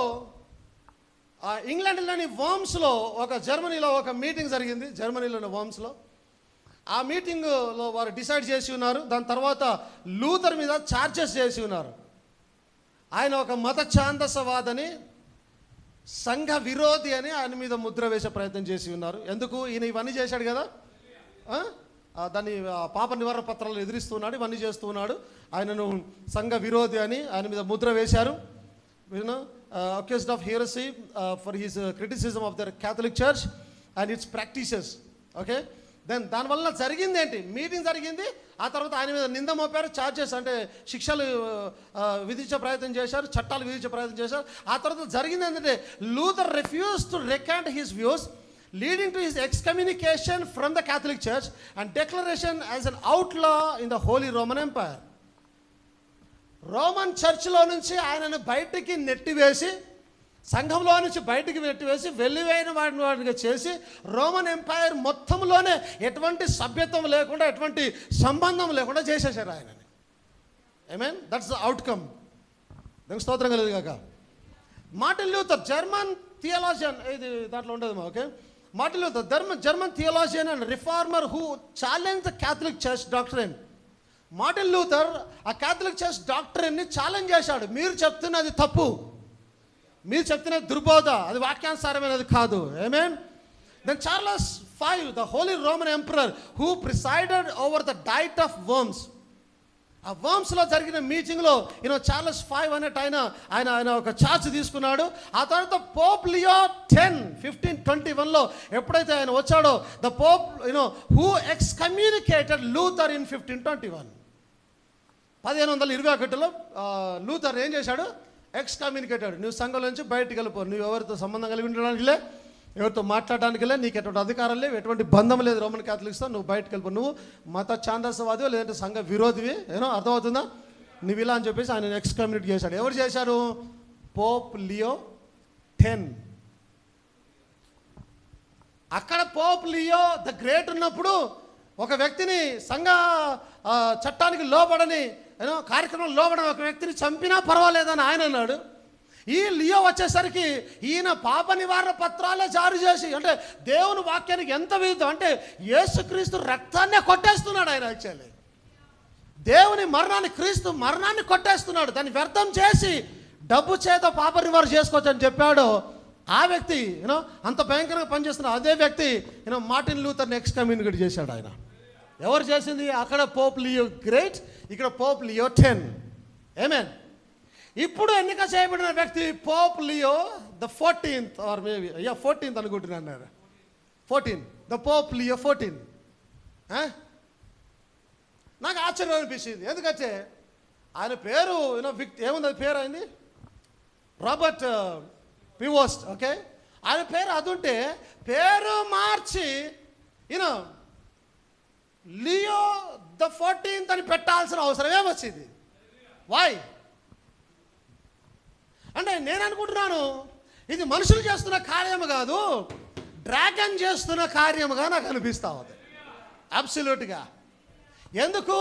ఇంగ్లాండ్లోని వర్మ్స్లో జర్మనీలో ఒక మీటింగ్ జరిగింది. జర్మనీలోని వర్మ్స్లో ఆ మీటింగ్లో వారు డిసైడ్ చేసి ఉన్నారు. దాని తర్వాత లూథర్ మీద ఛార్జెస్ చేసి ఉన్నారు. ఆయన ఒక మత ఛాందసవాదని, సంఘ విరోధి అని ఆయన మీద ముద్ర వేసే ప్రయత్నం చేసి ఉన్నారు. ఎందుకు? ఈయన ఇవన్నీ చేశాడు కదా, దాన్ని పాప నివారణ పత్రాలు ఎదిరిస్తున్నాడు, ఇవన్నీ చేస్తున్నాడు. ఆయనను సంఘ విరోధి అని ఆయన మీద ముద్ర వేశారు. Accused of heresy for his criticism of the Catholic Church and its practices. Okay, then దానివల్ల జరిగింది ఏంటి? మీటింగ్ జరిగింది. ఆ తర్వాత ఆయన మీద నింద మోపారు, ఛార్జెస్ అంటే శిక్షలు విధించే ప్రయత్నం చేశారు, చట్టాలు విధించే ప్రయత్నం చేశారు. ఆ తర్వాత జరిగింది ఏంటంటే, Luther refuse to recant his views, leading to his excommunication from the Catholic Church and declaration as an outlaw in the Holy Roman Empire. Roman చర్చ్లో నుంచి ఆయనను బయటికి నెట్టివేసి, సంఘంలో నుంచి బయటికి నెట్టివేసి, వెలివేయని వాడిగా చేసి, రోమన్ ఎంపైర్ మొత్తంలోనే ఎటువంటి సభ్యత్వం లేకుండా, ఎటువంటి సంబంధం లేకుండా చేసేసారు ఆయనని. ఆమేన్. That's the outcome. దానికి స్తోత్రం కలుగును గాక. మార్టిన్ లూథర్, జర్మన్ థియాలజియన్, ఇది దాంట్లో ఉండదు. Okay, Martin Luther, German theologian and reformer who challenge the Catholic church doctrine. Martin Luther ఆ క్యాథలిక్ చర్చ్ డాక్ట్రిన్ని ఛాలెంజ్ చేశాడు. మీరు చెప్తున్నది తప్పు, మీరు చెప్తున్నది దుర్బోధ, అది వాక్యానుసారమైనది కాదు. ఆమేన్. Then Charles V, the Holy Roman Emperor, who presided over the diet of worms. ఆ వర్మ్స్లో జరిగిన మీటింగ్లో చార్లెస్ V అనేట ఆయన ఒక ఛార్జ్ తీసుకున్నాడు. ఆ తర్వాత పోప్ లియో 1521లో ఎప్పుడైతే ఆయన వచ్చాడో, the Pope who excommunicated Luther in 1521. 1521లో లూథర్ ఏం చేశాడు? ఎక్స్కమ్యూనికేటెడ్. నువ్వు సంఘం నుంచి బయటికి వెళ్ళిపో, నువ్వు ఎవరితో సంబంధం కలిగి ఉండడానికి లే, ఎవరితో మాట్లాడడానికి లే, నీకు ఎటువంటి అధికారం లేవు, ఎటువంటి బంధం లేదు రోమన్ క్యాథలిక్స్తో, నువ్వు బయటకు వెళ్ళిపో, నువ్వు మత ఛాందసవాదివో లేదంటే సంఘ విరోధివి, అర్థమవుతుందా? నువ్వు ఇలా అని చెప్పేసి ఆయన ఎక్స్కమ్యూనికేట్ చేశాడు. ఎవరు చేశారు? Pope Leo 10. అక్కడ పోప్ లియో ద గ్రేట్ ఉన్నప్పుడు ఒక వ్యక్తిని సంఘ చట్టానికి లోబడని కార్యక్రమం లోబడని ఒక వ్యక్తిని చంపినా పర్వాలేదని ఆయన అన్నాడు. ఈ లియో వచ్చేసరికి ఈయన పాప నివారణ పత్రాలే జారీ చేసి, అంటే దేవుని వాక్యానికి ఎంత విరుద్ధం అంటే యేసుక్రీస్తు రక్తాన్నే కొట్టేస్తున్నాడు ఆయన. యాక్చువల్లీ దేవుని మరణాన్ని, క్రీస్తు మరణాన్ని కొట్టేస్తున్నాడు. దాన్ని వ్యర్థం చేసి డబ్బు చేత పాప నివారణ చేసుకోవచ్చు అని చెప్పాడు. ఆ వ్యక్తి అంత భయంకరంగా పనిచేస్తున్న అదే వ్యక్తి మార్టిన్ లూథర్ని ఎక్స్కమ్యూనికేట్ చేశాడు ఆయన. ఎవరు చేసింది? అక్కడ పోప్ లియో గ్రేట్, ఇక్కడ పోప్ లియో 10. ఆమేన్. ఇప్పుడు ఎన్నిక చేయబడిన వ్యక్తి Pope Leo the 14th or maybe 14th అనుకుంటున్నాను. 14 ద పోప్ లియో 14. నాకు ఆశ్చర్యం అనిపించింది. ఎందుకంటే ఆయన పేరు ఏముంది, అది పేరు అయింది రాబర్ట్ పివోస్ట్. ఓకే, ఆయన పేరు అదుంటే పేరు మార్చి లియో ద 14th అని పెట్టాల్సిన అవసరం ఏమొచ్చింది? వై అంటే నేను అనుకుంటున్నాను ఇది మనుషులు చేస్తున్న కార్యము కాదు, డ్రాగన్ చేస్తున్న కార్యముగా నాకు అనిపిస్తూ ఉంది. అబ్సల్యూట్గా. ఎందుకు?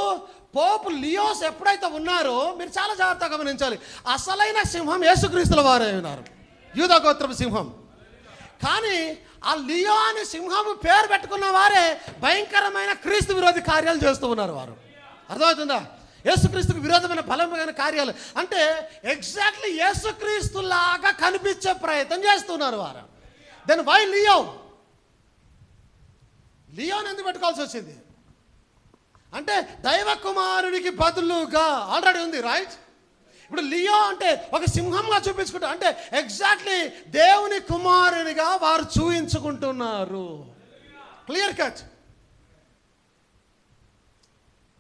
పోప్ లియోస్ ఎప్పుడైతే ఉన్నారో మీరు చాలా జాగ్రత్తగా గమనించాలి. అసలైన సింహం యేసుక్రీస్తుల వారే ఉన్నారు, యూదా గోత్రపు సింహం. కానీ ఆ లియో అని సింహం పేరు పెట్టుకున్న వారే భయంకరమైన క్రీస్తు విరోధి కార్యాలు చేస్తూ ఉన్నారు వారు. అర్థమవుతుందా? యేసుక్రీస్తుకు విరోధమైన బలమైన కార్యాలు అంటే ఎగ్జాక్ట్లీ యేసుక్రీస్తు లాగా కనిపించే ప్రయత్నం చేస్తున్నారు వారు. Then why Leo? లియోని ఎందుకు పెట్టుకోవాల్సి వచ్చింది అంటే దైవ కుమారునికి బదులుగా ఆల్రెడీ ఉంది, రైట్? ఇప్పుడు లియో అంటే ఒక సింహంగా చూపించుకుంటారు, అంటే ఎగ్జాక్ట్లీ దేవుని కుమారునిగా వారు చూపించుకుంటున్నారు. Clear cut.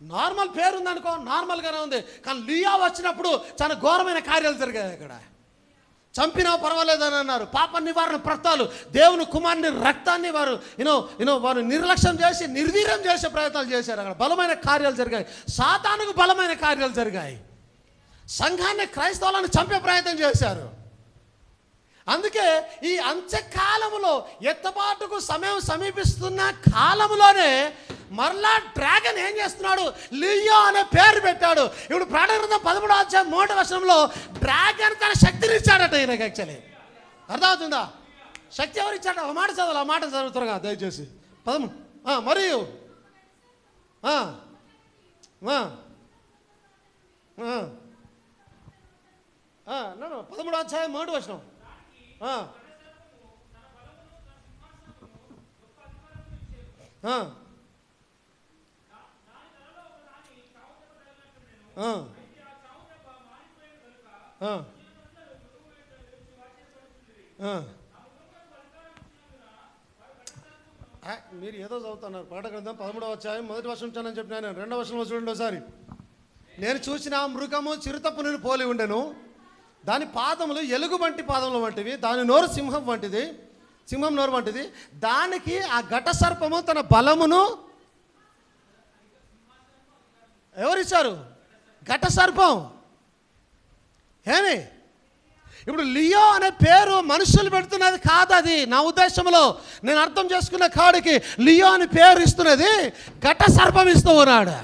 నార్మల్ పేరు ఉందనుకో, నార్మల్గానే ఉంది. కానీ లియో వచ్చినప్పుడు చాలా ఘోరమైన కార్యాలు జరిగాయి. అక్కడ చంపినా పర్వాలేదని అన్నారు. పాప నివారణ పత్రాలు, దేవుని కుమారుని రక్తాన్ని వారు వారు నిర్లక్ష్యం చేసి నిర్వీర్యం చేసే ప్రయత్నాలు చేశారు. అక్కడ బలమైన కార్యాలు జరిగాయి. సాతానుకు బలమైన కార్యాలు జరిగాయి. సంఘాన్ని, క్రైస్తవులను చంపే ప్రయత్నం చేశారు. అందుకే ఈ అంత్యకాలములో ఎత్తబాటుకు సమయం సమీపిస్తున్న కాలంలోనే మరలా డ్రాగన్ ఏం చేస్తున్నాడు? లియో అనే పేరు పెట్టాడు. ఇప్పుడు ప్రకటన గ్రంథం 13:3 డ్రాగన్ తన శక్తిని ఇచ్చాడట ఈయనకి. యాక్చువల్లీ అర్థమవుతుందా? శక్తి ఎవరు ఇచ్చాడు? ఒక మాట చదవాలి, ఆ మాట చదువుతారుగా దయచేసి. 13 మరియు 13:3 మీరు ఏదో చదువుతున్నారు. ప్రకటన గ్రంథం 13:1 అని చెప్పినాను. 2వ వచనంలో చూడండి ఒకసారి. నేను చూసిన మృగము చిరుతపుని పోలి ఉండెను. దాని పాదములు ఎలుగుబంటి పాదములు వంటివి, దాని నోరు సింహం వంటిది, సింహం నోరు వంటిది. దానికి ఆ ఘట సర్పము తన బలమును ఎవరిచ్చారు? ఘట సర్పం. ఏమి ఇప్పుడు లియో అనే పేరు మనుషులు పెడుతున్నది కాదు. అది నా ఉద్దేశంలో నేను అర్థం చేసుకున్న కాడికి లియో అని పేరు ఇస్తున్నది ఘట సర్పం ఇస్తూ ఉన్నాడు.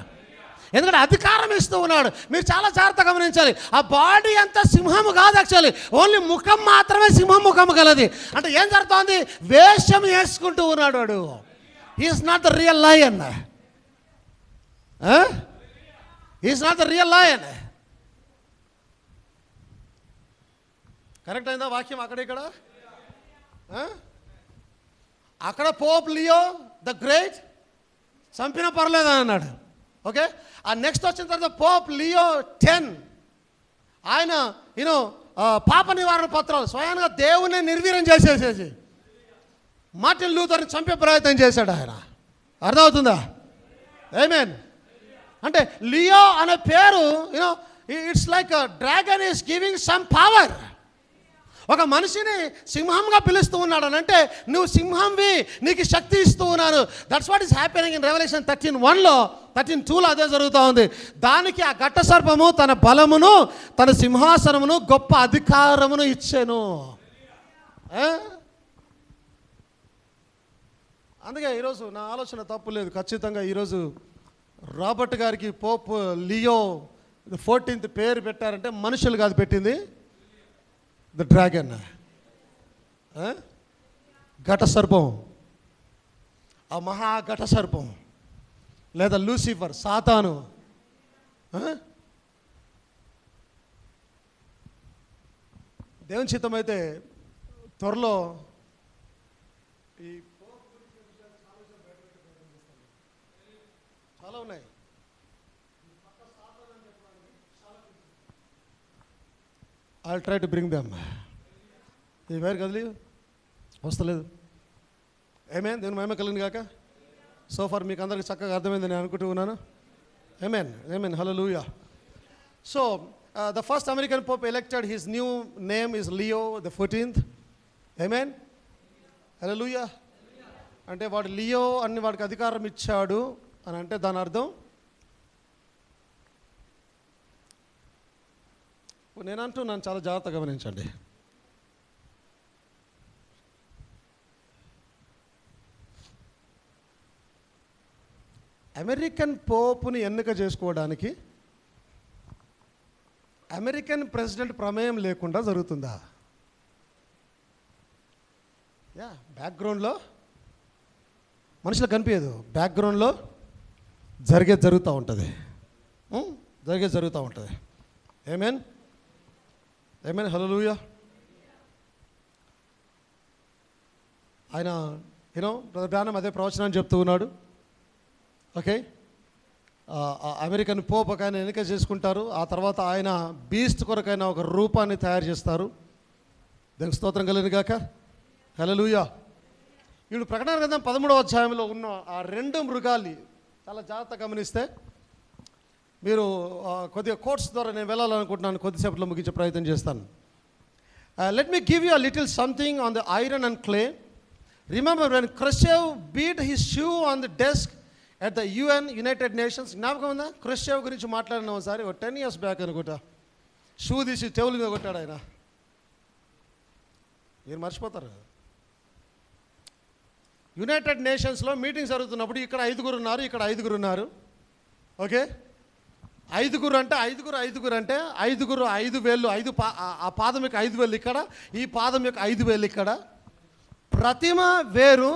ఎందుకంటే అధికారం ఇస్తూ ఉన్నాడు. మీరు చాలా జాగ్రత్తగా గమనించాలి. ఆ బాడీ అంతా సింహము కాదు, యాక్చువల్లీ ఓన్లీ ముఖం మాత్రమే సింహం ముఖం కలది. అంటే ఏం జరుగుతోంది? వేషం వేసుకుంటూ ఉన్నాడు వాడు. He is not the real lion. He is not the real lion. Correct అయిందా వాక్యం? ఇక్కడ అక్కడ పోప్ లియో ద గ్రేట్ చంపిన పర్లేదని అన్నాడు. ఓకే, ఆ నెక్స్ట్ వచ్చిన తర్వాత పోప్ లియో 10 ఆయన పాప నివారణ పత్రాలు స్వయంగా దేవుని నిర్వీర్యం చేసేసేసి మార్టిన్ లూథర్ని చంపే ప్రయత్నం చేశాడు ఆయన. అర్థమవుతుందా? ఆమేన్. అంటే లియో అనే పేరు it's like dragon is giving some power. ఒక మనిషిని సింహంగా పిలుస్తూ ఉన్నాడు అని అంటే నువ్వు సింహంవి, నీకు శక్తి ఇస్తూ ఉన్నాను. That's what is happening in revelation 13:1లో 13:2లో అదే జరుగుతూ ఉంది. దానికి ఆ ఘట సర్పము తన బలమును, తన సింహాసనమును, గొప్ప అధికారమును ఇచ్చెను. అందుకే ఈరోజు నా ఆలోచన తప్పు లేదు, ఖచ్చితంగా ఈరోజు రాబర్ట్ గారికి పోప్ లియో 14th పేరు పెట్టారంటే మనుషులు కాదు పెట్టింది, ద డ్రాగన్, ఘట సర్పం, ఆ మహా ఘట సర్పం లేదా లూసిఫర్ సాతాను. దేవుని చిత్తమైతే త్వరలో ఈ చాలా ఉన్నాయి. I try to bring them. ఈ వేరు కదిలి వస్తలేదు. ఏమేన్ దేవుని మహిమ కలిగింది కాక. సో ఫార్ మీకు అందరికి చక్కగా అర్థమైంది నేను అనుకుంటూ ఉన్నాను. Amen amen hallelujah. So the first American Pope elected, his new name is Leo the 14th. Amen. Hallelujah. అంటే వాడు లియో అని వాడికి అధికారం ఇచ్చాడు అని అంటే దాని అర్థం, నేనంటూ నన్ను చాలా జాగ్రత్తగా గమనించండి. అమెరికన్ పోపుని ఎన్నిక చేసుకోవడానికి అమెరికన్ ప్రెసిడెంట్ ప్రమేయం లేకుండా జరుగుతుందా? బ్యాక్గ్రౌండ్లో మనుషులకు కనిపించదు, బ్యాక్గ్రౌండ్లో జరుగుతూ ఉంటుంది. ఆమేన్ ఆమేన్ హల్లెలూయా. ఆయన బ్రదర్ బ్రానమ్ అదే ప్రవచనాన్ని చెప్తూ ఉన్నాడు. ఓకే, అమెరికన్ పోప్ ఒక ఆయన ఎన్నిక చేసుకుంటారు. ఆ తర్వాత ఆయన బీస్ట్ కొరకైన ఒక రూపాన్ని తయారు చేస్తారు. దానికి స్తోత్రం కలిగిన గాక. హల్లెలూయా. ఇప్పుడు ప్రకటన గ్రంథం 13వ అధ్యాయంలో ఉన్న ఆ 2 మృగాలు చాలా జాగ్రత్తగా గమనిస్తే మీరు కొద్దిగా కోట్స్ ద్వారా నేను వెళ్ళాలనుకుంటున్నాను, కొద్దిసేపట్లో ముగించే ప్రయత్నం చేస్తాను. Let me give you a little something on the iron and clay. Remember when Khrushchev beat his shoe on the desk at the United Nations. జ్ఞాపకం ఉందా? క్రషేవ్ గురించి మాట్లాడిన ఒకసారి 10 years బ్యాక్ అనుకుంటా. షూ తీసి టేబుల్ మీద కొట్టాడు ఆయన. మీరు మర్చిపోతారు. యునైటెడ్ నేషన్స్లో మీటింగ్స్ జరుగుతున్నప్పుడు ఇక్కడ 5 ఉన్నారు, ఇక్కడ 5 ఉన్నారు. ఓకే, 5 అంటే 5 అంటే 5 వేళ్ళు, ఆ పాదం యొక్క 5 వేళ్ళు ఇక్కడ, ఈ పాదం యొక్క 5 వేళ్ళు ఇక్కడ. ప్రతిమ వేరు,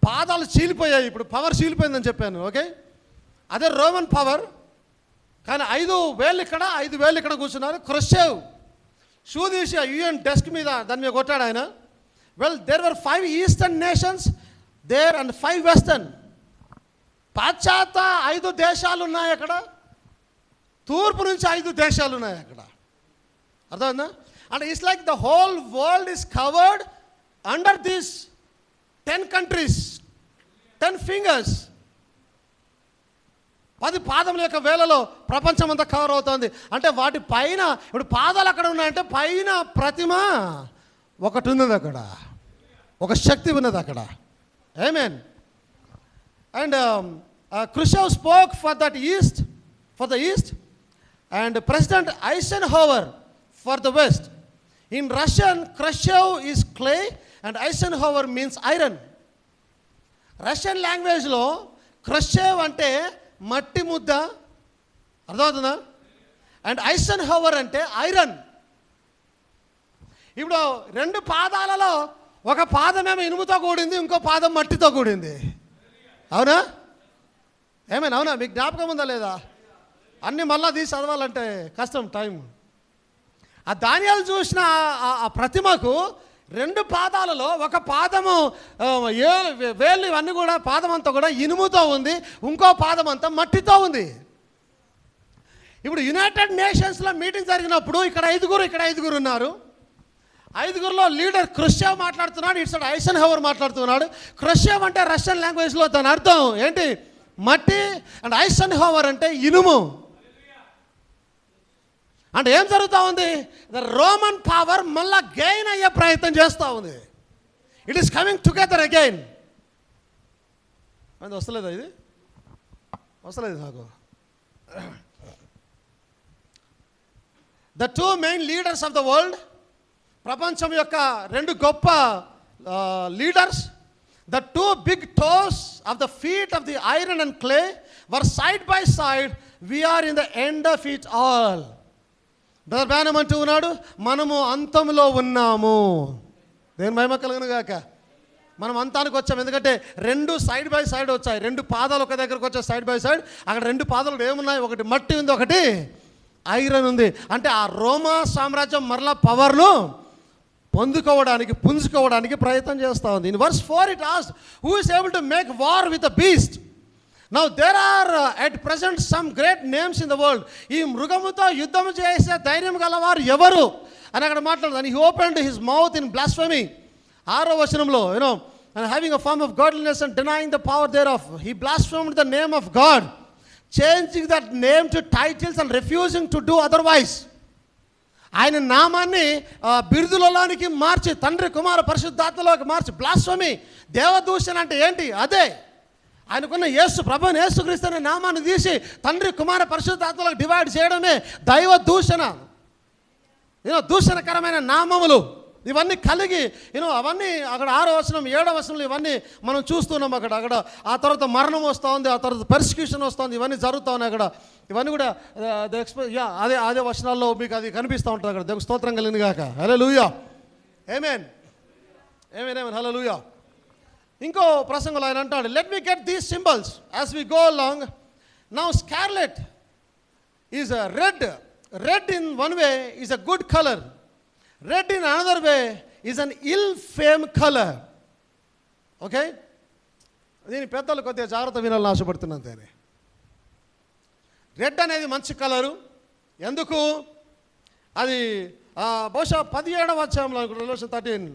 పాదాలు చీలిపోయాయి. ఇప్పుడు పవర్ చీలిపోయిందని చెప్పాను. ఓకే, అదే రోమన్ పవర్. కానీ 5 వేళ్ళు ఇక్కడ, 5 వేళ్ళు ఇక్కడ కూర్చున్నారు. క్రషేవ్ షూ తీసి యుఎన్ డెస్క్ మీద దాని మీద కొట్టాడు ఆయన. Well, there were 5 eastern nations there and 5 western. పాశ్చాత్య 5 దేశాలు ఉన్నాయి అక్కడ, తూర్పు నుంచి 5 దేశాలు ఉన్నాయి అక్కడ. అర్థమైందా? అంటే it's like the whole world is covered under this 10 countries, 10 fingers. 10 పాదముల యొక్క వేలలో ప్రపంచం అంతా కవర్ అవుతుంది. అంటే వాటి పైన ఇప్పుడు పాదాలు అక్కడ ఉన్నాయంటే పైన ప్రతిమ ఒకటి ఉన్నది అక్కడ, ఒక శక్తి ఉన్నది అక్కడ. ఆమేన్. And Khrushchev spoke for the East and President Eisenhower for the West. In Russian Khrushchev is clay and Eisenhower means iron. Russian లాంగ్వేజ్లో క్రషేవ్ అంటే మట్టి ముద్ద, అర్థమవుతుందా? అండ్ ఐసెన్హోవర్ అంటే ఐరన్. ఇప్పుడు 2 పాదాలలో ఒక పాదమేమో ఇనుముతో కూడింది, ఇంకో పాదం మట్టితో కూడింది. అవునా? ఏమైనా అవునా? మీకు జ్ఞాపకం ఉందా లేదా? అన్నీ మళ్ళా తీసి చదవాలంటే కష్టం, టైం. ఆ దానియాలు చూసిన ఆ ప్రతిమకు 2 పాదాలలో ఒక పాదము వేళ్ళు ఇవన్నీ కూడా పాదం అంతా కూడా ఇనుముతో ఉంది, ఇంకో పాదం అంతా మట్టితో ఉంది. ఇప్పుడు యునైటెడ్ నేషన్స్లో మీటింగ్ జరిగినప్పుడు ఇక్కడ 5 ఉన్నారు. 5లో లీడర్ క్రషేవ్ మాట్లాడుతున్నాడు, ఇటు సైడ్ ఐసెన్హోవర్ మాట్లాడుతున్నాడు. క్రషేవ్ అంటే రష్యన్ లాంగ్వేజ్లో దాని అర్థం ఏంటి? మట్టి. అండ్ ఐసెన్హోవర్ అంటే ఇనుము. అంటే ఏం జరుగుతూ ఉంది? ద రోమన్ పవర్ మళ్ళా గెయిన్ అయ్యే ప్రయత్నం చేస్తూ ఉంది. It is coming together again. అది వస్తలేదా? ఇది వస్తలేదు నాకు. The 2 main leaders of the world, ప్రపంచం యొక్క 2 గొప్ప leaders, The two big toes of the feet of the iron and clay were side by side. We are in the end of it all. Brother Branham అంటూ ఉన్నాడు, మనము అంతంలో ఉన్నాము. దేని మహిమ కలుగును గాక. మనం అంతానికి వచ్చాము. ఎందుకంటే రెండు సైడ్ బై సైడ్ వచ్చాయి. రెండు పాదాలు ఒక దగ్గరకు వచ్చాయి సైడ్ బై సైడ్. అక్కడ రెండు పాదాలు ఏమున్నాయి? ఒకటి మట్టి ఉంది, ఒకటి ఐరన్ ఉంది. అంటే ఆ రోమా సామ్రాజ్యం మరలా పవర్ను పుంజుకోవడానికి ప్రయత్నం చేస్తూ ఉంది. In verse 4 it asks, who is able to make war with the beast? Now there are at present some great names in the world. ఈ మృగముతో యుద్ధం చేసే ధైర్యం గలవారు ఎవరు అని అక్కడ మాట్లాడుతుంది. And he opened his mouth in blasphemy. 6వ వచనంలో, and having a form of godliness and denying the power thereof, he blasphemed the name of God, changing that name to titles and refusing to do otherwise. ఆయన నామాన్ని బిరుదులలోనికి మార్చి, తండ్రి కుమార పరిశుద్ధాత్మలోకి మార్చి, బ్లాస్ఫమీ, దేవదూషణ అంటే ఏంటి? అదే ఆయనకున్న ప్రభువుని యేసుక్రీస్తు అనే నామాన్ని తీసి తండ్రి కుమార పరిశుద్ధాత్మలోకి డివైడ్ చేయడమే దైవ దూషణ. దూషణకరమైన నామములు ఇవన్నీ కలిగి అవన్నీ అక్కడ 6వ వచనం 7వ వచనంలో ఇవన్నీ మనం చూస్తున్నాం. అక్కడ ఆ తర్వాత మరణం వస్తూ ఉంది, ఆ తర్వాత పర్సిక్యూషన్ వస్తుంది, ఇవన్నీ జరుగుతూ ఉన్నాయి. అక్కడ ఇవన్నీ కూడా అదే వచనాల్లో మీకు అది కనిపిస్తూ ఉంటుంది. అక్కడ దేవునికి స్తోత్రం కలిగింది గాక. హల్లెలూయా, ఆమేన్, ఆమేన్, ఆమేన్, హల్లెలూయా. ఇంకో ప్రసంగంలో ఆయన అంటాడు, let me get these symbols as we go along. Now scarlet is red in one way is a good colour. Red in another way is an ill-famed color. Okay, దీని పెద్దలు కొద్దిగా జాగ్రత్త వినాలని ఆశపడుతున్నాను. దాన్ని రెడ్ అనేది మంచి కలరు. ఎందుకు? అది బహుశా 17వ అధ్యాయంలో Revelation 13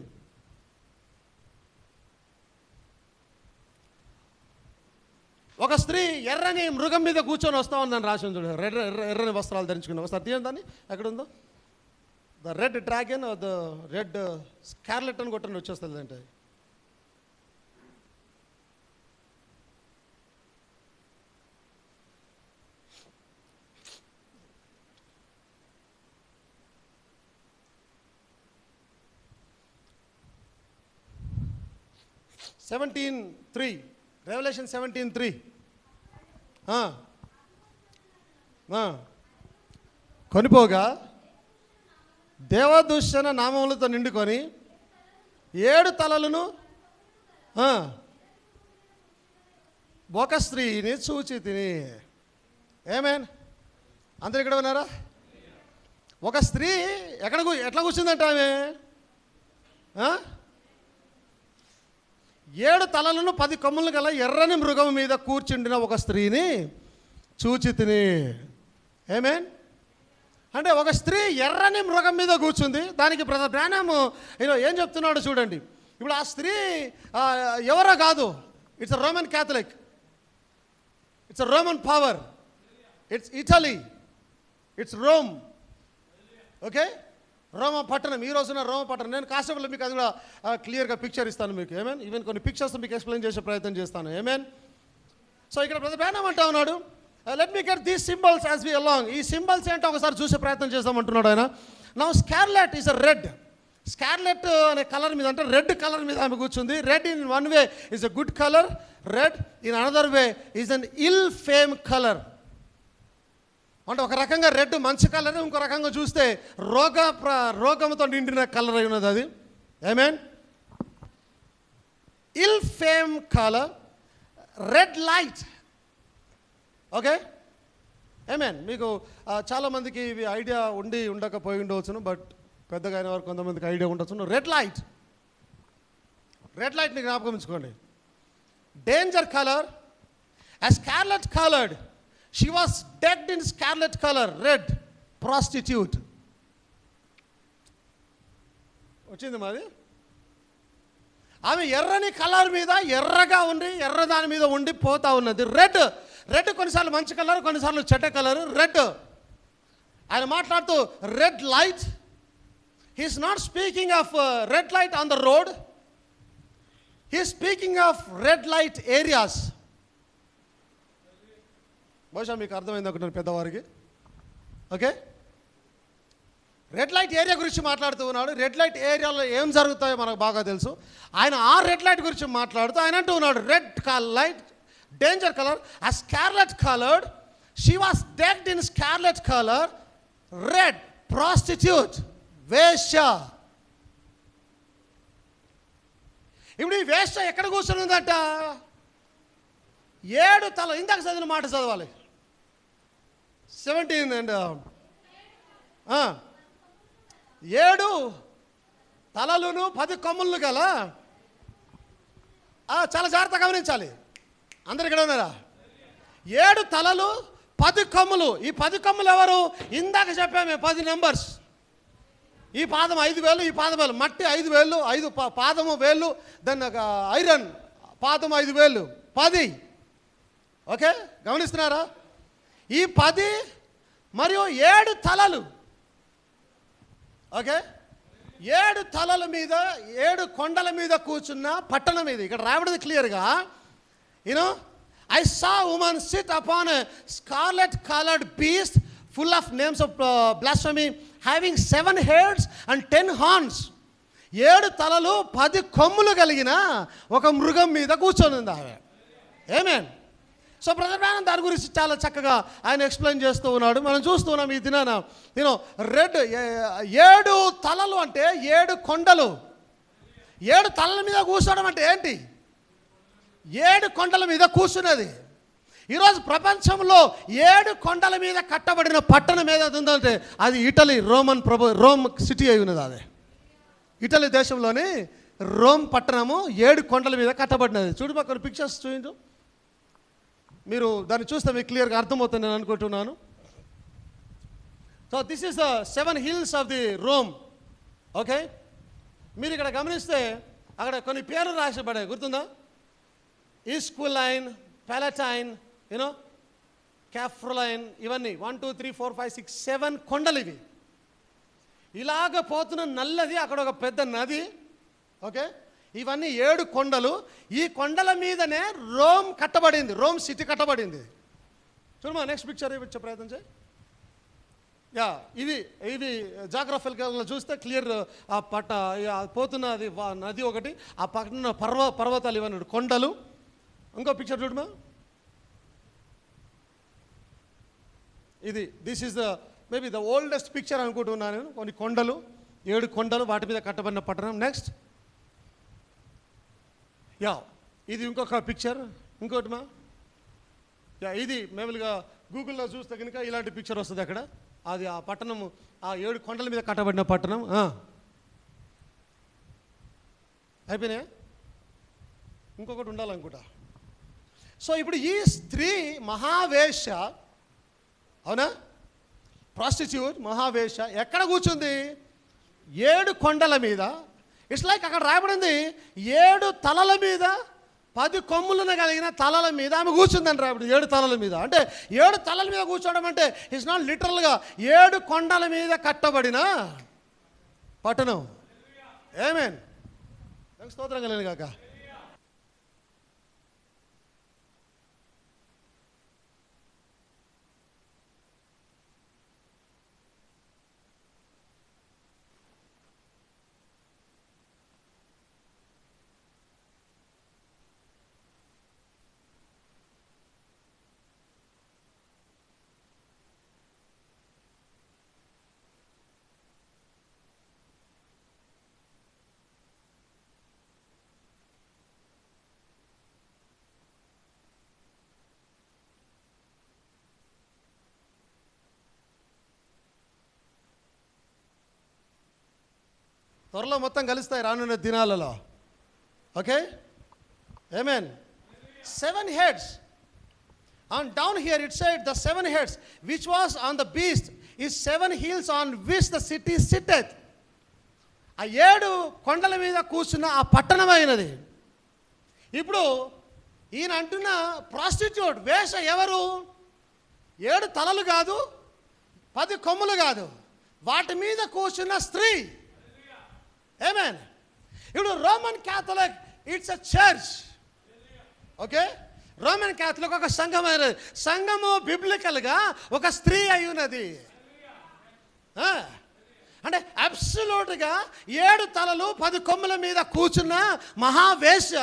ఒక స్త్రీ ఎర్రని మృగం మీద కూర్చొని వస్తూ ఉందని రాసి చూడండి. ఎర్రని వస్త్రాలు ధరించుకుని. ఒకసారి తీయండి దాన్ని, ఎక్కడుందో. The red dragon, the red scarlet అని కొట్టండి, వచ్చేస్తుంది. అంటే Revelation 17:3 కొనిపోగా దేవదూషణ నామములతో నిండుకొని 7 తలలను ఒక స్త్రీని చూచి తిని. ఏమేన్ అందరు ఇక్కడ ఉన్నారా? ఒక స్త్రీ ఎట్లా కూర్చుందంట ఆమె? 7 తలలను 10 కొమ్ములు గల ఎర్రని మృగం మీద కూర్చుండిన ఒక స్త్రీని చూచి తిని. ఏమేన్ అంటే ఒక స్త్రీ ఎర్రని మృగం మీద కూర్చుంది. దానికి బ్రదర్ బ్రానమ్ ఏం చెప్తున్నాడు చూడండి. ఇప్పుడు ఆ స్త్రీ ఎవరో కాదు, it's a Roman Catholic, it's a Roman power, it's Italy, it's Rome. Okay, రోమ పట్టణం. ఈ రోజున రోమ పట్టణం. నేను కాసేపులో మీకు అది కూడా క్లియర్గా పిక్చర్ ఇస్తాను మీకు. ఏమేన్ ఈవెన్ కొన్ని పిక్చర్స్ మీకు ఎక్స్ప్లెయిన్ చేసే ప్రయత్నం చేస్తాను. ఏమేన్ సో ఇక్కడ బ్రదర్ బ్రానమ్ అంటా ఉన్నాడు, let me get these symbols as we along. ఈ సింబల్స్ ఏంటో ఒకసారి చూసే ప్రయత్నం చేస్తామంటున్నాడు ఆయన. Now scarlet is a red. Scarlet అనే కలర్ మీద, అంటే రెడ్ కలర్ మీద ఆమె కూర్చుంది. Red in one way is a good colour, red in another way is an ill fame colour. అంటే ఒక రకంగా రెడ్ మంచి కలర్, ఇంకో రకంగా చూస్తే రోగంతో నిండిన కలర్ అయి ఉన్నది అది. ఆమేన్. Ill fame colour, red light. Okay, ఆమేన్. మీకు చాలామందికి ఇవి ఐడియా ఉండకపోయి ఉండవచ్చును, బట్ పెద్దగా అయిన వారు కొంతమందికి ఐడియా ఉండొచ్చును. రెడ్ లైట్ని జ్ఞాపకం ఉంచుకోండి. Danger colour, a scarlet colored. She was decked in scarlet color, red, prostitute. వచ్చింది మాది. ఆమె ఎర్రని కలర్ మీద ఎర్రగా ఉండి ఎర్రదాని మీద ఉండి పోతా ఉన్నది. రెడ్ కొన్నిసార్లు మంచి కలర్, కొన్నిసార్లు చెడ్డ కలర్. రెడ్ ఆయన మాట్లాడుతూ red light. He is not speaking of red light on the road, he is speaking of red light areas. బహుశా మీకు అర్థమైంది అనుకుంటున్నాను పెద్దవారికి. ఓకే, రెడ్ లైట్ ఏరియా గురించి మాట్లాడుతూ ఉన్నాడు. రెడ్ లైట్ ఏరియాలో ఏం జరుగుతాయో మనకు బాగా తెలుసు. ఆయన ఆ రెడ్ లైట్ గురించి మాట్లాడుతూ ఆయన అంటూ ఉన్నాడు, రెడ్ లైట్, డేంజర్ కలర్, ఆ scarlet coloured, she was decked in scarlet colour, red, prostitute, వేశ్య. ఇప్పుడు ఈ వేశ్య ఎక్కడ కూర్చొని ఉందట? 7 తల, ఇందాక చదివిన మాట చదవాలి, 17 అండ్ 7 తలలును 10 కొమ్ములను గల, చాలా జాగ్రత్తగా గమనించాలి, అందరు ఇక్కడ ఉన్నారా? 7 తలలు 10 కొమ్ములు. ఈ 10 కొమ్ములు ఎవరు? ఇందాక చెప్పామే 10 నెంబర్స్. ఈ పాదం 5 వేలు, ఈ పాదం వేలు, మట్టి 5 వేలు, 5 పాదము వేలు, దాన్ని ఐరన్ పాదం 5 వేలు, 10. ఓకే, గమనిస్తున్నారా? ఈ 10 మరియు 7 తలలు. ఓకే, 7 తలల మీద, 7 కొండల మీద కూర్చున్న పట్టణం ఇది. ఇక్కడ రాబడింది క్లియర్గా, you know, I saw a woman sit upon a scarlet colored beast full of names of blasphemy, having 7 heads and 10 horns. 7 తలలు 10 కొమ్ములు కలిగిన ఒక మృగం మీద కూర్చొని ఉంది ఆమె. ఆమేన్. సో బ్రదర్ బ్రానమ్ దాని గురించి చాలా చక్కగా ఆయన ఎక్స్ప్లెయిన్ చేస్తూ ఉన్నాడు. మనం చూస్తున్నాం ఈ దినాన, యూనో, రెడ్ 7 తలలు అంటే 7 కొండలు. 7 తలల మీద కూర్చోవడం అంటే ఏంటి? 7 కొండల మీద కూర్చున్నది. ఈరోజు ప్రపంచంలో 7 కొండల మీద కట్టబడిన పట్టణం ఏదైతే ఉందంటే అది ఇటలీ, రోమ్ సిటీ అయి ఉన్నది. అదే ఇటలీ దేశంలోని రోమ్ పట్టణము 7 కొండల మీద కట్టబడినది. చుట్టుపక్కల పిక్చర్స్ చూపించు, మీరు దాన్ని చూస్తే మీకు క్లియర్గా అర్థమవుతుంది నేను అనుకుంటున్నాను. So this is the 7 hills of the Rome. Okay, మీరు ఇక్కడ గమనిస్తే అక్కడ కొన్ని పేర్లు రాసబడాయి, గుర్తుందా? ఈస్క్విలైన్, పాలటైన్, యూనో, క్యాఫ్రోలైన్, ఇవన్నీ 1 2 3 4 5 6 7 కొండలు ఇవి. ఇలాగ పోతున్న నల్లది అక్కడ ఒక పెద్ద నది. ఓకే, ఇవన్నీ 7 కొండలు. ఈ కొండల మీదనే రోమ్ కట్టబడింది, రోమ్ సిటీ కట్టబడింది. చూడమా, నెక్స్ట్ పిక్చర్ ఇచ్చే ప్రయత్నం చేయి. యా, ఇవి జాగ్రఫికల్గా చూస్తే క్లియర్. ఆ పోతున్నది నది ఒకటి, ఆ పక్కన పర్వతాలు, ఇవన్నీ కొండలు. ఇంకో పిక్చర్ చూడమా, this is maybe the oldest picture అనుకుంటున్నాను నేను. కొన్ని కొండలు, 7 కొండలు, వాటి మీద కట్టబడిన పట్టణం. నెక్స్ట్, యా, ఇది ఇంకొక పిక్చర్. ఇంకోటిమా, యా, ఇది మామూలుగా గూగుల్లో చూస్తే కనుక ఇలాంటి పిక్చర్ వస్తుంది అక్కడ. అది ఆ పట్టణము, ఆ 7 కొండల మీద కట్టబడిన పట్టణం. అయిపోయినాయా? ఇంకొకటి ఉండాలనుకుంటా. సో ఇప్పుడు ఈ స్త్రీ మహావేష, అవునా, ప్రాస్టిట్యూట్, మహావేష ఎక్కడ కూర్చుంది? 7 కొండల మీద. ఇట్స్ లైక్ అక్కడ రాయబడింది 7 తలల మీద, 10 కొమ్ములను కలిగిన తలల మీద ఆమె కూర్చుందని రాయబడింది. 7 తలల మీద అంటే 7 తలల మీద కూర్చోవడం అంటే ఇట్స్ నాట్ లిటరల్గా 7 కొండల మీద కట్టబడిన పట్టణం. ఆమేన్. స్తోత్రం కలుగును గాక. త్వరలో మొత్తం కలుస్తాయి రానున్న దినాలలో. Okay, amen. 7 heads. And down here it said the 7 heads which was on the beast is 7 hills on which the city sitteth. ఆ 7 కొండల మీద కూర్చున్న ఆ పట్టణమైనది. ఇప్పుడు ఈయన అంటున్న ప్రాస్టిట్యూట్, వేష ఎవరు? 7 తలలు కాదు, 10 కొమ్ములు కాదు, వాటి మీద కూర్చున్న స్త్రీ. ఆమేన్. ఇప్పుడు Roman Catholic it's a church. Okay, Roman Catholic ఒక సంఘం అయినది. సంఘము బిబ్లికల్గా ఒక స్త్రీ అయి ఉన్నది. అబ్సల్యూట్గా 7 తలలు 10 కొమ్ముల మీద కూర్చున్న మహావేశ్య.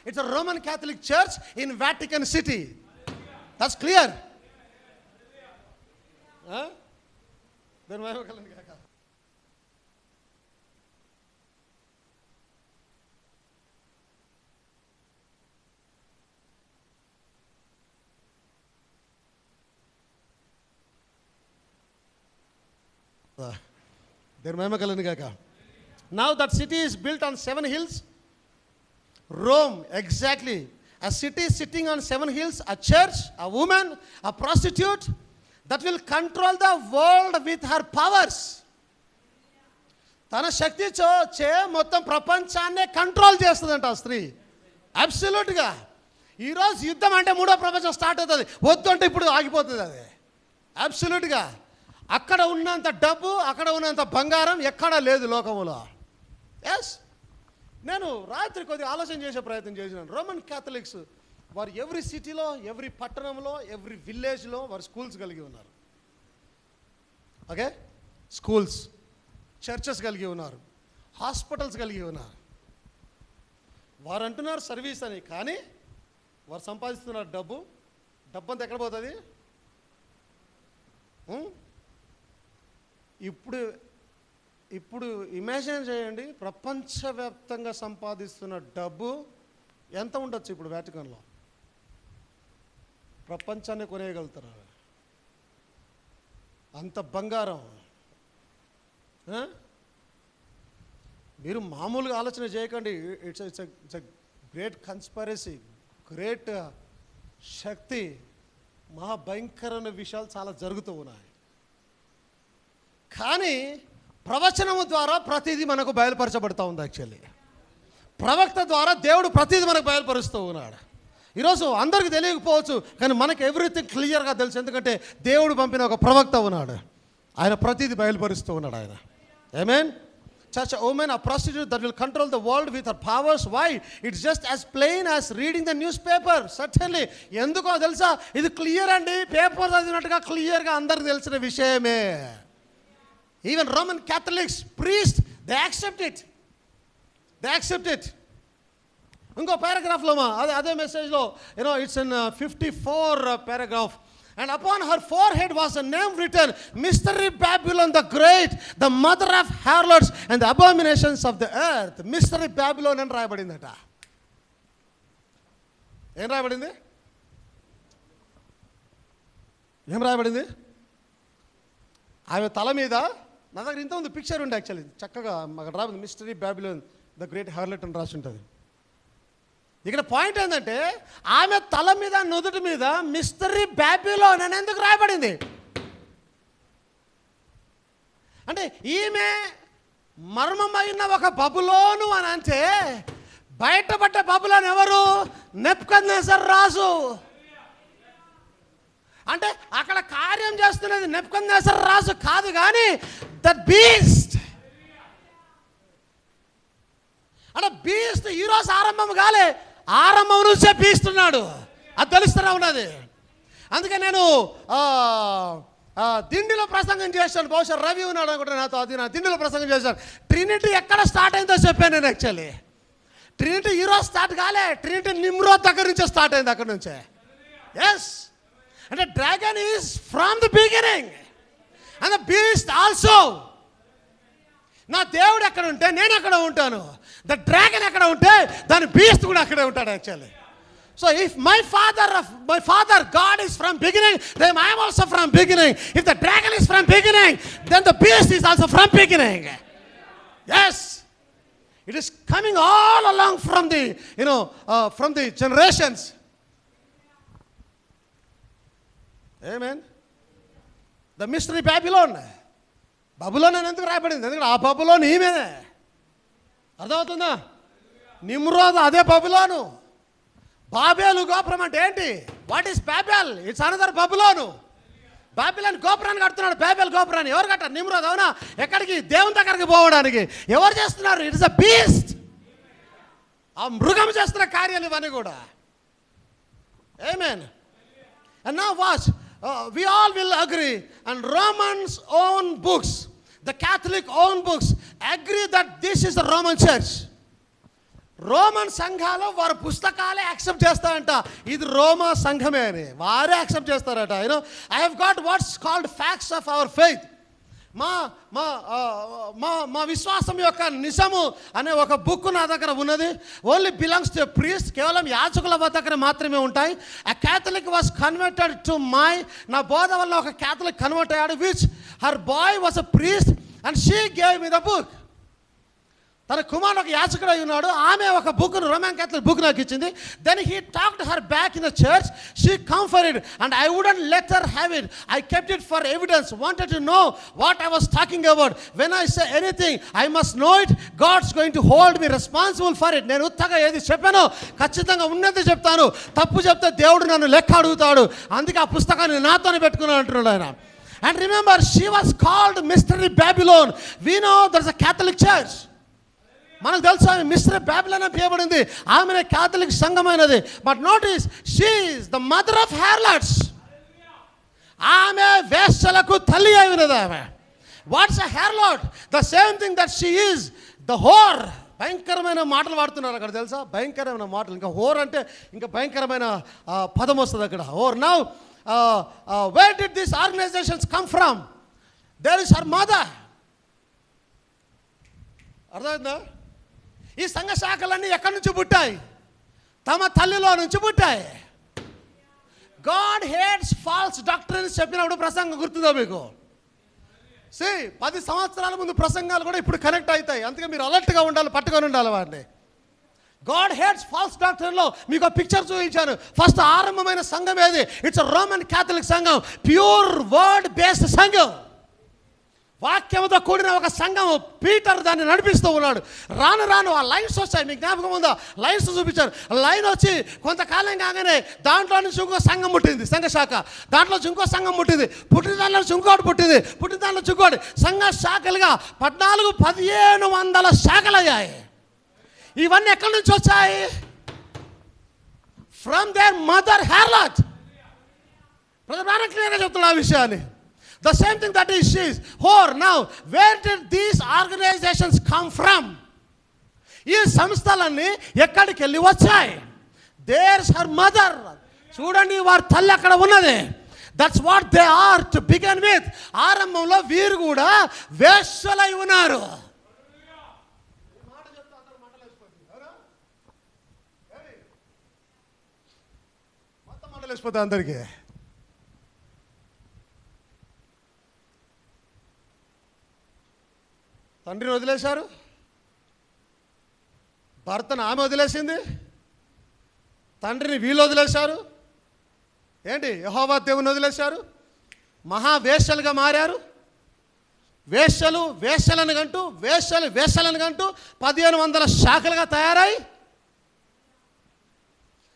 It's Roman Catholic Church in Vatican City. That's clear. దేని మహిమ కలుగును గాక. దేని మహిమ కలుగును గాక. Now that city is built on 7 hills. Rome, exactly. A city sitting on 7 hills, a church, a woman, a prostitute that will control the world with her powers. తన శక్తి చే మొత్తం ప్రపంచాన్నే కంట్రోల్ చేస్తుందంట ఆ స్త్రీ. అబ్సల్యూట్గా. ఈరోజు యుద్ధం అంటే 3వ ప్రపంచం స్టార్ట్ అవుతుంది. వద్దు అంటే ఇప్పుడు ఆగిపోతుంది అది. అబ్సల్యూట్గా. అక్కడ ఉన్నంత డబ్బు, అక్కడ ఉన్నంత బంగారం ఎక్కడా లేదు లోకంలో. ఎస్, నేను రాత్రి కొద్దిగా ఆలోచన చేసే ప్రయత్నం చేసినాను. రోమన్ క్యాథలిక్స్ వారు ఎవ్రీ సిటీలో, ఎవ్రీ పట్టణంలో, ఎవ్రీ విలేజ్లో వారు స్కూల్స్ కలిగి ఉన్నారు. ఓకే, స్కూల్స్, చర్చెస్ కలిగి ఉన్నారు, హాస్పిటల్స్ కలిగి ఉన్నారు. వారు అంటున్నారు సర్వీస్ అని, కానీ వారు సంపాదిస్తున్నారు డబ్బు. డబ్బు అంతా ఎక్కడ పోతుంది? ఇప్పుడు ఇమాజిన్ చేయండి, ప్రపంచవ్యాప్తంగా సంపాదిస్తున్న డబ్బు ఎంత ఉండొచ్చు ఇప్పుడు వాటికన్లో? ప్రపంచాన్ని కొనేయగలుగుతారు అంత బంగారం. మీరు మామూలుగా ఆలోచన చేయకండి. ఇట్స్ ఎ గ్రేట్ కన్స్పరసీ, గ్రేట్ శక్తి, మహాభయంకరమైన విషయాలు చాలా జరుగుతూ ఉన్నాయి. కానీ ప్రవచనము ద్వారా ప్రతిదీ మనకు బయలుపరచబడుతూ ఉంది. యాక్చువల్లీ ప్రవక్త ద్వారా దేవుడు ప్రతిదీ మనకు బయలుపరుస్తూ ఉన్నాడు. ఈరోజు అందరికీ తెలియకపోవచ్చు, కానీ మనకు ఎవ్రీథింగ్ క్లియర్గా తెలుసు. ఎందుకంటే దేవుడు పంపిన ఒక ప్రవక్త ఉన్నాడు, ఆయన ప్రతిదీ బయలుపరుస్తూ ఉన్నాడు ఆయన. ఆమేన్. Such a woman, a prostitute that will control the world with her powers. Why? It's just as plain as reading the newspaper. Certainly. ఎందుకో తెలుసా? ఇది క్లియర్ అండి, పేపర్ చదివినట్టుగా క్లియర్గా అందరికి తెలిసిన విషయమే. Even Roman Catholics, priest, they accept it. ఇంకో పారాగ్రాఫ్లో అదే మెసేజ్లో it's in 54 paragraph. And upon her forehead was a name written, Mystery Babylon the Great, the mother of harlots and the abominations of the earth. Mystery Babylon అని రాయబడిందట. ఏం రాయబడింది? ఆమె తల మీద, నా దగ్గర ఇంత ఉంది పిక్చర్ ఉంది యాక్చువల్లీ, చక్కగా అక్కడ రాబడింది మిస్టరీ బ్యాబిలోన్ ద గ్రేట్ హార్లట్ అని రాసి ఉంటుంది. ఇక్కడ పాయింట్ ఏంటంటే ఆమె తల మీద, నుదుటి మీద మిస్టరీ బ్యాబిలోన్ అని ఎందుకు రాయబడింది అంటే, ఈమె మర్మమైన ఒక బబులోను అని అంటే, బయటపడ్డ బబులోన్ ఎవరు? నెబుకద్నెజర్ రాజు. అంటే అక్కడ కార్యం చేస్తున్నది నెబుకద్నెజర్ రాజు కాదు, కానీ ద బీస్ట్. అంటే బీస్ట్ ఈరోజు ఆరంభం కాలే, ఆరంభం నుంచే బీస్తున్నాడు. అది తెలుస్తూనే ఉన్నది. అందుకే నేను దిండిలో ప్రసంగం చేశాను. బహుశా రవి ఉన్నాడు అనుకుంటే నాతో. అది నా దిండిలో ప్రసంగం చేశాను. ట్రినిటీ ఎక్కడ స్టార్ట్ అయిందో చెప్పాను నేను. యాక్చువల్లీ ట్రినిటీ ఈరోజు స్టార్ట్ కాలే, ట్రినిటీ నిమ్రోద్ దగ్గర నుంచే స్టార్ట్ అయింది, అక్కడ నుంచే. ఎస్, అంటే dragon is from the beginning and the beast also. నా దేవుడు ఎక్కడ ఉంటే నేను అక్కడ ఉంటాను. ద డ్రాగన్ ఎక్కడ ఉంటే దాని బీస్ట్ కూడా అక్కడే ఉంటాడు actually. So if my father God is from beginning, then I am also from beginning. If the dragon is from beginning, then the beast is also from beginning. Yes, it is coming all along from the from the generations. Amen. The mystery Babylon, బబులోన్ అని ఎందుకు రాయబడింది? ఎందుకంటే ఆ బబులోన్ ఈమెనే. అర్థమవుతుందా? నిమ్రోద్ అదే బబులోను. బాబేలు గోపురం అంటే ఏంటి? What is Babel? It's another బబులోను. బాబిలోన్ గోపురాన్ని కడుతున్నాడు, బాబెల్ గోపురాన్ని. ఎవరు కట్టారు? నిమ్రోద్. అవునా? ఎక్కడికి? దేవుని దగ్గరికి పోవడానికి. ఎవరు చేస్తున్నారు? It's a beast. ఆ మృగం చేస్తున్న కార్యాలు ఇవన్నీ కూడా. ఆమేన్. And now watch, we all will agree, and Romans own books the Catholic own books agree that this is the Roman church. Roman సంఘాలు వారి పుస్తకాలే యాక్సెప్ట్ చేస్తారంట, ఇది రోమా సంఘమే అని వారే యాక్సెప్ట్ చేస్తారట. You know, I have got what's called facts of our faith. మా మా మా మా విశ్వాసం యొక్క నిజము అనే ఒక బుక్ నా దగ్గర ఉన్నది. ఓన్లీ బిలాంగ్స్ టు ప్రీస్ట్, కేవలం యాజకుల దగ్గర మాత్రమే ఉంటాయి. ఆ క్యాథలిక్ వాజ్ కన్వర్టెడ్ టు నా బోధ వల్ల ఒక క్యాథలిక్ కన్వర్ట్ అయ్యాడు, which her bye was a priest and she gave me the book. తన కుమారుడు ఒక యాజకుడు అయి ఉన్నాడు, ఆమె ఒక బుక్ను, రోమన్ క్యాథలిక్ బుక్ నాకు ఇచ్చింది. Then he talked her back in the church. She come for it and I wouldn't let her have it. I kept it for evidence, wanted to know what I was talking about. When I say anything I must know it. God's going to hold me responsible for it. నేను ఉత్తగా ఏది చెప్పానో ఖచ్చితంగా ఉన్నది చెప్తాను, తప్పు చెప్తే దేవుడు నన్ను లెక్క అడుగుతాడు. అందుకే ఆ పుస్తకాన్ని నాతోనే పెట్టుకున్నాను అంటున్నాడు ఆయన. And remember, she was called Mystery Babylon. We know there's a Catholic church. మనకు తెలుసు ఆమె మిస్టర్ బ్యాబిలోన్ అని పిలువబడింది, ఆమె క్యాథలిక్ సంఘమైనది. But notice, she is the mother of harlots. ఆమె వేశ్యలకు తల్లి అయినది ఆమె. What's a harlot? The same thing that she is the whore. భయంకరమైన మాటలు వాడుతున్నారు అక్కడ, తెలుసా? భయంకరమైన మాటలు. ఇంకా హోర్ అంటే ఇంకా భయంకరమైన పదం వస్తుంది అక్కడ. Whore. Now where did these organizations come from? There is her mother. అర్థమైందా? ఈ సంఘ శాఖలన్నీ ఎక్కడి నుంచి పుట్టాయి? తమ తల్లిలో నుంచి పుట్టాయి. గాడ్ హేట్స్ ఫాల్స్ డాక్ట్రిన్స్ చెప్పినప్పుడు ప్రసంగం గుర్తుందా మీకు? 10 సంవత్సరాల ముందు ప్రసంగాలు కూడా ఇప్పుడు కనెక్ట్ అవుతాయి. అందుకే మీరు అలర్ట్గా ఉండాలి, పట్టుకొని ఉండాలి వాడిని. గాడ్ హేట్స్ ఫాల్స్ డాక్టర్లో మీకు ఒక పిక్చర్ చూపించాను. ఫస్ట్ ఆరంభమైన సంఘం ఏది? ఇట్స్ రోమన్ క్యాథలిక్ సంఘం, ప్యూర్ వర్డ్ బేస్డ్ సంఘం, వాక్యంతో కూడిన ఒక సంఘం. పీటర్ దాన్ని నడిపిస్తూ ఉన్నాడు. రాను రాను ఆ లైన్స్ వచ్చాయి. మీకు జ్ఞాపకం ఉందా? లైన్స్ చూపించారు. లైన్ వచ్చి కొంతకాలం కాగానే దాంట్లో నుంచి ఇంకో సంఘం పుట్టింది, సంఘ శాఖ. దాంట్లో నుంచి ఇంకో సంఘం పుట్టింది, పుట్టిన దాంట్లో నుంచి ఇంకోటి పుట్టింది, పుట్టిన దాంట్లో నుంచి ఇంకోటి. సంఘ శాఖలుగా 1400-1500 శాఖలు అయ్యాయి. ఇవన్నీ ఎక్కడి నుంచి వచ్చాయి? From their mother harlot. ప్రధాన క్లియర్గా చెప్తున్నా ఆ విషయాన్ని. The same thing that is she is whore. Now, where did these organizations come from? ఈ సంస్థలన్నీ ఎక్కడికి వెళ్ళి వచ్చాయి? There's her mother. చూడండి, వారి తల్లి అక్కడ ఉన్నది. That's what they are to begin with. ఆరంభంలో వీరు కూడా వేశ్యలై ఉన్నారు. మొత్తం మాటలేసిపోతా అందరికీ. తండ్రిని వదిలేశారు, భర్తను ఆమె వదిలేసింది, తండ్రిని వీళ్ళు వదిలేశారు. ఏంటి? యెహోవా దేవుని వదిలేశారు. మహావేశ్యలుగా మారారు. వేశ్యలను కంటూ 1500 శాఖలుగా తయారై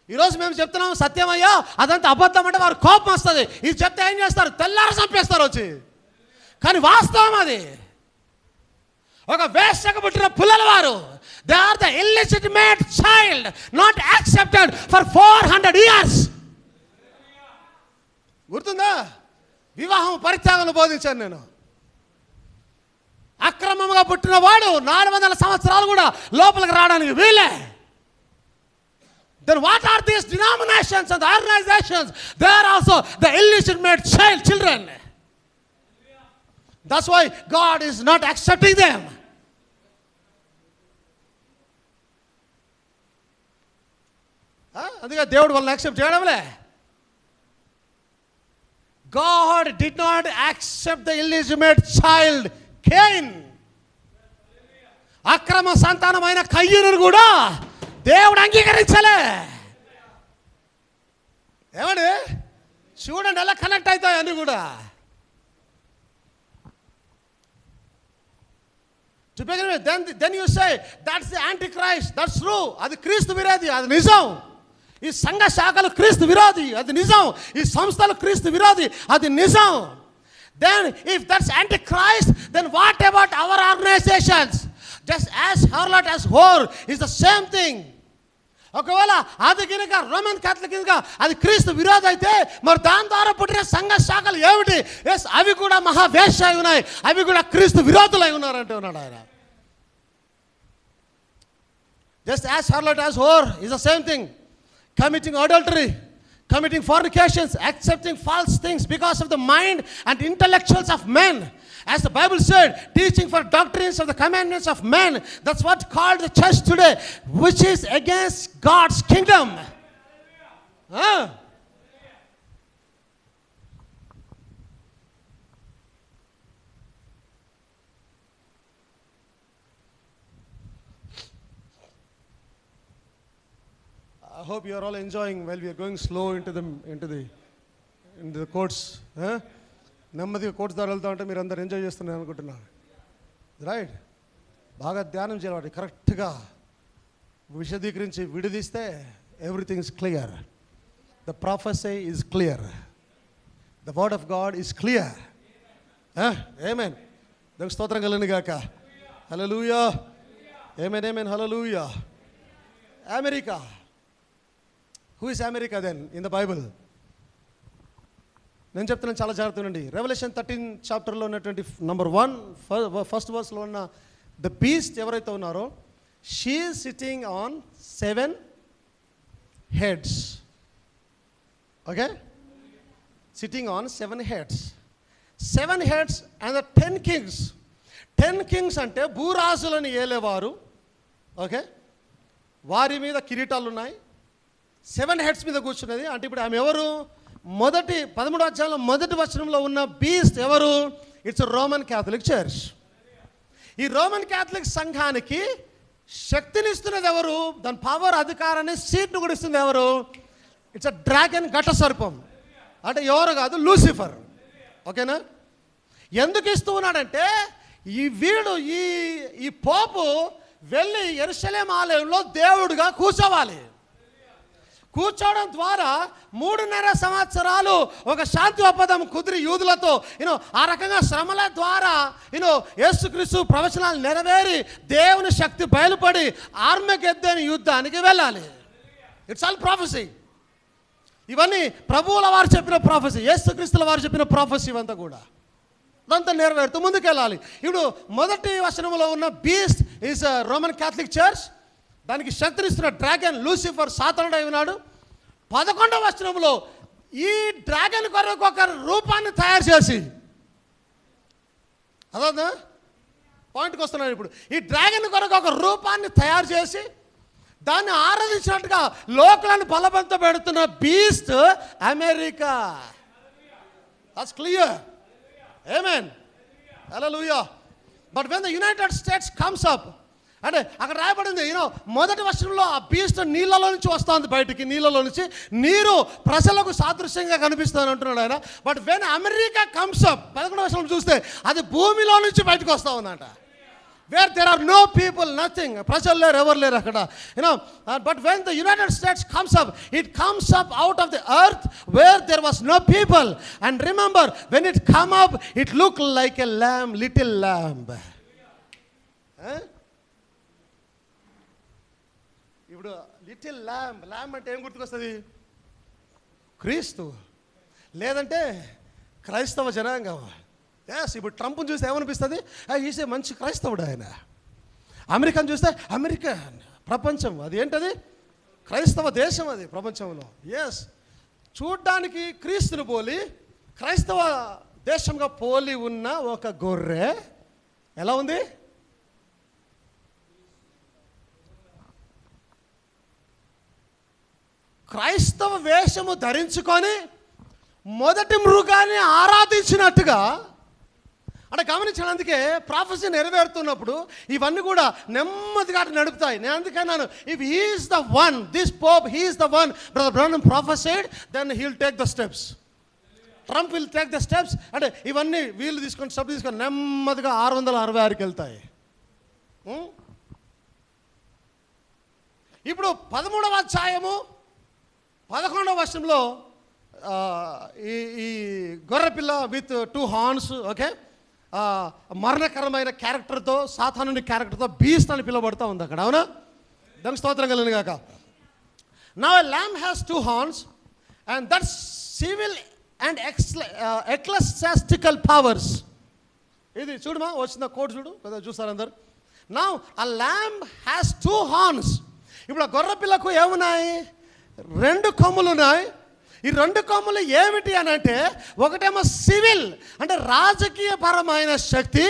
ఈరోజు మేము చెప్తున్నాం సత్యమయ్యా, అదంతా అబద్ధం అంటే వారు కోపం వస్తుంది. ఇది చెప్తే ఏం చేస్తారు? తెల్లారి చంపేస్తారు వచ్చి. కానీ వాస్తవం అది. ఒక వేశ్యకు పుట్టిన పిల్లల వారు, they are the illegitimate child, not accepted for 400 years. గుర్తుందా? వివాహం పరిత్యాగంలో బోధించాను నేను. అక్రమంగా పుట్టిన వాడు 400 సంవత్సరాలు కూడా లోపలికి రావడానికి వీలే. Then what are these denominations and organizations? They are also the illegitimate children. That's why God is not accepting them. అందుకే దేవుడు వాళ్ళని accept చేయడంలే. God did not accept the illegitimate child Cain. అక్రమ సంతానమైన కయ్యూరును కూడా దేవుడు అంగీకరించలే. ఏమండి? చూడండి ఎలా కనెక్ట్ అవుతాయి అన్నీ కూడా. To begin with, then you say that's the antichrist. That's true. అది క్రీస్తు విరోధి, అది నిజం. ఈ సంఘ శాఖలు క్రీస్తు విరోధి, అది నిజం. ఈ సంస్థలు క్రీస్తు విరోధి, అది నిజం. Then if that's antichrist, then what about our organizations? Just as harlot as whore is the same thing. ఒకవేళ అది కనుక రోమన్ క్యాథలిక్ కనుక అది క్రీస్తు విరోధి అయితే మరి దాని ద్వారా పుట్టిన సంఘ శాఖలు ఏమిటి? ఎస్, అవి కూడా మహావేశ్య అయి ఉన్నాయి, అవి కూడా క్రీస్తు విరోధులు అయి ఉన్నారంటే ఉన్నాడు ఆయన. Just as harlot as whore is the same thing. Committing adultery, committing fornications, accepting false things because of the mind and intellectuals of men. As the Bible said, teaching for doctrines of the commandments of men. That's what called the church today, which is against God's kingdom. I hope you are all enjoying while we are going slow into the courts. నెమ్మదిగా కోర్ట్స్ ద్వారా వెళ్తా ఉంటే మీరు అందరు ఎంజాయ్ చేస్తున్నారు అనుకుంటున్నాను. రైట్, బాగా ధ్యానం చేయాలి, కరెక్ట్గా విశదీకరించి విడదీస్తే everything is clear. The prophecy is clear, the word of God is clear. ఆమేన్. దేవునికి స్తోత్రం కలుగును గాక. హల్లెలూయా. ఆమేన్, ఆమేన్, హల్లెలూయా. America. Who is America then in the Bible? నేను చెప్తున్నాను, చాలా జాగ్రత్తగా ఉండండి. రెవల్యూషన్ 13 చాప్టర్లో ఉన్నటువంటి నంబర్ 1 ఫస్ట్ వర్స్లో ఉన్న ద బీస్ట్ ఎవరైతే ఉన్నారో, she is sitting on 7 heads. Okay, sitting on 7 heads. 7 heads and the 10 kings. 10 kings అంటే భూరాజులను ఏలేవారు. ఓకే, వారి మీద కిరీటాలు ఉన్నాయి. 7 heads మీద కూర్చున్నది. అంటే ఇప్పుడు ఆమె ఎవరు? మొదటి 13వ అధ్యాయంలో మొదటి వచనంలో ఉన్న బీస్ట్ ఎవరు? It's Roman Catholic church. ఈ రోమన్ క్యాథలిక్ సంఘానికి శక్తినిస్తున్నది ఎవరు? దాని పవర్, అధికారాన్ని, సీట్ను కూడా ఇస్తుంది ఎవరు? ఇట్స్ అ డ్రాగన్, ఘట సర్పం. అంటే ఎవరు కాదు, లూసిఫర్. ఓకేనా? ఎందుకు ఇస్తూ ఉన్నాడంటే వీడు ఈ పోపు వెళ్ళి యెరూషలేము ఆలయంలో దేవుడుగా కూర్చోవాలి. కూర్చోవడం ద్వారా 3.5 సంవత్సరాలు ఒక శాంతి ఒప్పందం కుదిరి యూదులతో ఆ రకంగా శ్రమల ద్వారా యేసుక్రీస్తు ప్రవచనాలు నెరవేరి దేవుని శక్తి బయలుపడి ఆర్మగెద్దెను యుద్ధానికి వెళ్ళాలి. It's all prophecy. ఇవన్నీ ప్రభువుల వారు చెప్పిన ప్రాఫెసీ, యేసుక్రీస్తుల వారు చెప్పిన ప్రాఫెసీ ఇవంతా కూడా అదంతా నెరవేరుతూ ముందుకెళ్ళాలి. ఇప్పుడు మొదటి వచనంలో ఉన్న beast is Roman Catholic church. దానికి శక్తినిస్తున్న డ్రాగన్ లూసిఫర్, సాతానుడై ఉన్నాడు. 11వ వచనంలో ఈ డ్రాగన్ కొరకు ఒక రూపాన్ని తయారు చేసి, అదా పాయింట్కి వస్తున్నాను ఇప్పుడు, ఈ డ్రాగన్ కొరకు ఒక రూపాన్ని తయారు చేసి దాన్ని ఆరాధించినట్టుగా లోకలను బలవంత పెడుతున్న beast America. That's clear. Amen, hallelujah. But when the United States comes up, అంటే అక్కడ రాయబడింది మొదటి వర్షంలో ఆ బీస్ట్ నీళ్ళలో నుంచి వస్తుంది బయటికి. నీళ్ళలో నుంచి నీరు ప్రజలకు సాదృశ్యంగా కనిపిస్తుంది అంటున్నాడు ఆయన. But when America comes up, 11వ వర్షం చూస్తే అది భూమిలో నుంచి బయటకు వస్తూ ఉందంట. Where there are no people, nothing, ప్రజలు లేరు, ఎవరు లేరు అక్కడ. But when the United States comes up, it comes up out of the earth where there was no people. And remember, when it come up, it look like a lamb, little lamb. ఇప్పుడు లిటిల్ ల్యాంబ్, ల్యాంబ్ అంటే ఏం గుర్తుకొస్తుంది? క్రీస్తు, లేదంటే క్రైస్తవ జనాంగం. ఎస్, ఇప్పుడు ట్రంప్ని చూస్తే ఏమనిపిస్తుంది? ఈసే మంచి క్రైస్తవుడు ఆయన. అమెరికాను చూస్తే అమెరికా ప్రపంచం, అది ఏంటది? క్రైస్తవ దేశం అది ప్రపంచంలో. ఎస్, చూడ్డానికి క్రీస్తుని పోలి క్రైస్తవ దేశంగా పోలి ఉన్న ఒక గొర్రె ఎలా ఉంది? క్రైస్తవ వేషము ధరించుకొని మొదటి మృగాన్ని ఆరాధించినట్టుగా. అంటే గమనించిన, అందుకే ప్రాఫెసీ నెరవేరుతున్నప్పుడు ఇవన్నీ కూడా నెమ్మదిగా నడుపుతాయి. నేను అందుకన్నాను, if he is the one, this pope, he is the one Brother Brown prophesied, then he will take the steps. Trump will take the steps. అంటే ఇవన్నీ వీళ్ళు తీసుకొని స్టెప్ తీసుకొని నెమ్మదిగా 666కి వెళ్తాయి. ఇప్పుడు 13వ అధ్యాయము 11వ వర్షంలో ఈ గొర్రెపిల్ల విత్ 2 హార్న్స్, ఓకే, మరణకరమైన క్యారెక్టర్తో, సాతానుని క్యారెక్టర్తో బీస్ట్ అని పిలువబడుతూ ఉంది అక్కడ. అవునా? దానికి స్తోత్రం కలుగును గాక. Now a lamb has 2 horns, and that's civil and ecclesiastical powers. ఇది చూడమా, వచ్చిన కోడ్ చూడు కదా, చూస్తారు అందరు. Now a lamb has 2 horns. ఇప్పుడు ఆ గొర్రె పిల్లకు ఏమున్నాయి? 2 కొమ్ములు ఉన్నాయి. ఈ 2 కొమ్ములు ఏమిటి అని అంటే, ఒకటేమో సివిల్ అంటే రాజకీయపరమైన శక్తి,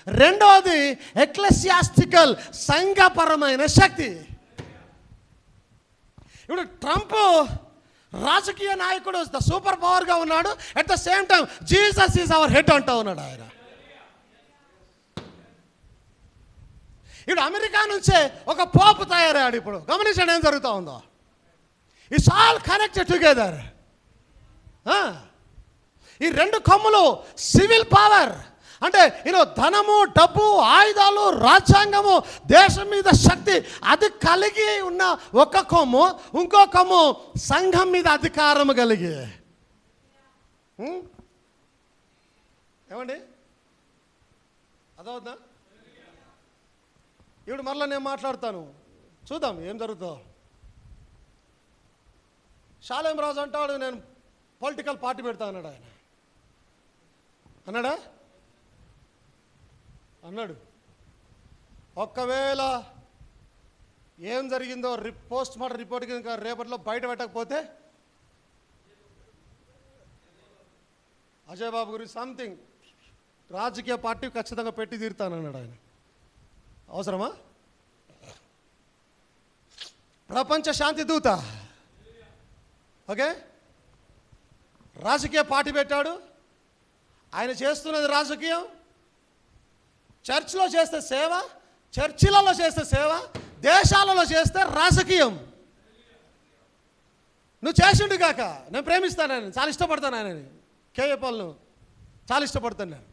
రెండవది ఎక్లెసియాస్టికల్ సంఘపరమైన శక్తి. ఇప్పుడు ట్రంప్ రాజకీయ నాయకుడు, సూపర్ పవర్గా ఉన్నాడు. At the same time Jesus is our head అంటూ ఉన్నాడు ఆయన. ఇప్పుడు అమెరికా నుంచే ఒక పోపు తయారయ్యాడు. ఇప్పుడు గమనించండి ఏం జరుగుతూ ఉందో. It's all connected together. ఈ 2 కొమ్ములు సివిల్ పవర్ అంటే ధనము, డబ్బు, ఆయుధాలు, రాజ్యాంగము, దేశం మీద శక్తి, అది కలిగి ఉన్న ఒక కొమ్ము. ఇంకో కొమ్ము సంఘం మీద అధికారం కలిగి. ఏమండి అదవుతుందా? ఇప్పుడు మరలా నేను మాట్లాడతాను, చూద్దాం ఏం జరుగుతుందో. షాలేం రాజు అంటాడు, నేను పొలిటికల్ పార్టీ పెడతా అన్నాడు. ఆయన అన్నాడు. ఒక్కవేళ ఏం జరిగిందో పోస్ట్ మార్టం రిపోర్ట్ ఇంకా రేపట్లో బయట పెట్టకపోతే అజయ్ బాబు గురించి సంథింగ్ రాజకీయ పార్టీ ఖచ్చితంగా పెట్టి తీరుతానన్నాడు ఆయన. అవసరమా? ప్రపంచ శాంతి దూత, ఓకే, రాజకీయ పార్టీ పెట్టాడు. ఆయన చేస్తున్నది రాజకీయం. చర్చిలో చేస్తే సేవ, చర్చిలలో చేస్తే సేవ, దేశాలలో చేస్తే రాజకీయం. నువ్వు చేసిండు కాక నేను ప్రేమిస్తాను, ఆయన చాలా ఇష్టపడతాను, ఆయనని కేఏ పాల్ను చాలా ఇష్టపడతాను నేను.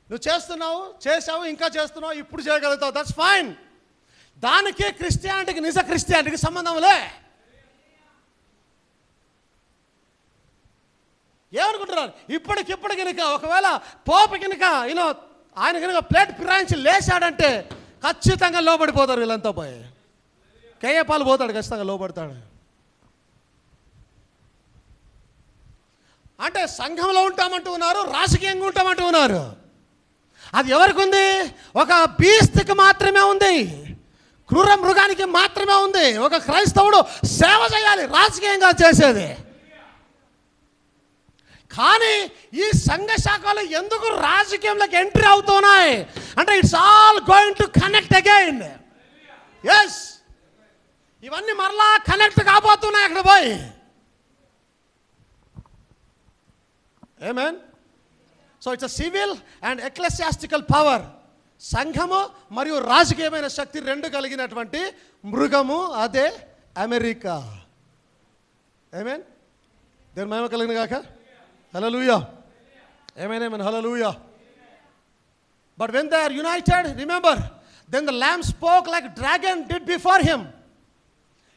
నువ్వు చేస్తున్నావు, చేసావు, ఇంకా చేస్తున్నావు, ఇప్పుడు చేయగలుగుతావు, దట్స్ ఫైన్. దానికి క్రిస్టియానిటీకి, నిజ క్రిస్టియానిటీకి సంబంధంలే. ఏమనుకుంటున్నారు? ఇప్పటికిప్పుడు కనుక ఒకవేళ పోపు కనుక ఆయన కనుక ప్లేట్ ఫిరాయించి లేచాడంటే ఖచ్చితంగా లోబడిపోతారు వీళ్ళంతా. పోయి కేఏ పాలు పోతాడు, ఖచ్చితంగా లోబడతాడు. అంటే సంఘంలో ఉంటామంటూ ఉన్నారు, రాజకీయంగా ఉంటామంటూ ఉన్నారు. అది ఎవరికి ఉంది? ఒక బీస్ట్కి మాత్రమే ఉంది, క్రూర మృగానికి మాత్రమే ఉంది. ఒక క్రైస్తవుడు సేవ చేయాలి, రాజకీయంగా చేసేది. కానీ ఈ సంఘ శాఖలు ఎందుకు రాజకీయంలోకి ఎంట్రీ అవుతున్నాయి అంటే it's all going to connect again. Yes, ఇవన్నీ మరలా కనెక్ట్ కాబోతున్నాయి అక్కడ పోయి. ఆమేన్. So it's a civil and ecclesiastical power. సంఘము మరియు రాజకీయమైన శక్తి 2 కలిగినటువంటి మృగము, అదే అమెరికా. ఆమేన్. దేవుని మహిమ కలిగిన గాక. Hallelujah. Amen, amen, hallelujah. But when they are united, remember, then the lamb spoke like dragon did before him.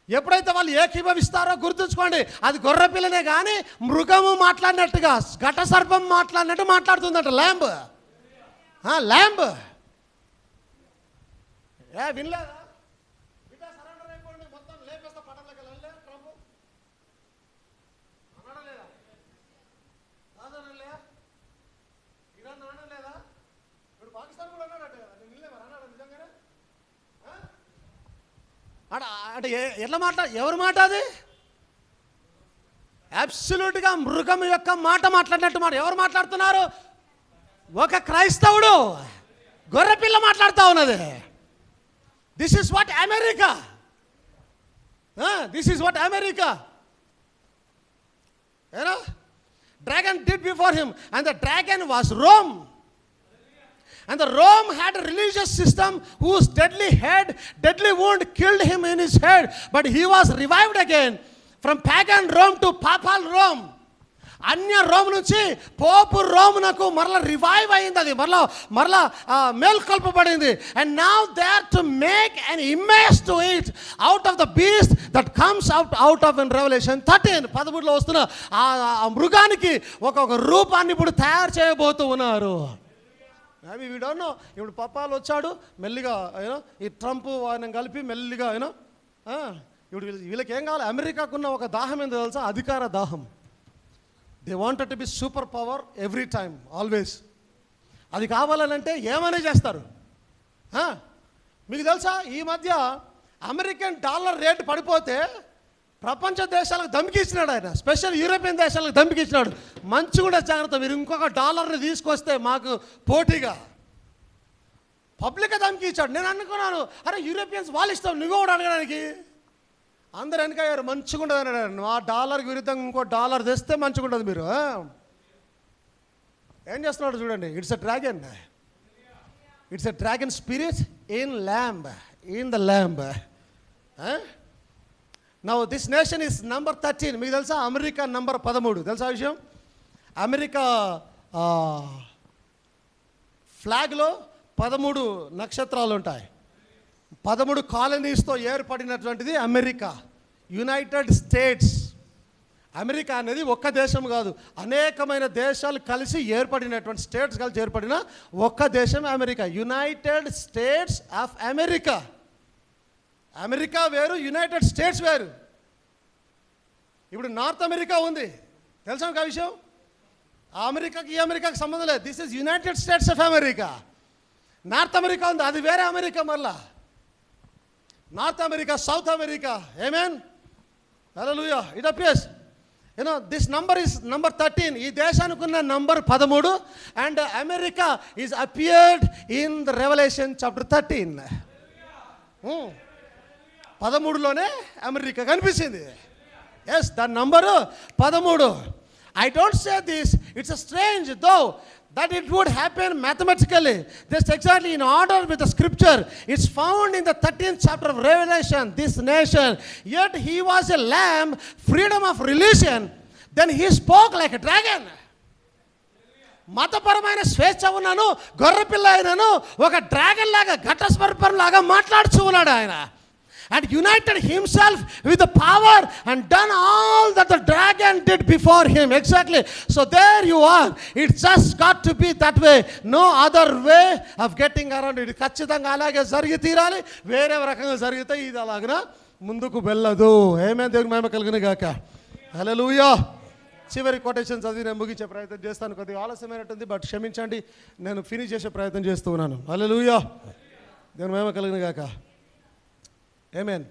ఎప్పుడైతే వాళ్ళు ఏకీభవిస్తారో గుర్తుంచుకోండి, అది గొర్రె పిల్లనే కానీ మృగము మాట్లాడినట్టుగా, ఘట సర్పం మాట్లాడినట్టు మాట్లాడుతుందట ల్యాంబ్. ల్యాంబ్ వినలేదా? సరెండర్ అయిపోండి, మొత్తం లేపేస్తా పటంలోకి వెళ్ళలే ట్రంప్ అనడలేదా? ఇరాన్ అనడలేదా? ఇప్పుడు పాకిస్తాన్ కూడా అన్నాడట, నిన్నలేమా అన్నాడు నిజంగానే? అంటే ఎట్లా ఎవరు మాట అది? అబ్సల్యూట్గా మృగం యొక్క మాట మాట్లాడినట్టు మాట. ఎవరు మాట్లాడుతున్నారు? ఒక క్రైస్తవుడు, గొర్రెపిల్ల మాట్లాడుతూ ఉన్నది. This is what America. This is what America. ఏనా? Dragon did before him and the dragon was Rome. And the Rome had a religious system whose deadly wound killed him in his head. But he was revived again from pagan Rome to papal Rome. అన్య రోమ్ నుంచి పోపు రోమునకు మరలా రివైవ్ అయింది, అది మరలా మేల్కొల్పబడింది. And now they are to make an image to it out of the beast that comes out of in revelation 13 వస్తున్న ఆ మృగానికి ఒక రూపాన్ని ఇప్పుడు తయారు చేయబోతూ ఉన్నారు. అవి వీ డోంట్ నో. ఇప్పుడు పప్పాలు వచ్చాడు మెల్లిగా, ఈ ట్రంప్ ఆయన కలిపి మెల్లిగా ఇప్పుడు వీళ్ళకి ఏం కావాలి? అమెరికాకున్న ఒక దాహం ఏందో తెలుసా? అధికార దాహం. They wanted to be super power every time, always. అది కావాలనంటే ఏమైనా చేస్తారు. మీకు తెలుసా, ఈ మధ్య అమెరికన్ డాలర్ రేటు పడిపోతే ప్రపంచ దేశాలకు ధమ్కిచ్చినాడు ఆయన. స్పెషల్ యూరోపియన్ దేశాలకు ధమ్కిచ్చినాడు. మంచి కూడా జాగ్రత్త, మీరు ఇంకొక డాలర్ని తీసుకొస్తే మాకు పోటీగా. పబ్లిక్గా ధమ్కి ఇచ్చాడు. నేను అనుకున్నాను, అరే యూరోపియన్స్ వాళ్ళు ఇష్టం, నువ్వు కూడా అడగడానికి. అందరు వెనకయ్యారు, మంచిగా ఉండదు అన్నాడు. ఆ డాలర్కి విరుద్ధంగా ఇంకో డాలర్ తెస్తే మంచిగా ఉండదు. మీరు ఏం చేస్తున్నాడు చూడండి. It's a dragon. It's a dragon spirit in lamb, in the lamb. Now this nation is number 13. మీకు తెలుసా అమెరికా నంబర్ 13? తెలుసా విషయం? అమెరికా ఫ్లాగ్లో 13 నక్షత్రాలు ఉంటాయి. 13 కాలనీస్తో ఏర్పడినటువంటిది అమెరికా, యునైటెడ్ స్టేట్స్. అమెరికా అనేది ఒక్క దేశం కాదు, అనేకమైన దేశాలు కలిసి ఏర్పడినటువంటి, స్టేట్స్ కలిసి ఏర్పడిన ఒక్క దేశం America, United States of America. America వేరు, యునైటెడ్ స్టేట్స్ వేరు. ఇప్పుడు నార్త్ అమెరికా ఉంది, తెలుసా మీకు ఆ విషయం? ఆ అమెరికాకి ఈ అమెరికాకి సంబంధం లేదు. This is United States of America. North America ఉంది, అది వేరే అమెరికా. మళ్ళా నార్త్ అమెరికా, సౌత్ అమెరికా. ఆమేన్, హల్లెలూయా. It appears this number is number 13. ఈ దేశానికి ఉన్న number 13. And America is appeared in the revelation chapter 13. 13లోనే అమెరికా కనిపించింది. ఎస్, దాని number 13. I don't say this, it's a strange though that it would happen mathematically. This exactly in order with the scripture. It's found in the 13th chapter of Revelation. This nation, yet he was a lamb, freedom of religion. Then he spoke like a dragon. మతపరమైన స్వేచ్ఛ ఉన్నాను, గొర్రెపిల్ల అయినాను, ఒక డ్రాగన్ లాగా, ఘటస్వరూపం లాగా మాట్లాడుచూ ఉన్నాడు ఆయన. And united himself with the power and done all that the dragon did before him. Exactly. So there you are. It's just got to be that way. No other way of getting around it. ఖచ్చితంగా అలాగే జరిగి తీరాలి. వేరే రకంగా జరిగితే ఇది అలాగనా ముందుకు వెళ్ళదు. ఏమే దేవుని మహిమ కలుగును గాక. హల్లెలూయా. చివరి కొటేషన్ చదివి నేను ముగించే ప్రయత్నం చేస్తాను. కొద్దిగా ఆలస్యమైనట్టుంది, బట్ క్షమించండి, నేను ఫినిష్ చేసే ప్రయత్నం చేస్తూ ఉన్నాను. హల్లెలూయా. దేవుని మహిమ కలుగును గాక. Amen.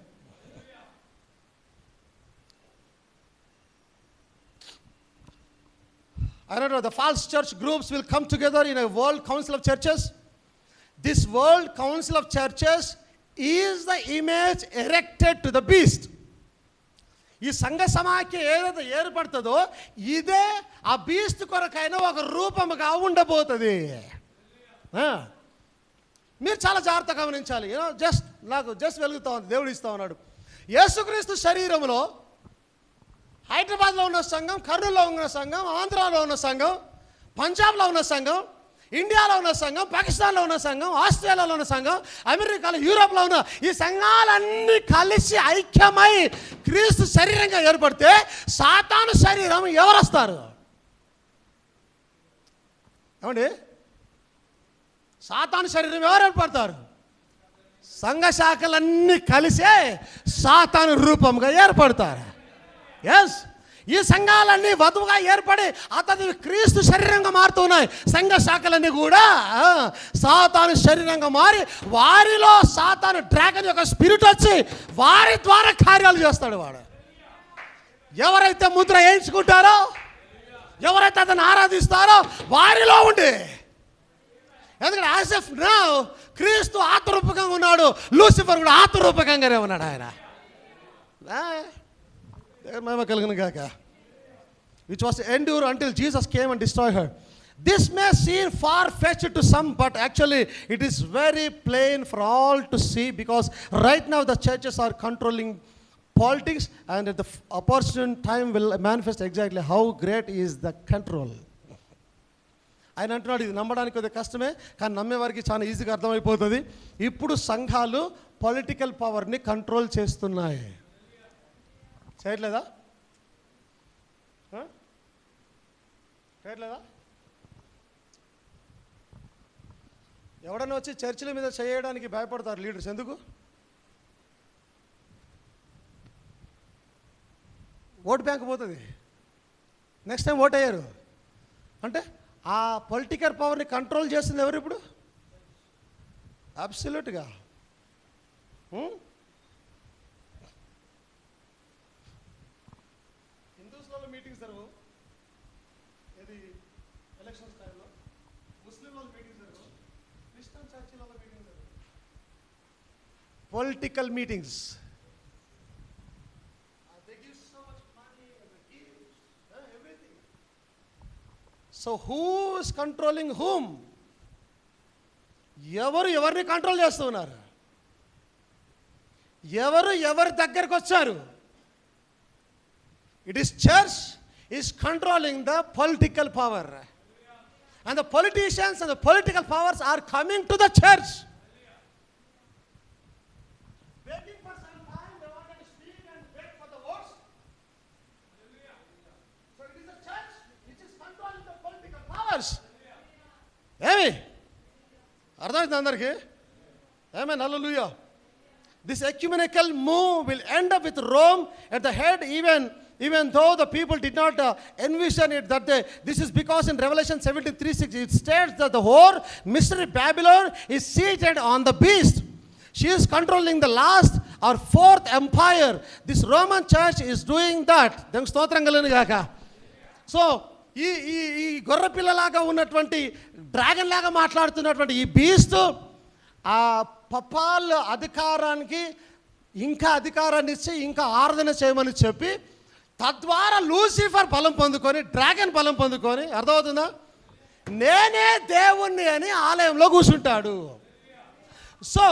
I don't know, the false church groups will come together in a world council of churches. This world council of churches is the image erected to the beast. ఈ సంఘ సమాఖ్య ఏదైతే ఏర్పడుతుందో ఇదే ఆ బీస్ట్ కొరకైనా ఒక రూపముగా ఉండబోతుంది. మీరు చాలా జాగ్రత్తగా గమనించాలి. నాకు జస్ట్ వెలుగుతా ఉంది, దేవుడు ఇస్తా ఉన్నాడు. యేసుక్రీస్తు శరీరంలో హైదరాబాద్లో ఉన్న సంఘం, కర్నూలులో ఉన్న సంఘం, ఆంధ్రాలో ఉన్న సంఘం, పంజాబ్లో ఉన్న సంఘం, ఇండియాలో ఉన్న సంఘం, పాకిస్తాన్లో ఉన్న సంఘం, ఆస్ట్రేలియాలో ఉన్న సంఘం, అమెరికాలో, యూరోప్లో ఉన్న ఈ సంఘాలన్నీ కలిసి ఐక్యమై క్రీస్తు శరీరంగా ఏర్పడితే సాతాను శరీరం ఎవరు వస్తారు? ఏమండి, సాతాను శరీరం ఎవరు ఏర్పడతారు? సంఘ శాఖలన్నీ కలిసే సాతాను రూపంగా ఏర్పడతారు. ఎస్, ఈ సంఘాలన్నీ వధువుగా ఏర్పడి అతని క్రీస్తు శరీరంగా మారుతున్నాయి. సంఘ శాఖలన్నీ కూడా సాతాను శరీరంగా మారి వారిలో సాతాను డ్రాగన్ యొక్క స్పిరిట్ వచ్చి వారి ద్వారా కార్యాలు చేస్తాడు. వాడు ఎవరైతే ముద్ర వేయించుకుంటారో, ఎవరైతే అతను ఆరాధిస్తారో వారిలో ఉండి, ఎందుకంటే యాజ్ ఎఫ్ నౌ క్రీస్తు ఆత్మరూపకంగా ఉన్నాడు, లూసిఫర్ కూడా ఆత్మరూపకంగానే ఉన్నాడు. ఆయన మహిమ కలుగును గాక. Which was to endure until Jesus came and destroyed her. This may seem far-fetched to some, but actually it is very plain for all to see, because right now the churches are controlling politics, and at the opportune time will manifest exactly how great is the control. ఆయన అంటున్నాడు, ఇది నమ్మడానికి కొద్దిగా కష్టమే, కానీ నమ్మేవారికి చాలా ఈజీగా అర్థమైపోతుంది. ఇప్పుడు సంఘాలు పొలిటికల్ పవర్ని కంట్రోల్ చేస్తున్నాయి. చేయట్లేదా? చేయట్లేదా? ఎవడన్నా వచ్చి చర్చిల మీద చేయడానికి భయపడతారు లీడర్స్. ఎందుకు? ఓటు బ్యాంక్ పోతుంది. నెక్స్ట్ టైం ఓట్ అయ్యారు అంటే ఆ పొలిటికల్ పవర్ని కంట్రోల్ చేస్తుంది ఎవరు ఇప్పుడు? అబ్సల్యూట్గా. హిందూస్లలో మీటింగ్స్ జరగవు, ఇది ఎలక్షన్స్ టైంలో. ముస్లింలలో మీటింగ్స్ జరగవు, క్రిస్టియన్ చర్చిలలో మీటింగ్స్ జరగవు. Political meetings. So who is controlling whom? ఎవరు ఎవరిని కంట్రోల్ చేస్తూ ఉన్నారు? ఎవరు ఎవరి దగ్గరకు వచ్చారు? It is church is controlling the political power, and the politicians and the political powers are coming to the church. ఏమి అర్థమైంది అందరికీ? ఏమే హల్లెలూయా. This ecumenical move will end up with Rome at the head, even though the people did not envision it. This is because in Revelation 17:3-6 it states that the whore mystery Babylon is seated on the beast. She is controlling the last or fourth empire. This Roman church is doing that. దేవునికి స్తోత్రం కలుగును గాక. సో ఈ గొర్రెపిల్లలాగా ఉన్నటువంటి డ్రాగన్ లాగా మాట్లాడుతున్నటువంటి ఈ బీస్ట్ ఆ పపాల్ అధికారానికి ఇంకా అధికారాన్ని ఇచ్చి ఇంకా ఆరాధన చేయమని చెప్పి తద్వారా లూసిఫర్ బలం పొందుకొని డ్రాగన్ బలం పొందుకొని, అర్థమవుతుందా, నేనే దేవుణ్ణి అని ఆలయంలో కూర్చుంటాడు. సో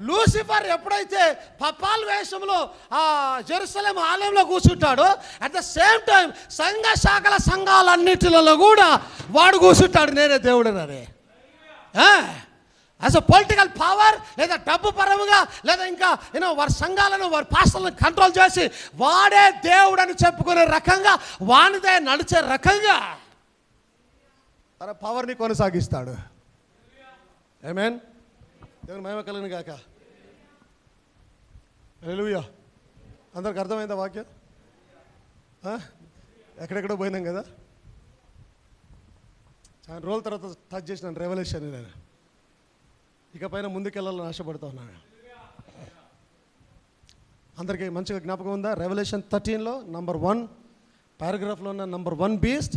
లూసిఫర్ ఎప్పుడైతే పపాల్ వేషంలో ఆ జెరూసలేం ఆలయంలో కూర్చుంటాడో, అట్ ద సేమ్ టైం సంఘ శాఖల సంఘాలన్నిటిలో కూడా వాడు కూర్చుంటాడు నేనే దేవుడనని. యాజ్ అ పొలిటికల్ పవర్, లేదా డబ్బు పరముగా, లేదా ఇంకా వారి సంఘాలను వారి పాస్టర్లను కంట్రోల్ చేసి వాడే దేవుడని చెప్పుకునే రకంగా, వానిదే నడిచే రకంగా తన పవర్ని కొనసాగిస్తాడు. ఆమేన్. దేవుని మహిమ కలుగును గాక. హల్లెలూయా. అందరికి అర్థమైందా వాక్యం? ఎక్కడెక్కడో పోయినాం కదా. చాలా రోజుల తర్వాత టచ్ చేసిన రెవల్యూషన్ నేను ఇకపైన ముందుకెళ్ళాలని ఆశపడుతూ ఉన్నాను. అందరికీ మంచిగా జ్ఞాపకం ఉందా? రెవల్యూషన్ 13లో నంబర్ 1 పారాగ్రాఫ్లో ఉన్న number 1 beast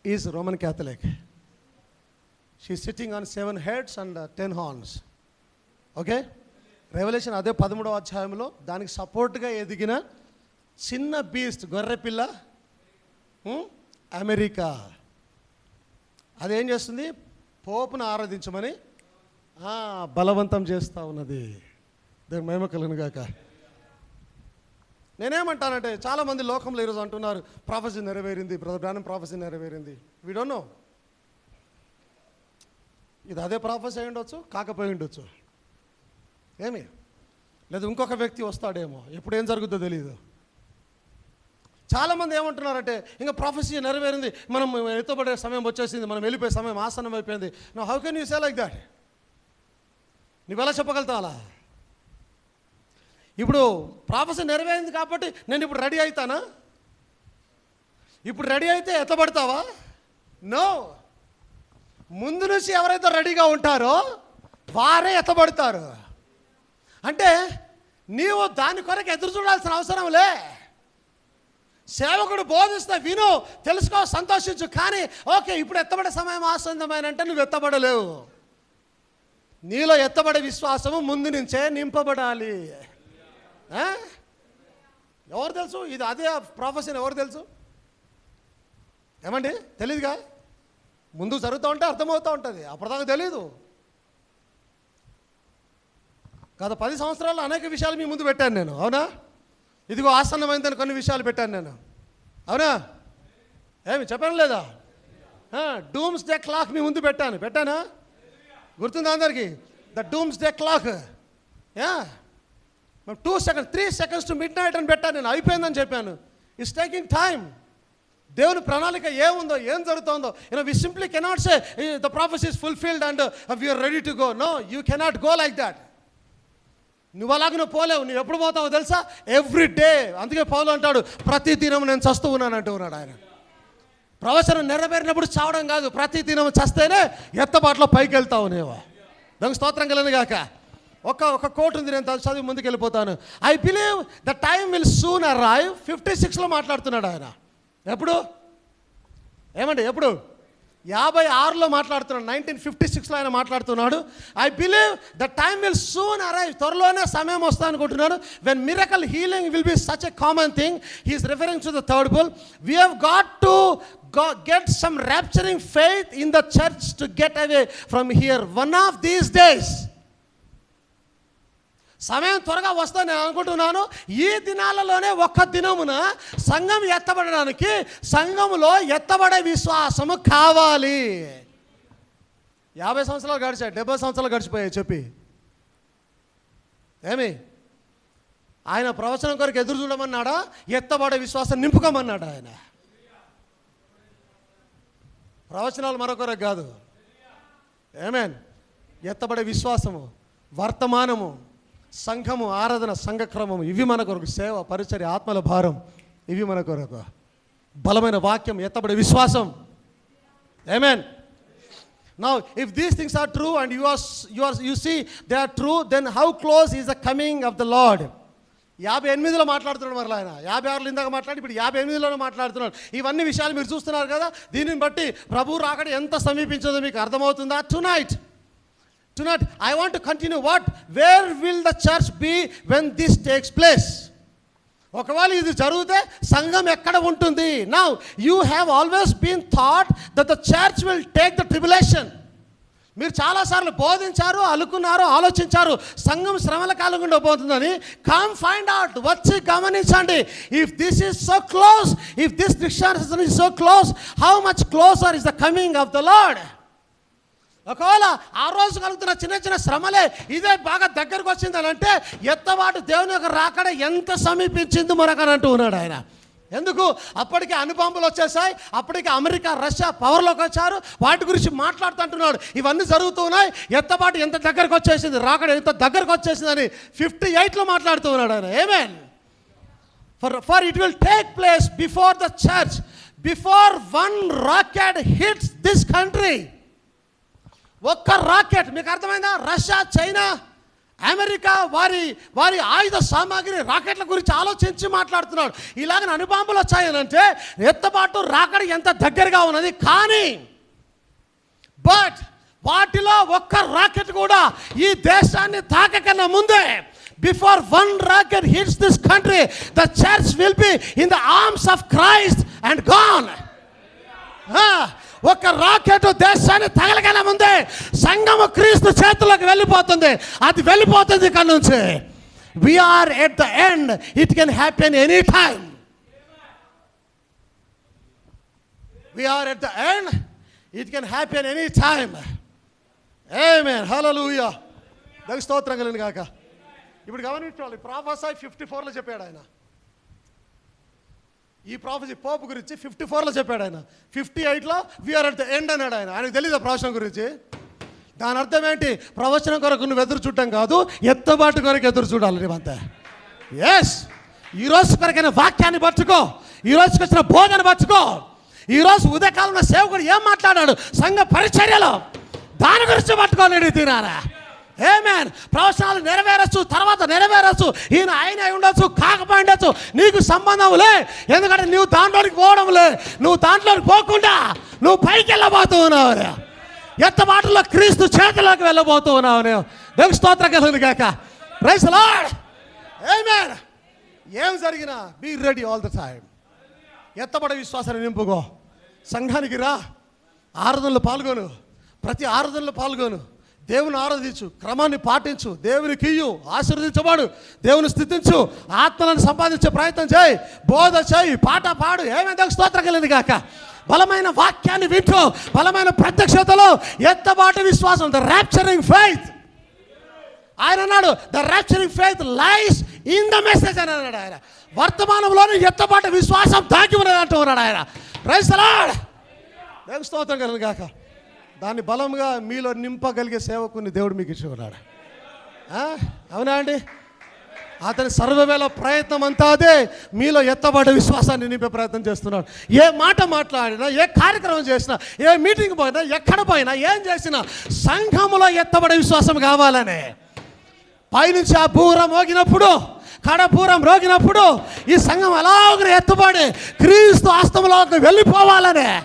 is Roman Catholic. She sitting on 7 heads and 10 horns. Okay. Revolution అదే 13వ అధ్యాయంలో దానికి సపోర్ట్గా ఎదిగిన చిన్న బీస్ట్ గొర్రెపిల్ల అమెరికా. అదేం చేస్తుంది? పోపును ఆరాధించమని బలవంతం చేస్తూ ఉన్నది. దేవుని మహిమ కలుగును గాక. నేనేమంటానంటే, చాలామంది లోకంలో ఈరోజు అంటున్నారు ప్రాఫెసీ నెరవేరింది, బ్రదర్ బ్రానమ్ ప్రాఫెసీ నెరవేరింది. We don't no. ఇది అదే ప్రాఫెసీ అయి ఉండొచ్చు, కాకపోయి ఉండొచ్చు. ఏమి లేదు, ఇంకొక వ్యక్తి వస్తాడేమో, ఎప్పుడు ఏం జరుగుతుందో తెలియదు. చాలామంది ఏమంటున్నారంటే, ఇంకా ప్రాఫెసీ నెరవేరింది, మనం ఎత్తబడే సమయం వచ్చేసింది, మనం వెళ్ళిపోయే సమయం ఆసనం అయిపోయింది. No, how can you say like that? నువ్వెలా చెప్పగలుగుతావు అలా? ఇప్పుడు ప్రాఫెసీ నెరవేరింది కాబట్టి నేను ఇప్పుడు రెడీ అవుతానా? ఇప్పుడు రెడీ అయితే ఎత్తబడతావా? నో. ముందు నుంచి ఎవరైతే రెడీగా ఉంటారో వారే ఎత్తబడతారు. అంటే నీవు దాని కొరకు ఎదురు చూడాల్సిన అవసరం లే. సేవకుడు బోధిస్తే విను, తెలుసుకో, సంతోషించు. కానీ ఓకే ఇప్పుడు ఎత్తబడే సమయం ఆసన్నమైన అంటే నువ్వు ఎత్తబడలేవు. నీలో ఎత్తబడే విశ్వాసము ముందు నుంచే నింపబడాలి. ఎవరు తెలుసు ఇది అదే ప్రొఫెషన్? ఎవరు తెలుసు? ఏమండి తెలీదుగా? ముందు జరుగుతూ ఉంటే అర్థమవుతూ ఉంటుంది, అప్పటిదాకా తెలీదు. గత 10 సంవత్సరాల్లో అనేక విషయాలు మీ ముందు పెట్టాను నేను, అవునా? ఇదిగో ఆసన్నమైందని కొన్ని విషయాలు పెట్టాను నేను, అవునా? ఏమి చెప్పాను లేదా? డూమ్స్ డే క్లాక్ మీ ముందు పెట్టానా? గుర్తుందా అందరికీ? The doomsday clock. 2 seconds 3 seconds to midnight అని పెట్టాను నేను. అయిపోయిందని చెప్పాను. It's taking time. దేవుని ప్రణాళిక ఏముందో, ఏం జరుగుతుందో, we simply cannot say the prophecy is fulfilled and we are ready to go. No, you cannot go like that. నువ్వు అలాగ నువ్వు పోలేవు. నువ్వు ఎప్పుడు పోతావో తెలుసా? Every day. అందుకే పౌలు అంటాడు, ప్రతి దినం నేను చస్తూ ఉన్నాను అంటూ ఉన్నాడు ఆయన. ప్రవచనం నెరవేరినప్పుడు చావడం కాదు, ప్రతి దినం చస్తేనే ఎత్తబాటులో పైకి వెళ్తావు నీవు. దానికి స్తోత్రం కలను గాక. ఒక కోట్ ఉంది, నేను చదివి ముందుకు వెళ్ళిపోతాను. I believe the time will soon arrive. 56లో మాట్లాడుతున్నాడు ఆయన. ఎప్పుడు ఎప్పుడు 56లో మాట్లాడుతున్నాడు. 1956లో ఆయన మాట్లాడుతున్నాడు. I believe the time will soon arrive. త్వరలోనే సమయం వస్తా అనుకుంటున్నాను. When miracle healing will be such a common thing. He is referring to the third bull. We have got to get some rapturing faith in the church to get away from here one of these days. సమయం త్వరగా వస్తా నేను అనుకుంటున్నాను. ఈ దినాలలోనే ఒక్క దినమున సంఘం ఎత్తబడడానికి, సంఘములో ఎత్తబడే విశ్వాసము కావాలి. 50 సంవత్సరాలు గడిచాయి, 70 సంవత్సరాలు గడిచిపోయాయి చెప్పి ఏమి ఆయన ప్రవచనం కొరకు ఎదురు చూడమన్నాడా? ఎత్తబడే విశ్వాసం నింపుకోమన్నాడు ఆయన. ప్రవచనాలు మరొకరికి కాదు. ఆమేన్. ఎత్తబడే విశ్వాసము, వర్తమానము, సంఘము, ఆరాధన, సంఘక్రమము, ఇవి మన కొరకు. సేవ, పరిచర్య, ఆత్మల భారం, ఇవి మన కొరకు. బలమైన వాక్యం, ఎత్తబడే విశ్వాసం. ఆమేన్. Now if these things are true and you see they are true, then how close is the coming of the Lord? 58లో మాట్లాడుతున్నాడు మరలా ఆయన. 56లో ఇందాక మాట్లాడి ఇప్పుడు 58లోనే మాట్లాడుతున్నాడు. ఇవన్నీ విషయాలు మీరు చూస్తున్నారు కదా. దీనిని బట్టి ప్రభు రాకడ ఎంత సమీపించదో మీకు అర్థమవుతుందా? Tonight I want to continue. Where will the church be when this takes place? ఒకవేళ ఇది జరిగితే సంఘం ఎక్కడ ఉంటుంది? Now you have always been thought that the church will take the tribulation. మీరు చాలాసార్లు బోధించారు, అనుకున్నారు, ఆలోచించారు సంఘం శ్రమల కాలం గుండా పోతుందని. Come find out. వచ్చి గమనించండి. If this is so close, if this distance is so close, how much closure is the coming of the lord. ఒకవేళ ఆ రోజు కలుగుతున్న చిన్న చిన్న శ్రమలే ఇదే బాగా దగ్గరకు వచ్చిందని అంటే ఎత్తబాటు దేవుని యొక్క రాకడ ఎంత సమీపించింది మనకని అంటూ ఉన్నాడు ఆయన. ఎందుకు? అప్పటికే అణుబాంబులు వచ్చేసాయి, అప్పటికే అమెరికా, రష్యా పవర్లోకి వచ్చారు. వాటి గురించి మాట్లాడుతుంటున్నాడు. ఇవన్నీ జరుగుతూ ఉన్నాయి. ఎత్తబాటు ఎంత దగ్గరకు వచ్చేసింది, రాకడ ఎంత దగ్గరకు వచ్చేసిందని 58లో మాట్లాడుతూ ఉన్నాడు ఆయన. ఆమేన్. For it will take place before the church, before one rocket hits this country. ఒక్క రాకెట్, మీకు అర్థమైందా? రష్యా, చైనా, అమెరికా వారి ఆయుధ సామాగ్రి, రాకెట్ల గురించి ఆలోచించి మాట్లాడుతున్నాడు. ఇలాగ అణుబాంబులు వచ్చాయనంటే ఎత్తబాటు రాకడ ఎంత దగ్గరగా ఉన్నది. కానీ వాటిలో ఒక్క రాకెట్ కూడా ఈ దేశాన్ని తాకకన్నా ముందే, before one rocket hits this country, the church will be in the arms of Christ and gone. ఒక రాకెట్ దేశాన్ని తగలగల ముందే సంఘము క్రీస్తు చేతుల్లోకి వెళ్ళిపోతుంది. అది వెళ్ళిపోతుంది ఇక్కడ నుంచి. We are at the end. It can happen any time. We are at the end. It can happen any time. ఆమేన్. హల్లెలూయా. దేవునికి స్తోత్రం కలుగును గాక. ఇప్పుడు గమనించాలి. ప్రొఫెసర్ 54లో చెప్పాడు ఆయన. ఈ ప్రాఫెసీ పోపు గురించి 54లో చెప్పాడు ఆయన. 58లో వీఆర్ అట్ ద ఎండ్ అన్నాడు ఆయన. ఆయనకు తెలియదు ప్రవచనం గురించి. దాని అర్థం ఏంటి? ప్రవచనం కొరకు నువ్వు ఎదురు చూడటం కాదు, ఎత్తబాటు కొరకు ఎదురు చూడాలి నీవంతా. ఎస్. ఈరోజు కొరకైన వాక్యాన్ని పట్టుకో, ఈరోజుకి వచ్చిన బోధన పట్టుకో. ఈరోజు ఉదయకాలంలో సేవకుడు ఏం మాట్లాడాడు సంఘ పరిచర్యలో, దాని గురించి పట్టుకోలేడు తినారా. ఆమేన్. ప్రవచనాలు నెరవేరచ్చు, తర్వాత నెరవేరచ్చు. ఆయన అయి ఉండొచ్చు, కాకపోయి ఉండొచ్చు, నీకు సంబంధం లే. ఎందుకంటే నువ్వు దాంట్లోనికి పోవడం లే. నువ్వు దాంట్లోకి పోకుండా నువ్వు పైకి వెళ్ళబోతూ ఉన్నావు. ఎత్తబాటులో క్రీస్తు చేతిలోకి వెళ్ళబోతూ ఉన్నావు. దేవునికి స్తోత్రం కలుగును గాక. Praise the Lord. ఆమేన్. ఏం జరిగినా be ready all the time. ఎత్తబడే విశ్వాసాన్ని నింపుకో. సంఘానికి రా, ఆరాధనలో పాల్గొను, ప్రతి ఆరాధనలో పాల్గొను, దేవుని ఆరాధించు, క్రమాన్ని పాటించు, దేవునికి ఇయ్యు, ఆశీర్వదించబడు, దేవుని స్థితించు, ఆత్మలను సంపాదించే ప్రయత్నం చేయి, బోధ చేయి, పాట పాడు. ఏమైందో స్తోత్రం కలిగింది గాక. బలమైన వాక్యాన్ని వింటూ, బలమైన ప్రత్యక్షతలో ఎత్తబాటు విశ్వాసం, ద ర్యాప్చరింగ్ ఫెయిత్. ఆయన అన్నాడు, the rapturing faith lies in the message అని అన్నాడు ఆయన. వర్తమానంలోనే ఎత్తబాటు విశ్వాసం దాగి ఉన్నది అంటూ ఉన్నాడు ఆయన. Praise the Lord. దేవునికి స్తోత్రం కలిగింది గాక. దాన్ని బలంగా మీలో నింపగలిగే సేవకుని దేవుడు మీకు ఇచ్చి ఉన్నాడు. అవునా అండి? అతని సర్వవేళ ప్రయత్నం అంతా అదే, మీలో ఎత్తబడే విశ్వాసాన్ని నింపే ప్రయత్నం చేస్తున్నాడు. ఏ మాట మాట్లాడినా, ఏ కార్యక్రమం చేసినా, ఏ మీటింగ్ పోయినా, ఎక్కడ పోయినా, ఏం చేసినా సంఘములో ఎత్తబడే విశ్వాసం కావాలనే. పైనుంచి ఆ బూరం మోగినప్పుడు, కడపూరం రోగినప్పుడు ఈ సంఘం అలాగ ఎత్తబడి క్రీస్తు హస్తంలోకి వెళ్ళిపోవాలనే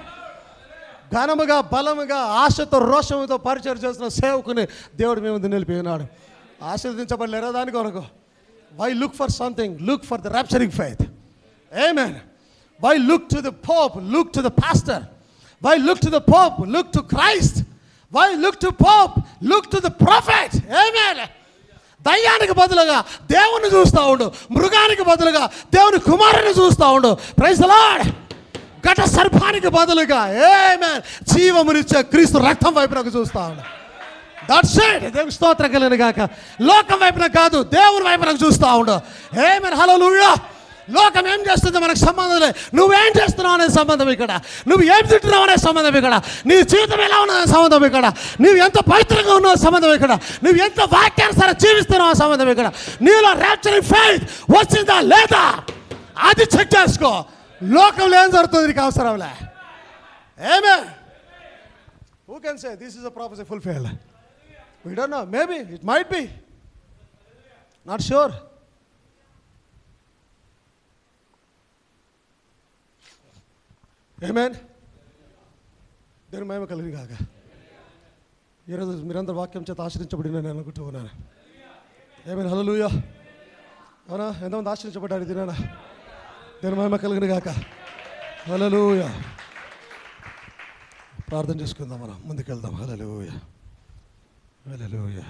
ఘనముగా, బలముగా, ఆశతో, రోషముతో పరిచయం చేసిన సేవకుని దేవుడు మీ ముందు నిలిపినాడు. ఆశీర్వదించబడలేరా దాని కొరకు? Why look for something? Look for the rapturing faith. Amen. Why look to the Pope? Look to the pastor. Why look to the Pope? Look to Christ. Why look to Pope? Look to the prophet. Amen. దయ్యానికి బదులుగా దేవుని చూస్తూ ఉండు, మృగానికి బదులుగా దేవుని కుమారుని చూస్తూ ఉండు. Praise the Lord. ఘట సర్పానికి బదులుగా ఆమేన్ జీవమునిచ్చే క్రీస్తు రక్తం వైపునకు చూస్తూ ఉండు. That's it. దేవుని స్తోత్రం కలుగును గాక. లోకం వైపున కాదు, దేవుని వైపునకు చూస్తూ ఉండు. ఆమేన్. హల్లెలూయా. లోకం ఏం చేస్తుందో మనకు సంబంధం లేదు. నువ్వేం చేస్తున్నావు అనే సంబంధం ఇక్కడ. నువ్వు ఏం తింటున్నావు అనే సంబంధం ఇక్కడ. నీ జీవితం ఎలా ఉన్నదనే సంబంధం ఇక్కడ. నువ్వు ఎంత పవిత్రంగా ఉన్నావు సంబంధం ఇక్కడ. నువ్వు ఎంత వాక్యానుసారం జీవిస్తున్నావు ఆ సంబంధం ఇక్కడ. నీలో ర్యాప్చరింగ్ ఫెయిత్ వచ్చిందా లేదా అది చెక్ చేసుకో. లోకంలో ఏం జరుగుతుంది నీకు అవసరంలే. ఆమేన్. Who can say this is a prophecy fulfilled? We don't know. Maybe it might be. Not sure. Amen. దేవుని మహిమ కలిగిన కాక. ఈరోజు మీరందరూ వాక్యం చేత ఆశ్రయించబడిన నేను అనుకుంటూ ఉన్నాను. ఆమేన్. హల్లెలూయా. అవునా? ఎంతమంది ఆశ్రయించబడ్డారు దీనినా? దేవుని మహిమ కలిగిన కాక. హల్లెలూయా. ప్రార్థన చేసుకుందాం, మనం ముందుకెళ్దాం. హల్లెలూయా. హల్లెలూయా.